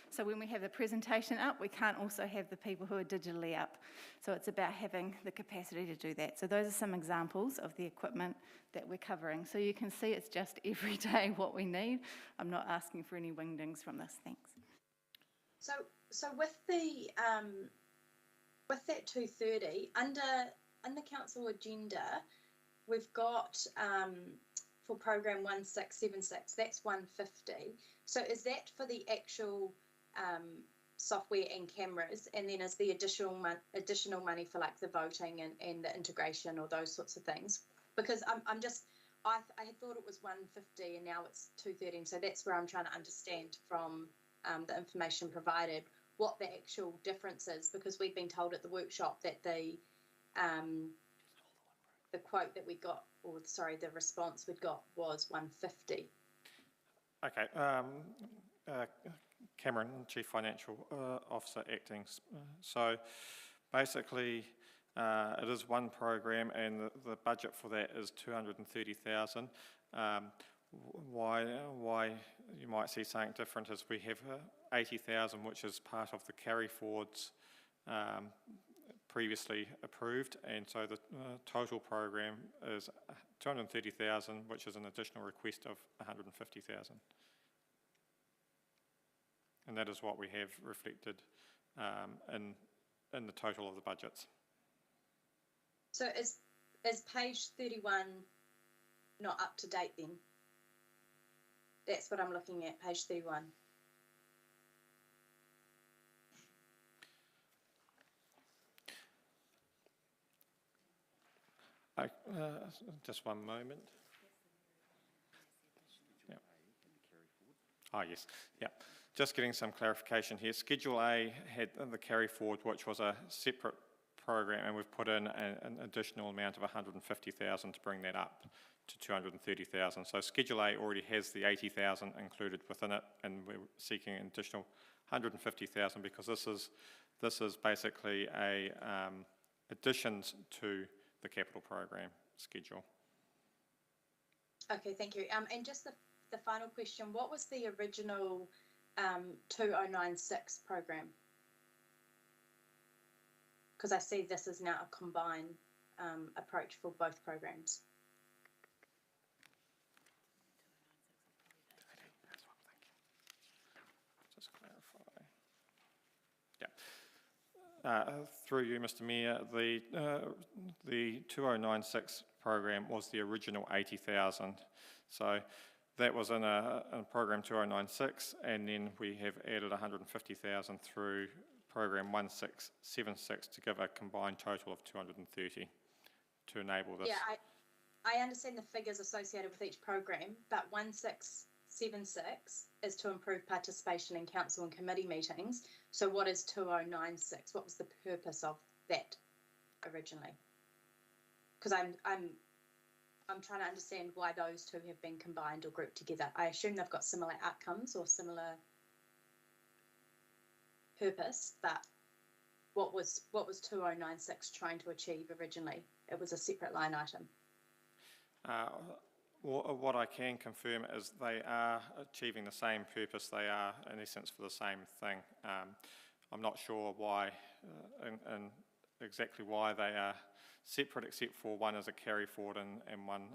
So when we have the presentation up, we can't also have the people who are digitally up. So it's about having the capacity to do that. So those are some examples of the equipment that we're covering. So you can see it's just every day what we need. I'm not asking for any wingdings from this. Thanks. So with the with that 230 under council agenda, we've got for program 1676, that's 150. So is that for the actual software and cameras, and then is the additional money for like the voting and the integration or those sorts of things? Because I had thought it was 150 and now it's 230, so that's where I'm trying to understand from the information provided what the actual difference is, because we've been told at the workshop that the quote that we got, or sorry, the response we got was 150. Okay. Cameron, Chief Financial Officer acting. So basically it is one program and the budget for that is 230,000. Why you might see something different is we have 80,000 which is part of the carry forwards previously approved, and so the total program is 230,000, which is an additional request of 150,000. And that is what we have reflected in the total of the budgets. So is page 31 not up to date then? That's what I'm looking at, page 31. Just one moment. Yeah. Oh, yes. Yeah. Just getting some clarification here. Schedule A had the carry forward, which was a separate program, and we've put in an additional amount of 150,000 to bring that up to 230,000. So Schedule A already has the 80,000 included within it, and we're seeking an additional 150,000 because this is basically a additions to the capital program schedule. Okay, thank you. And just the final question, what was the original 2096 program? Because I see this is now a combined approach for both programs. Just clarify. through you, Mr. Mayor, the 2096 program was the original 80,000. So that was in a program 2096, and then we have added 150,000 through program 1676 to give a combined total of 230 to enable this. Yeah, I understand the figures associated with each program, but 1676 is to improve participation in council and committee meetings. So what is 2096? What was the purpose of that originally? Because I'm trying to understand why those two have been combined or grouped together. I assume they've got similar outcomes or similar purpose, but what was 2096 trying to achieve originally? It was a separate line item. What I can confirm is they are achieving the same purpose. They are, in essence, for the same thing. I'm not sure why, and exactly why they are separate, except for one is a carry forward and one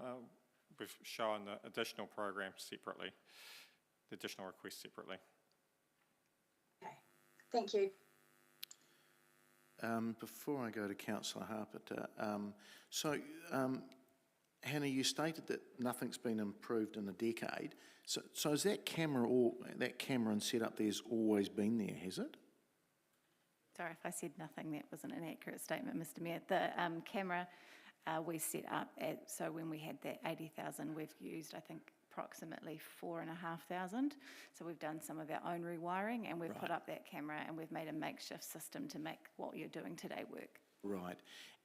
we've shown the additional program separately, the additional request separately. Okay, thank you. Before I go to Councillor Harpiter, Hannah, you stated that nothing's been improved in a decade. So is that camera and setup there's always been there, has it? Sorry if I said nothing, that wasn't an accurate statement, Mr. Mayor. The camera we set up so when we had that 80,000, we've used, I think, approximately 4,500. So we've done some of our own rewiring, and we've put up that camera, and we've made a makeshift system to make what you're doing today work. Right.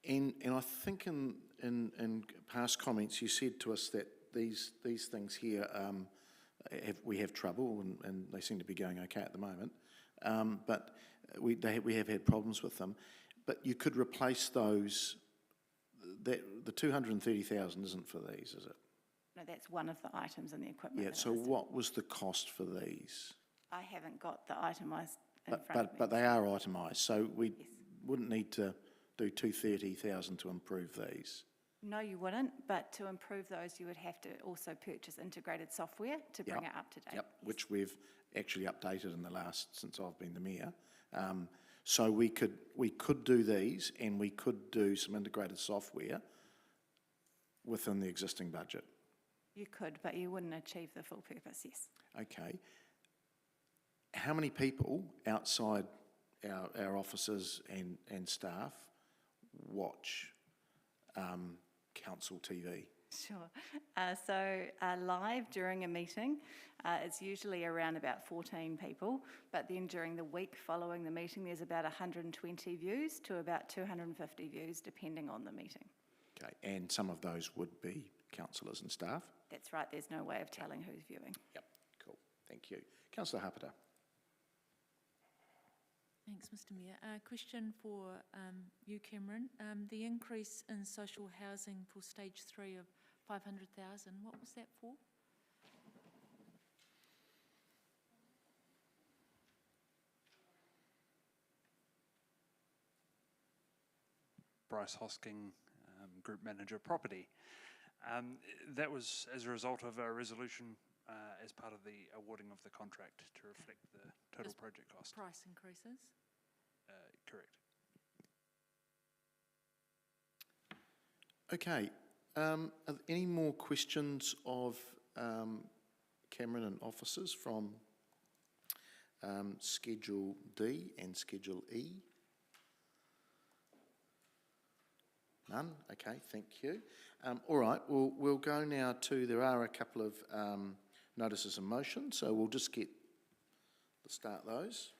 And I think in past comments you said to us that these things here, we have trouble, and they seem to be going okay at the moment, but we have had problems with them. But you could replace those, the 230,000 isn't for these, is it? No, that's one of the items in the equipment. Yeah, so what was the cost for these? I haven't got the itemised in front of me. But they are itemised, so we wouldn't need to do 230,000 to improve these. No, you wouldn't, but to improve those, you would have to also purchase integrated software to bring it up to date. Yep, which we've actually updated in the since I've been the mayor. So we could do these, and we could do some integrated software within the existing budget. You could, but you wouldn't achieve the full purpose, yes. Okay. How many people outside our officers and staff watch council TV? Sure. Live during a meeting, it's usually around about 14 people, but then during the week following the meeting, there's about 120 views to about 250 views, depending on the meeting. Okay, and some of those would be councillors and staff? That's right, there's no way of telling who's viewing. Yep, cool, thank you. Councillor Harpiter. Thanks, Mr. Mayor. Question for you, Cameron. The increase in social housing for stage 3 of 500,000, what was that for? Bryce Hosking, Group Manager Property. That was as a result of a resolution as part of the awarding of the contract to reflect the total project cost. Price increases? Correct. Okay, are there any more questions of Cameron and officers from Schedule D and Schedule E? None? Okay, thank you. All right, we'll go now to, there are a couple of notices of motion, so we'll just start those.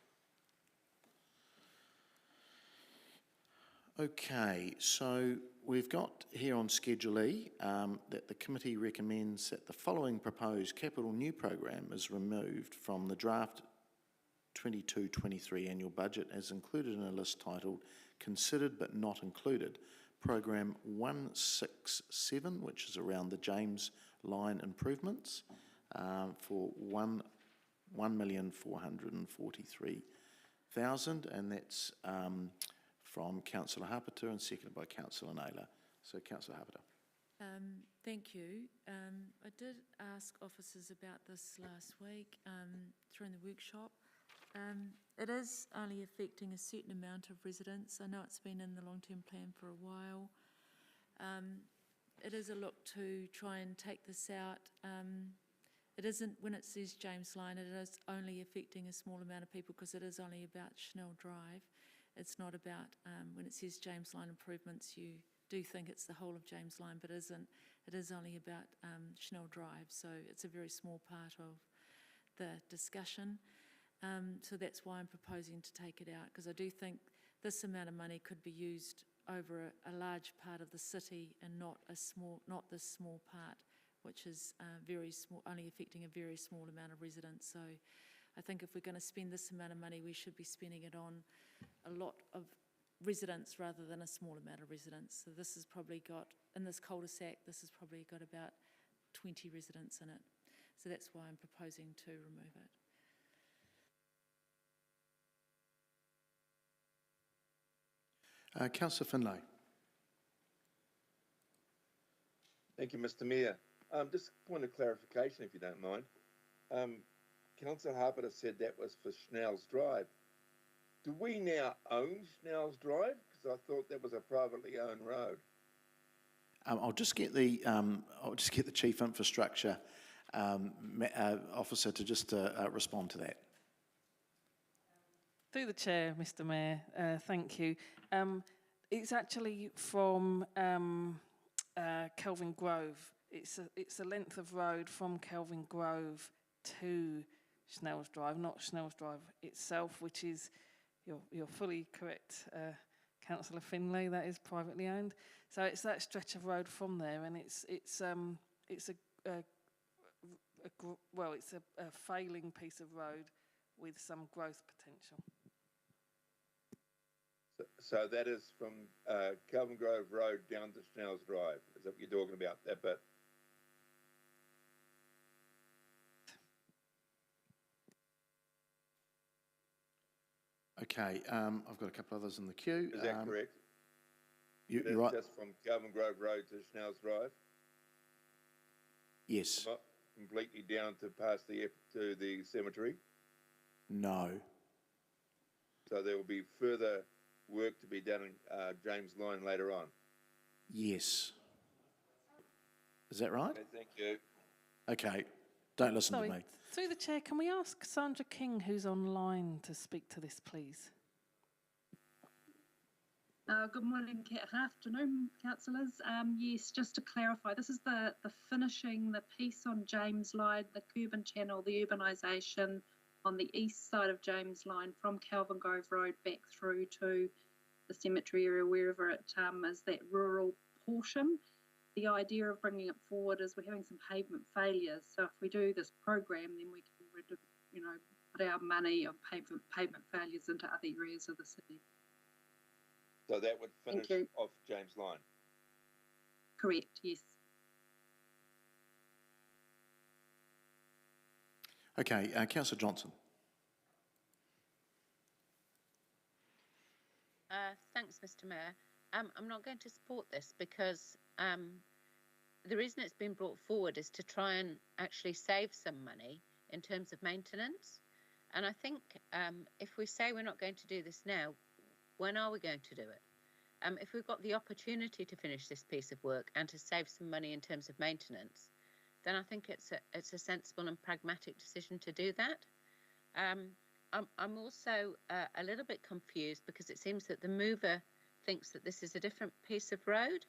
Okay, so we've got here on Schedule E that the committee recommends that the following proposed capital new program is removed from the draft 22-23 annual budget as included in a list titled Considered but Not Included. Program 167, which is around the James Line improvements, for $1,443,000, and that's from Councillor Harpiter and seconded by Councillor Naylor. So, Councillor Harpiter. Thank you. I did ask officers about this last week during the workshop. It is only affecting a certain amount of residents. I know it's been in the long-term plan for a while. It is a look to try and take this out. It isn't, when it says James Line, it is only affecting a small amount of people because it is only about Schnell Drive. It's not about, when it says James Line improvements, you do think it's the whole of James Line, but it isn't. It is only about Schnell Drive, so it's a very small part of the discussion. So that's why I'm proposing to take it out, because I do think this amount of money could be used over a large part of the city and not this small part, which is very small, only affecting a very small amount of residents. So I think if we're going to spend this amount of money, we should be spending it on a lot of residents rather than a small amount of residents. So this has probably got, in this cul-de-sac, this has probably got about 20 residents in it. So that's why I'm proposing to remove it. Councillor Finlay. Thank you, Mr. Mayor. Just a point of clarification, if you don't mind. Councillor Harper said that was for Schnell's Drive. Do we now own Schnell's Drive? Because I thought that was a privately owned road. I'll just get the Chief Infrastructure Officer to just respond to that. Through the chair, Mr. Mayor, thank you. It's actually from Kelvin Grove. It's a length of road from Kelvin Grove to Schnell's Drive, not Schnell's Drive itself, which is, you're fully correct, Councillor Finlay, that is privately owned. So it's that stretch of road from there, and it's a failing piece of road with some growth potential. So that is from Kelvin Grove Road down to Schnell's Drive. Is that what you're talking about, that bit? Okay, I've got a couple others in the queue. Is that correct? You're right. Just from Kelvin Grove Road to Schnell's Drive? Yes. Not completely down to past to the cemetery? No. So there will be further work to be done in James Line later on? Yes. Is that right? Okay, thank you. Okay, don't listen to me. Through the chair, can we ask Sandra King, who's online, to speak to this, please? Good morning, afternoon, councillors. Yes, just to clarify, this is the finishing the piece on James Line, the Cuban Channel, the urbanisation on the east side of James Line from Kelvin Grove Road back through to the cemetery area, wherever it is, that rural portion. The idea of bringing it forward is we're having some pavement failures. So if we do this program, then we can, put our money on pavement failures into other areas of the city. So that would finish off James Line? Correct, yes. Okay, Councillor Johnson. Thanks, Mr. Mayor. I'm not going to support this because the reason it's been brought forward is to try and actually save some money in terms of maintenance. And I think if we say we're not going to do this now, when are we going to do it? If we've got the opportunity to finish this piece of work and to save some money in terms of maintenance, then I think it's a sensible and pragmatic decision to do that. I'm also a little bit confused because it seems that the mover thinks that this is a different piece of road.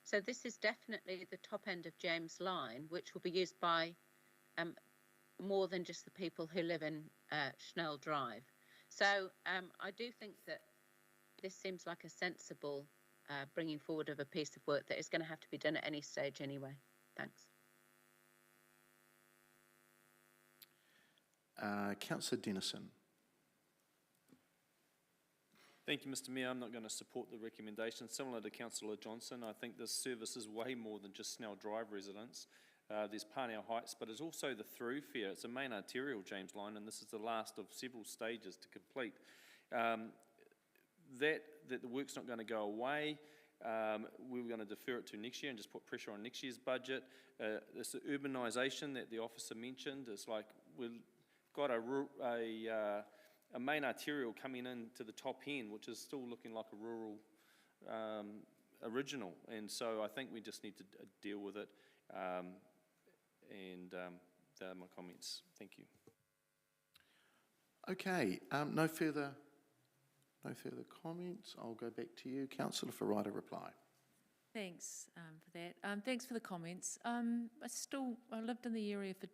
So this is definitely the top end of James Line, which will be used by more than just the people who live in Schnell Drive. So I do think that this seems like a sensible bringing forward of a piece of work that is going to have to be done at any stage anyway. Thanks. Councillor Dennison. Thank you, Mr. Mayor. I'm not going to support the recommendation. Similar to Councillor Johnson, I think this service is way more than just Schnell Drive residents. There's Parnell Heights, but it's also the thoroughfare. It's a main arterial James Line, and this is the last of several stages to complete. That the work's not going to go away. We were going to defer it to next year and just put pressure on next year's budget. This urbanisation that the officer mentioned is like we've got a a main arterial coming in to the top end, which is still looking like a rural original. And so I think we just need to deal with it. They're my comments. Thank you. Okay, no further comments. I'll go back to you, Councillor, for right of reply. Thanks for that. Thanks for the comments. I lived in the area for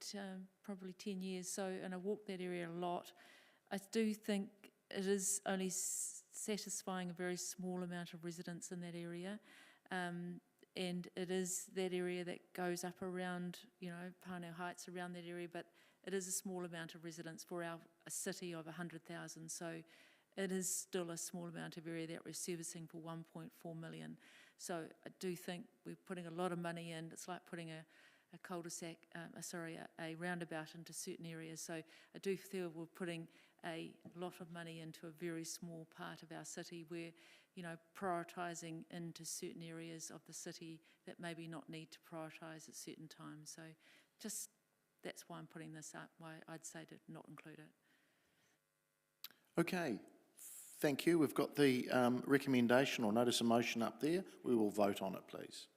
probably 10 years, and I walked that area a lot. I do think it is only satisfying a very small amount of residents in that area. And it is that area that goes up around, Parnell Heights, around that area, but it is a small amount of residents for a city of 100,000. So it is still a small amount of area that we're servicing for 1.4 million. So I do think we're putting a lot of money in. It's like putting a cul-de-sac, a roundabout into certain areas. So I do feel we're putting a lot of money into a very small part of our city where, prioritising into certain areas of the city that maybe not need to prioritise at certain times. So just that's why I'm putting this up, why I'd say to not include it. Okay, thank you. We've got the recommendation or notice of motion up there. We will vote on it, please.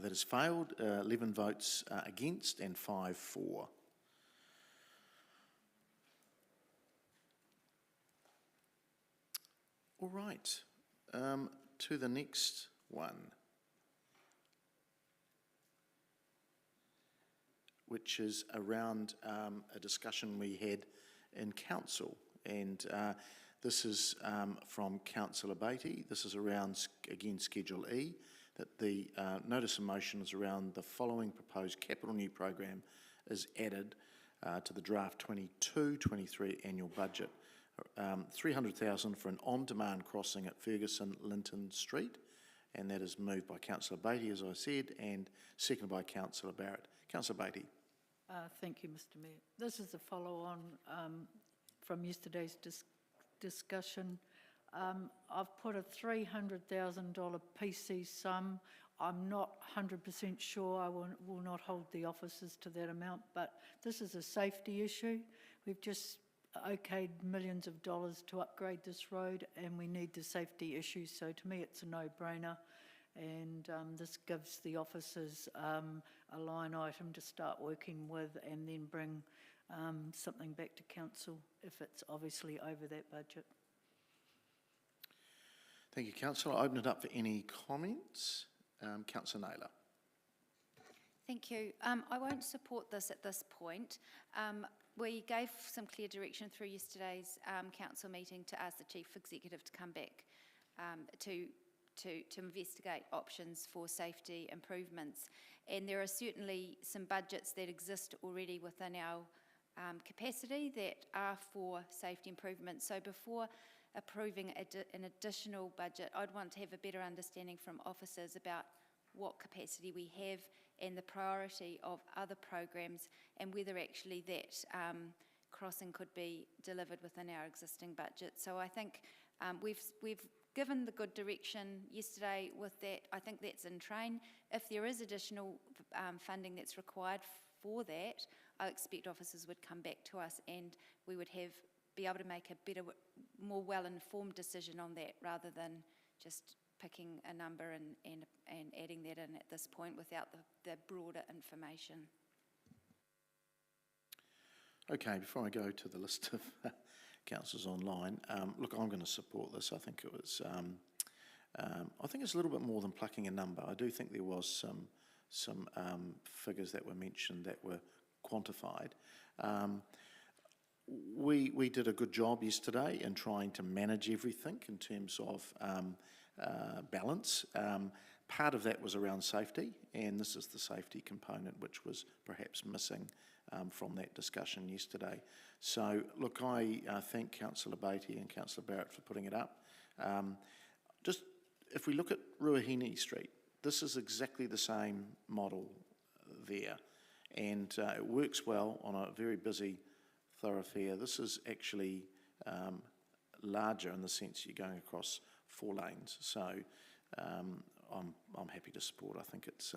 That has failed, 11 votes against and 5 for. All right, to the next one, which is around a discussion we had in council, and this is from Councillor Beattie. This is around, again, Schedule E, that the notice of motion is around the following proposed capital new program is added to the draft 22-23 annual budget. 300,000 for an on-demand crossing at Ferguson-Linton Street, and that is moved by Councillor Beattie, as I said, and seconded by Councillor Barrett. Councillor Beattie. Thank you, Mr. Mayor. This is a follow-on from yesterday's discussion. I've put a $300,000 PC sum. I'm not 100% sure. I will not hold the officers to that amount, but this is a safety issue. We've just okayed millions of dollars to upgrade this road, and we need the safety issue. So to me, it's a no-brainer, and this gives the officers a line item to start working with, and then bring something back to council if it's obviously over that budget. Thank you, Councillor. I'll open it up for any comments. Councillor Naylor. Thank you. I won't support this at this point. We gave some clear direction through yesterday's council meeting to ask the Chief Executive to come back to investigate options for safety improvements. And there are certainly some budgets that exist already within our capacity that are for safety improvements. So before approving an additional budget, I'd want to have a better understanding from officers about what capacity we have and the priority of other programs, and whether actually that crossing could be delivered within our existing budget. So I think we've given the good direction yesterday with that. I think that's in train. If there is additional funding that's required for that, I expect officers would come back to us, and we would be able to make a better, more well-informed decision on that, rather than just picking a number and adding that in at this point without the broader information. Okay, before I go to the list of councillors online, look, I'm going to support this. I think it was, I think it's a little bit more than plucking a number. I do think there was some figures that were mentioned that were quantified. We did a good job yesterday in trying to manage everything in terms of balance, Part of that was around safety, and this is the safety component which was perhaps missing from that discussion yesterday. So, look, I thank Councillor Beattie and Councillor Barrett for putting it up. Just, if we look at Ruahine Street, this is exactly the same model there, and it works well on a very busy thoroughfare. This is actually larger in the sense you're going across 4 lanes. So I'm happy to support. I think it's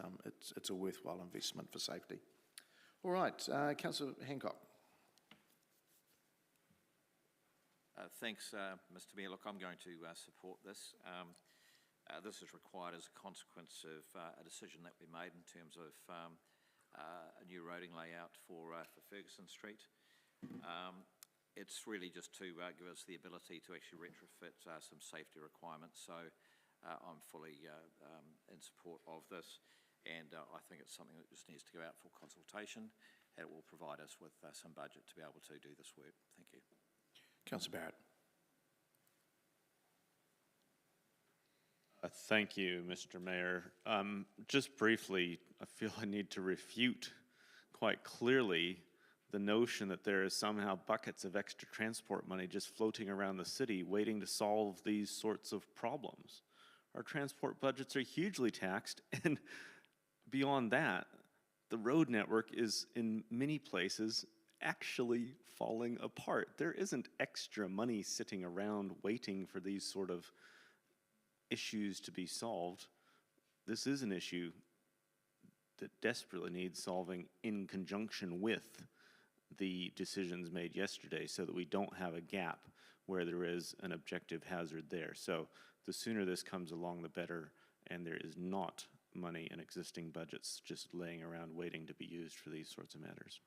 a worthwhile investment for safety. All right, Councillor Hancock. Thanks, Mr. Mayor. Look, I'm going to support this. This is required as a consequence of a decision that we made in terms of a new roading layout for Ferguson Street. It's really just to give us the ability to actually retrofit some safety requirements. So I'm fully in support of this, and I think it's something that just needs to go out for consultation, and it will provide us with some budget to be able to do this work. Thank you. Councillor Barrett. Thank you, Mr. Mayor. Just briefly, I feel I need to refute quite clearly the notion that there is somehow buckets of extra transport money just floating around the city waiting to solve these sorts of problems. Our transport budgets are hugely taxed, and beyond that, the road network is in many places actually falling apart. There isn't extra money sitting around waiting for these sort of issues to be solved. This is an issue that desperately needs solving in conjunction with the decisions made yesterday so that we don't have a gap where there is an objective hazard there. So the sooner this comes along, the better, and there is not money in existing budgets just laying around waiting to be used for these sorts of matters.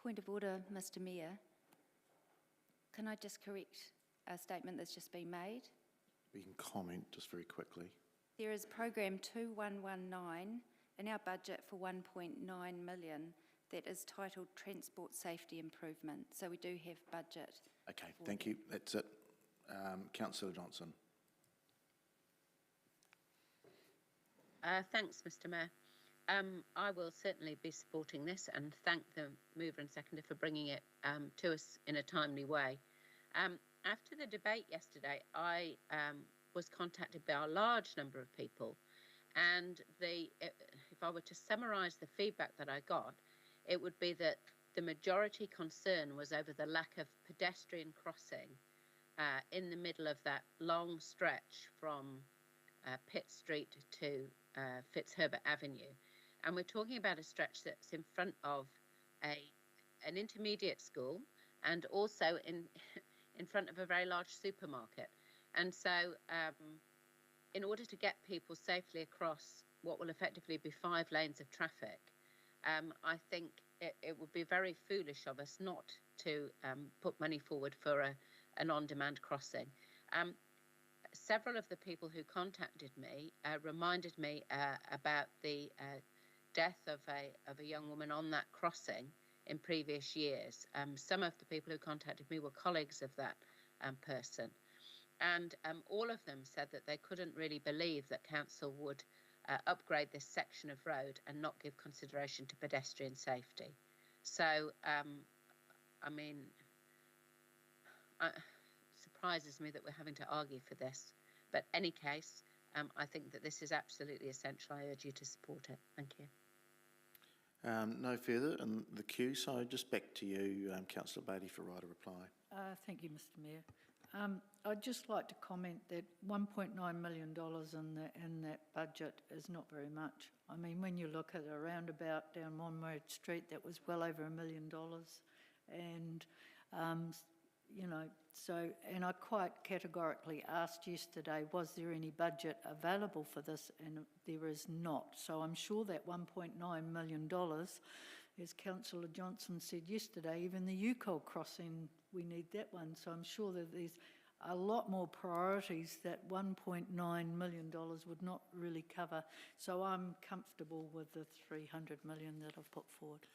Point of order, Mr. Mayor. Can I just correct a statement that's just been made? We can comment just very quickly. There is program 2119 in our budget for 1.9 million that is titled Transport Safety Improvement. So we do have budget. Okay, thank you. That's it. Councillor Johnson. Thanks, Mr. Mayor. I will certainly be supporting this and thank the mover and seconder for bringing it to us in a timely way. After the debate yesterday, I was contacted by a large number of people, and if I were to summarise the feedback that I got, it would be that the majority concern was over the lack of pedestrian crossing in the middle of that long stretch from Pitt Street to Fitzherbert Avenue. And we're talking about a stretch that's in front of an intermediate school and also in front of a very large supermarket. And so in order to get people safely across what will effectively be 5 lanes of traffic, I think it would be very foolish of us not to put money forward for an on-demand crossing. Several of the people who contacted me reminded me about the death of a young woman on that crossing in previous years. Some of the people who contacted me were colleagues of that person. And all of them said that they couldn't really believe that council would upgrade this section of road and not give consideration to pedestrian safety. So, I mean, it surprises me that we're having to argue for this. But in any case, I think that this is absolutely essential. I urge you to support it. Thank you. No further in the queue, so just back to you, Councillor Beattie, for right of reply. Thank you, Mr. Mayor. I'd just like to comment that $1.9 million in that budget is not very much. I mean, when you look at a roundabout down Monmouth Street, that was well over $1 million. And, you know, so, and I quite categorically asked yesterday, was there any budget available for this? And there is not. So I'm sure that $1.9 million, as Councillor Johnson said yesterday, even the UCOL crossing, we need that one. So I'm sure that there's a lot more priorities that $1.9 million would not really cover. So I'm comfortable with the 300 million that I've put forward.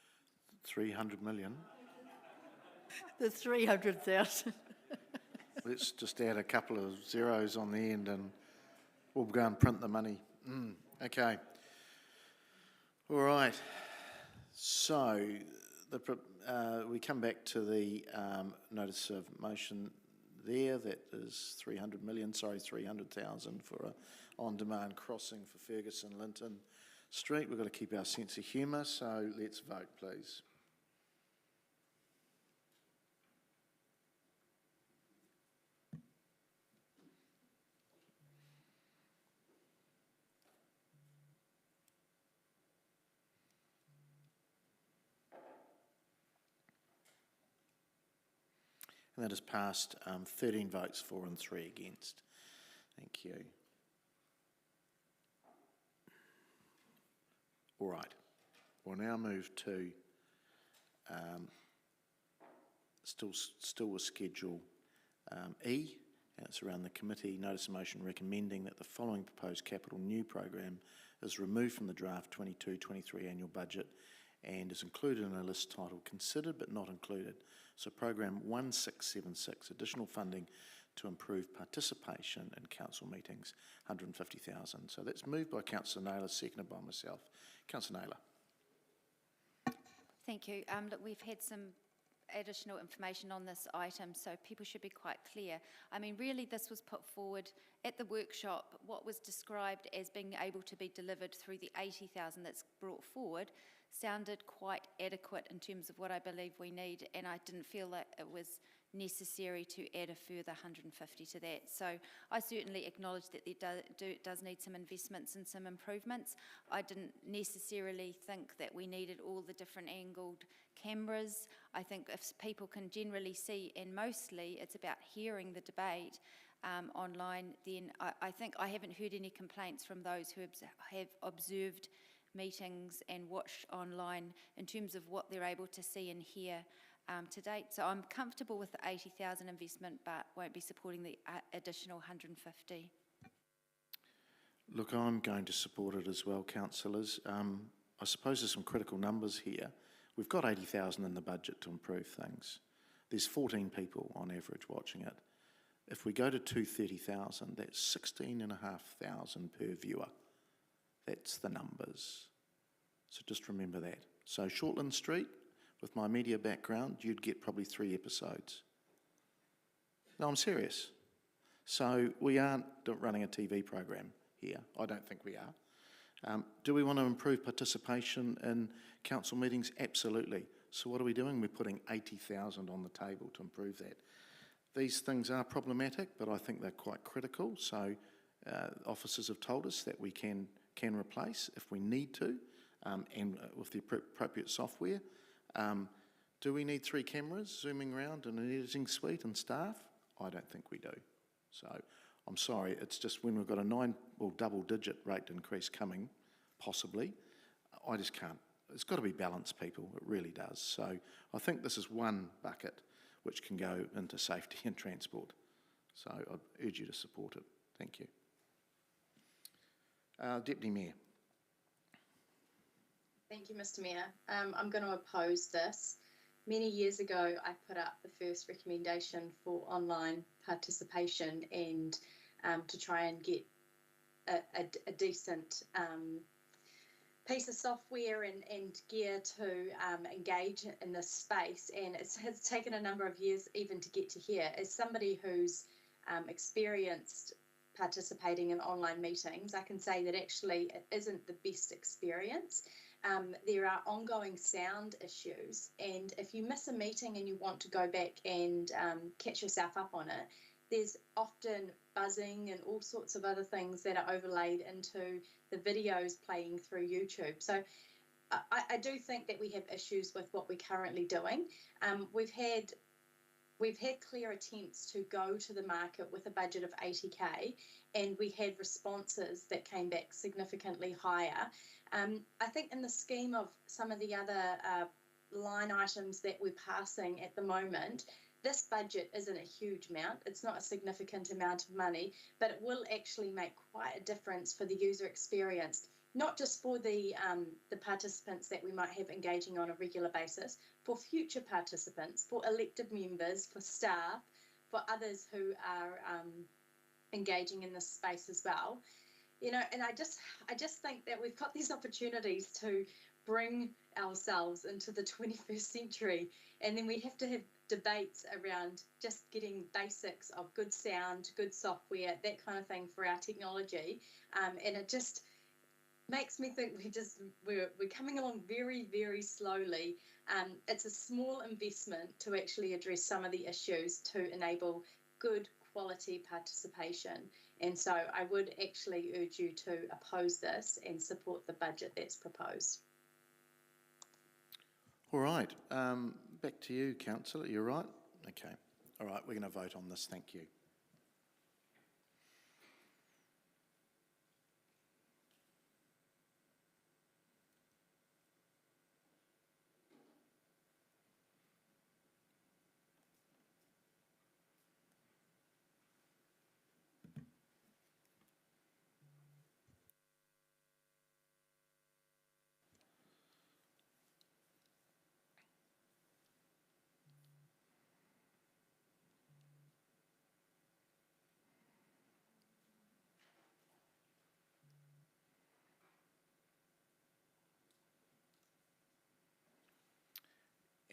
300 million? The 300,000. Let's just add a couple of zeros on the end and We'll go and print the money. Okay. All right. So we come back to the notice of motion there. That is 300,000 for a on-demand crossing for Ferguson Linton Street. We've got to keep our sense of humour, so let's vote, please. And that has passed 13 votes for and 3 against. Thank you. All right. We'll now move to still with Schedule E, and it's around the committee notice of motion recommending that the following proposed capital new program is removed from the draft 22-23 annual budget and is included in a list titled Considered but Not Included. So program 1676, additional funding to improve participation in council meetings, 150,000. So that's moved by Councillor Naylor, seconded by myself. Councillor Naylor. Thank you. Look, we've had some additional information on this item, so people should be quite clear. I mean, really this was put forward at the workshop. What was described as being able to be delivered through the 80,000 that's brought forward sounded quite adequate in terms of what I believe we need, and I didn't feel that it was necessary to add a further 150 to that. So I certainly acknowledge that there does need some investments and some improvements. I didn't necessarily think that we needed all the different angled cameras. I think if people can generally see, and mostly it's about hearing the debate online, then I think I haven't heard any complaints from those who have observed meetings and watched online in terms of what they're able to see and hear to date. So I'm comfortable with the 80,000 investment, but won't be supporting the additional 150. Look, I'm going to support it as well, councillors. I suppose there's some critical numbers here. We've got 80,000 in the budget to improve things. There's 14 people on average watching it. If we go to 230,000, that's 16,500 per viewer. That's the numbers. So just remember that. So Shortland Street, with my media background, you'd get probably 3 episodes. No, I'm serious. So we aren't running a TV program here. I don't think we are. Do we want to improve participation in council meetings? Absolutely. So what are we doing? We're putting 80,000 on the table to improve that. These things are problematic, but I think they're quite critical. So officers have told us that we can replace if we need to, and with the appropriate software. Do we need 3 cameras zooming around and an editing suite and staff? I don't think we do. So I'm sorry, it's just when we've got a double-digit rate increase coming, possibly, I just can't. It's got to be balanced, people. It really does. So I think this is one bucket which can go into safety and transport. So I'd urge you to support it. Thank you. Deputy Mayor. Thank you, Mr. Mayor. I'm going to oppose this. Many years ago, I put up the first recommendation for online participation and to try and get a decent piece of software and gear to engage in this space. And it has taken a number of years even to get to here. As somebody who's experienced participating in online meetings, I can say that actually it isn't the best experience. There are ongoing sound issues, and if you miss a meeting and you want to go back and catch yourself up on it, there's often buzzing and all sorts of other things that are overlaid into the videos playing through YouTube. So I do think that we have issues with what we're currently doing. We've had clear attempts to go to the market with a budget of 80k, and we had responses that came back significantly higher. I think in the scheme of some of the other line items that we're passing at the moment, this budget isn't a huge amount. It's not a significant amount of money, but it will actually make quite a difference for the user experience, not just for the participants that we might have engaging on a regular basis, for future participants, for elected members, for staff, for others who are engaging in this space as well. you know, and I just think that we've got these opportunities to bring ourselves into the 21st century, and then we have to have debates around just getting basics of good sound, good software, that kind of thing for our technology, and it just makes me think we're coming along very, very slowly. It's a small investment to actually address some of the issues to enable good quality participation. And so I would actually urge you to oppose this and support the budget that's proposed. All right. Back to you, Councillor. You're right? Okay. All right, we're going to vote on this. Thank you.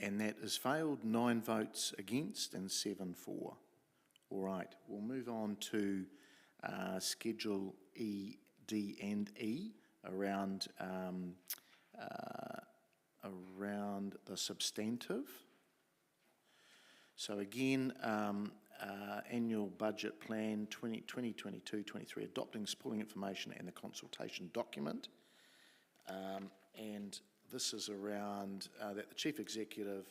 And that has failed. 9 votes against and 7 for. All right, we'll move on to Schedule E, D and E around the substantive. So again, annual budget plan 2022-23, adopting supporting information and the consultation document. And this is around that the Chief Executive,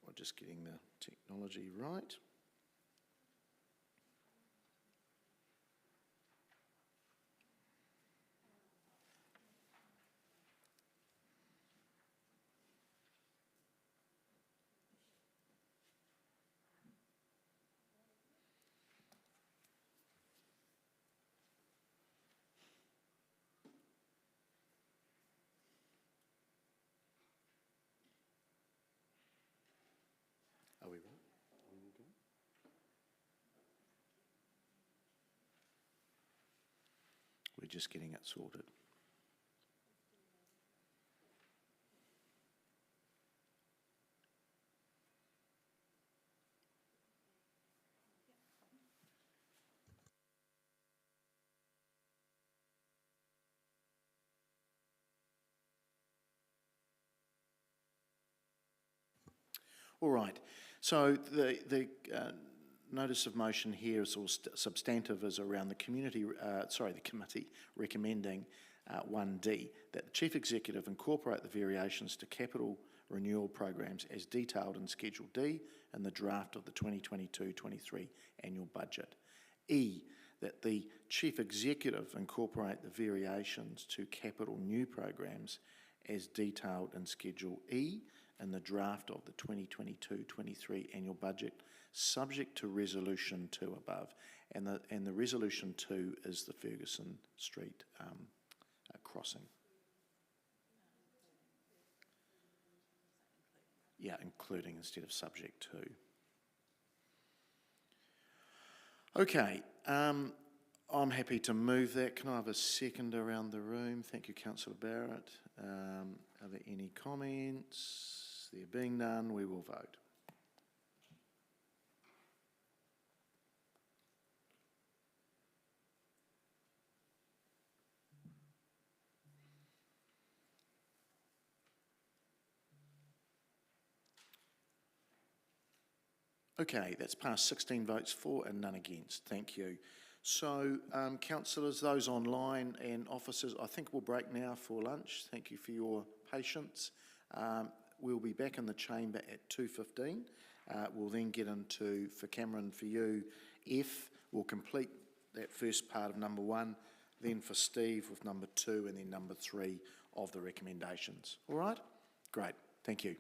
we're just getting the technology right. Are we right? We're just getting it sorted. All right, so the notice of motion here is all substantive is around the the committee recommending 1D, that the Chief Executive incorporate the variations to capital renewal programs as detailed in Schedule D in the draft of the 2022-23 annual budget. E, that the Chief Executive incorporate the variations to capital new programs as detailed in Schedule E in the draft of the 2022-23 annual budget, subject to Resolution 2 above. And the Resolution 2 is the Ferguson Street crossing. Yeah, including instead of subject to. Okay, I'm happy to move that. Can I have a second around the room? Thank you, Councillor Barrett. Are there any comments? There being none, we will vote. Okay, that's passed 16 votes for and none against. Thank you. So, councillors, those online and officers, I think we'll break now for lunch. Thank you for your patience. We'll be back in the chamber at 2:15. We'll then get into, for Cameron, for you, F. We'll complete that first part of number 1, then for Steve with number 2, and then number 3 of the recommendations. All right? Great. Thank you.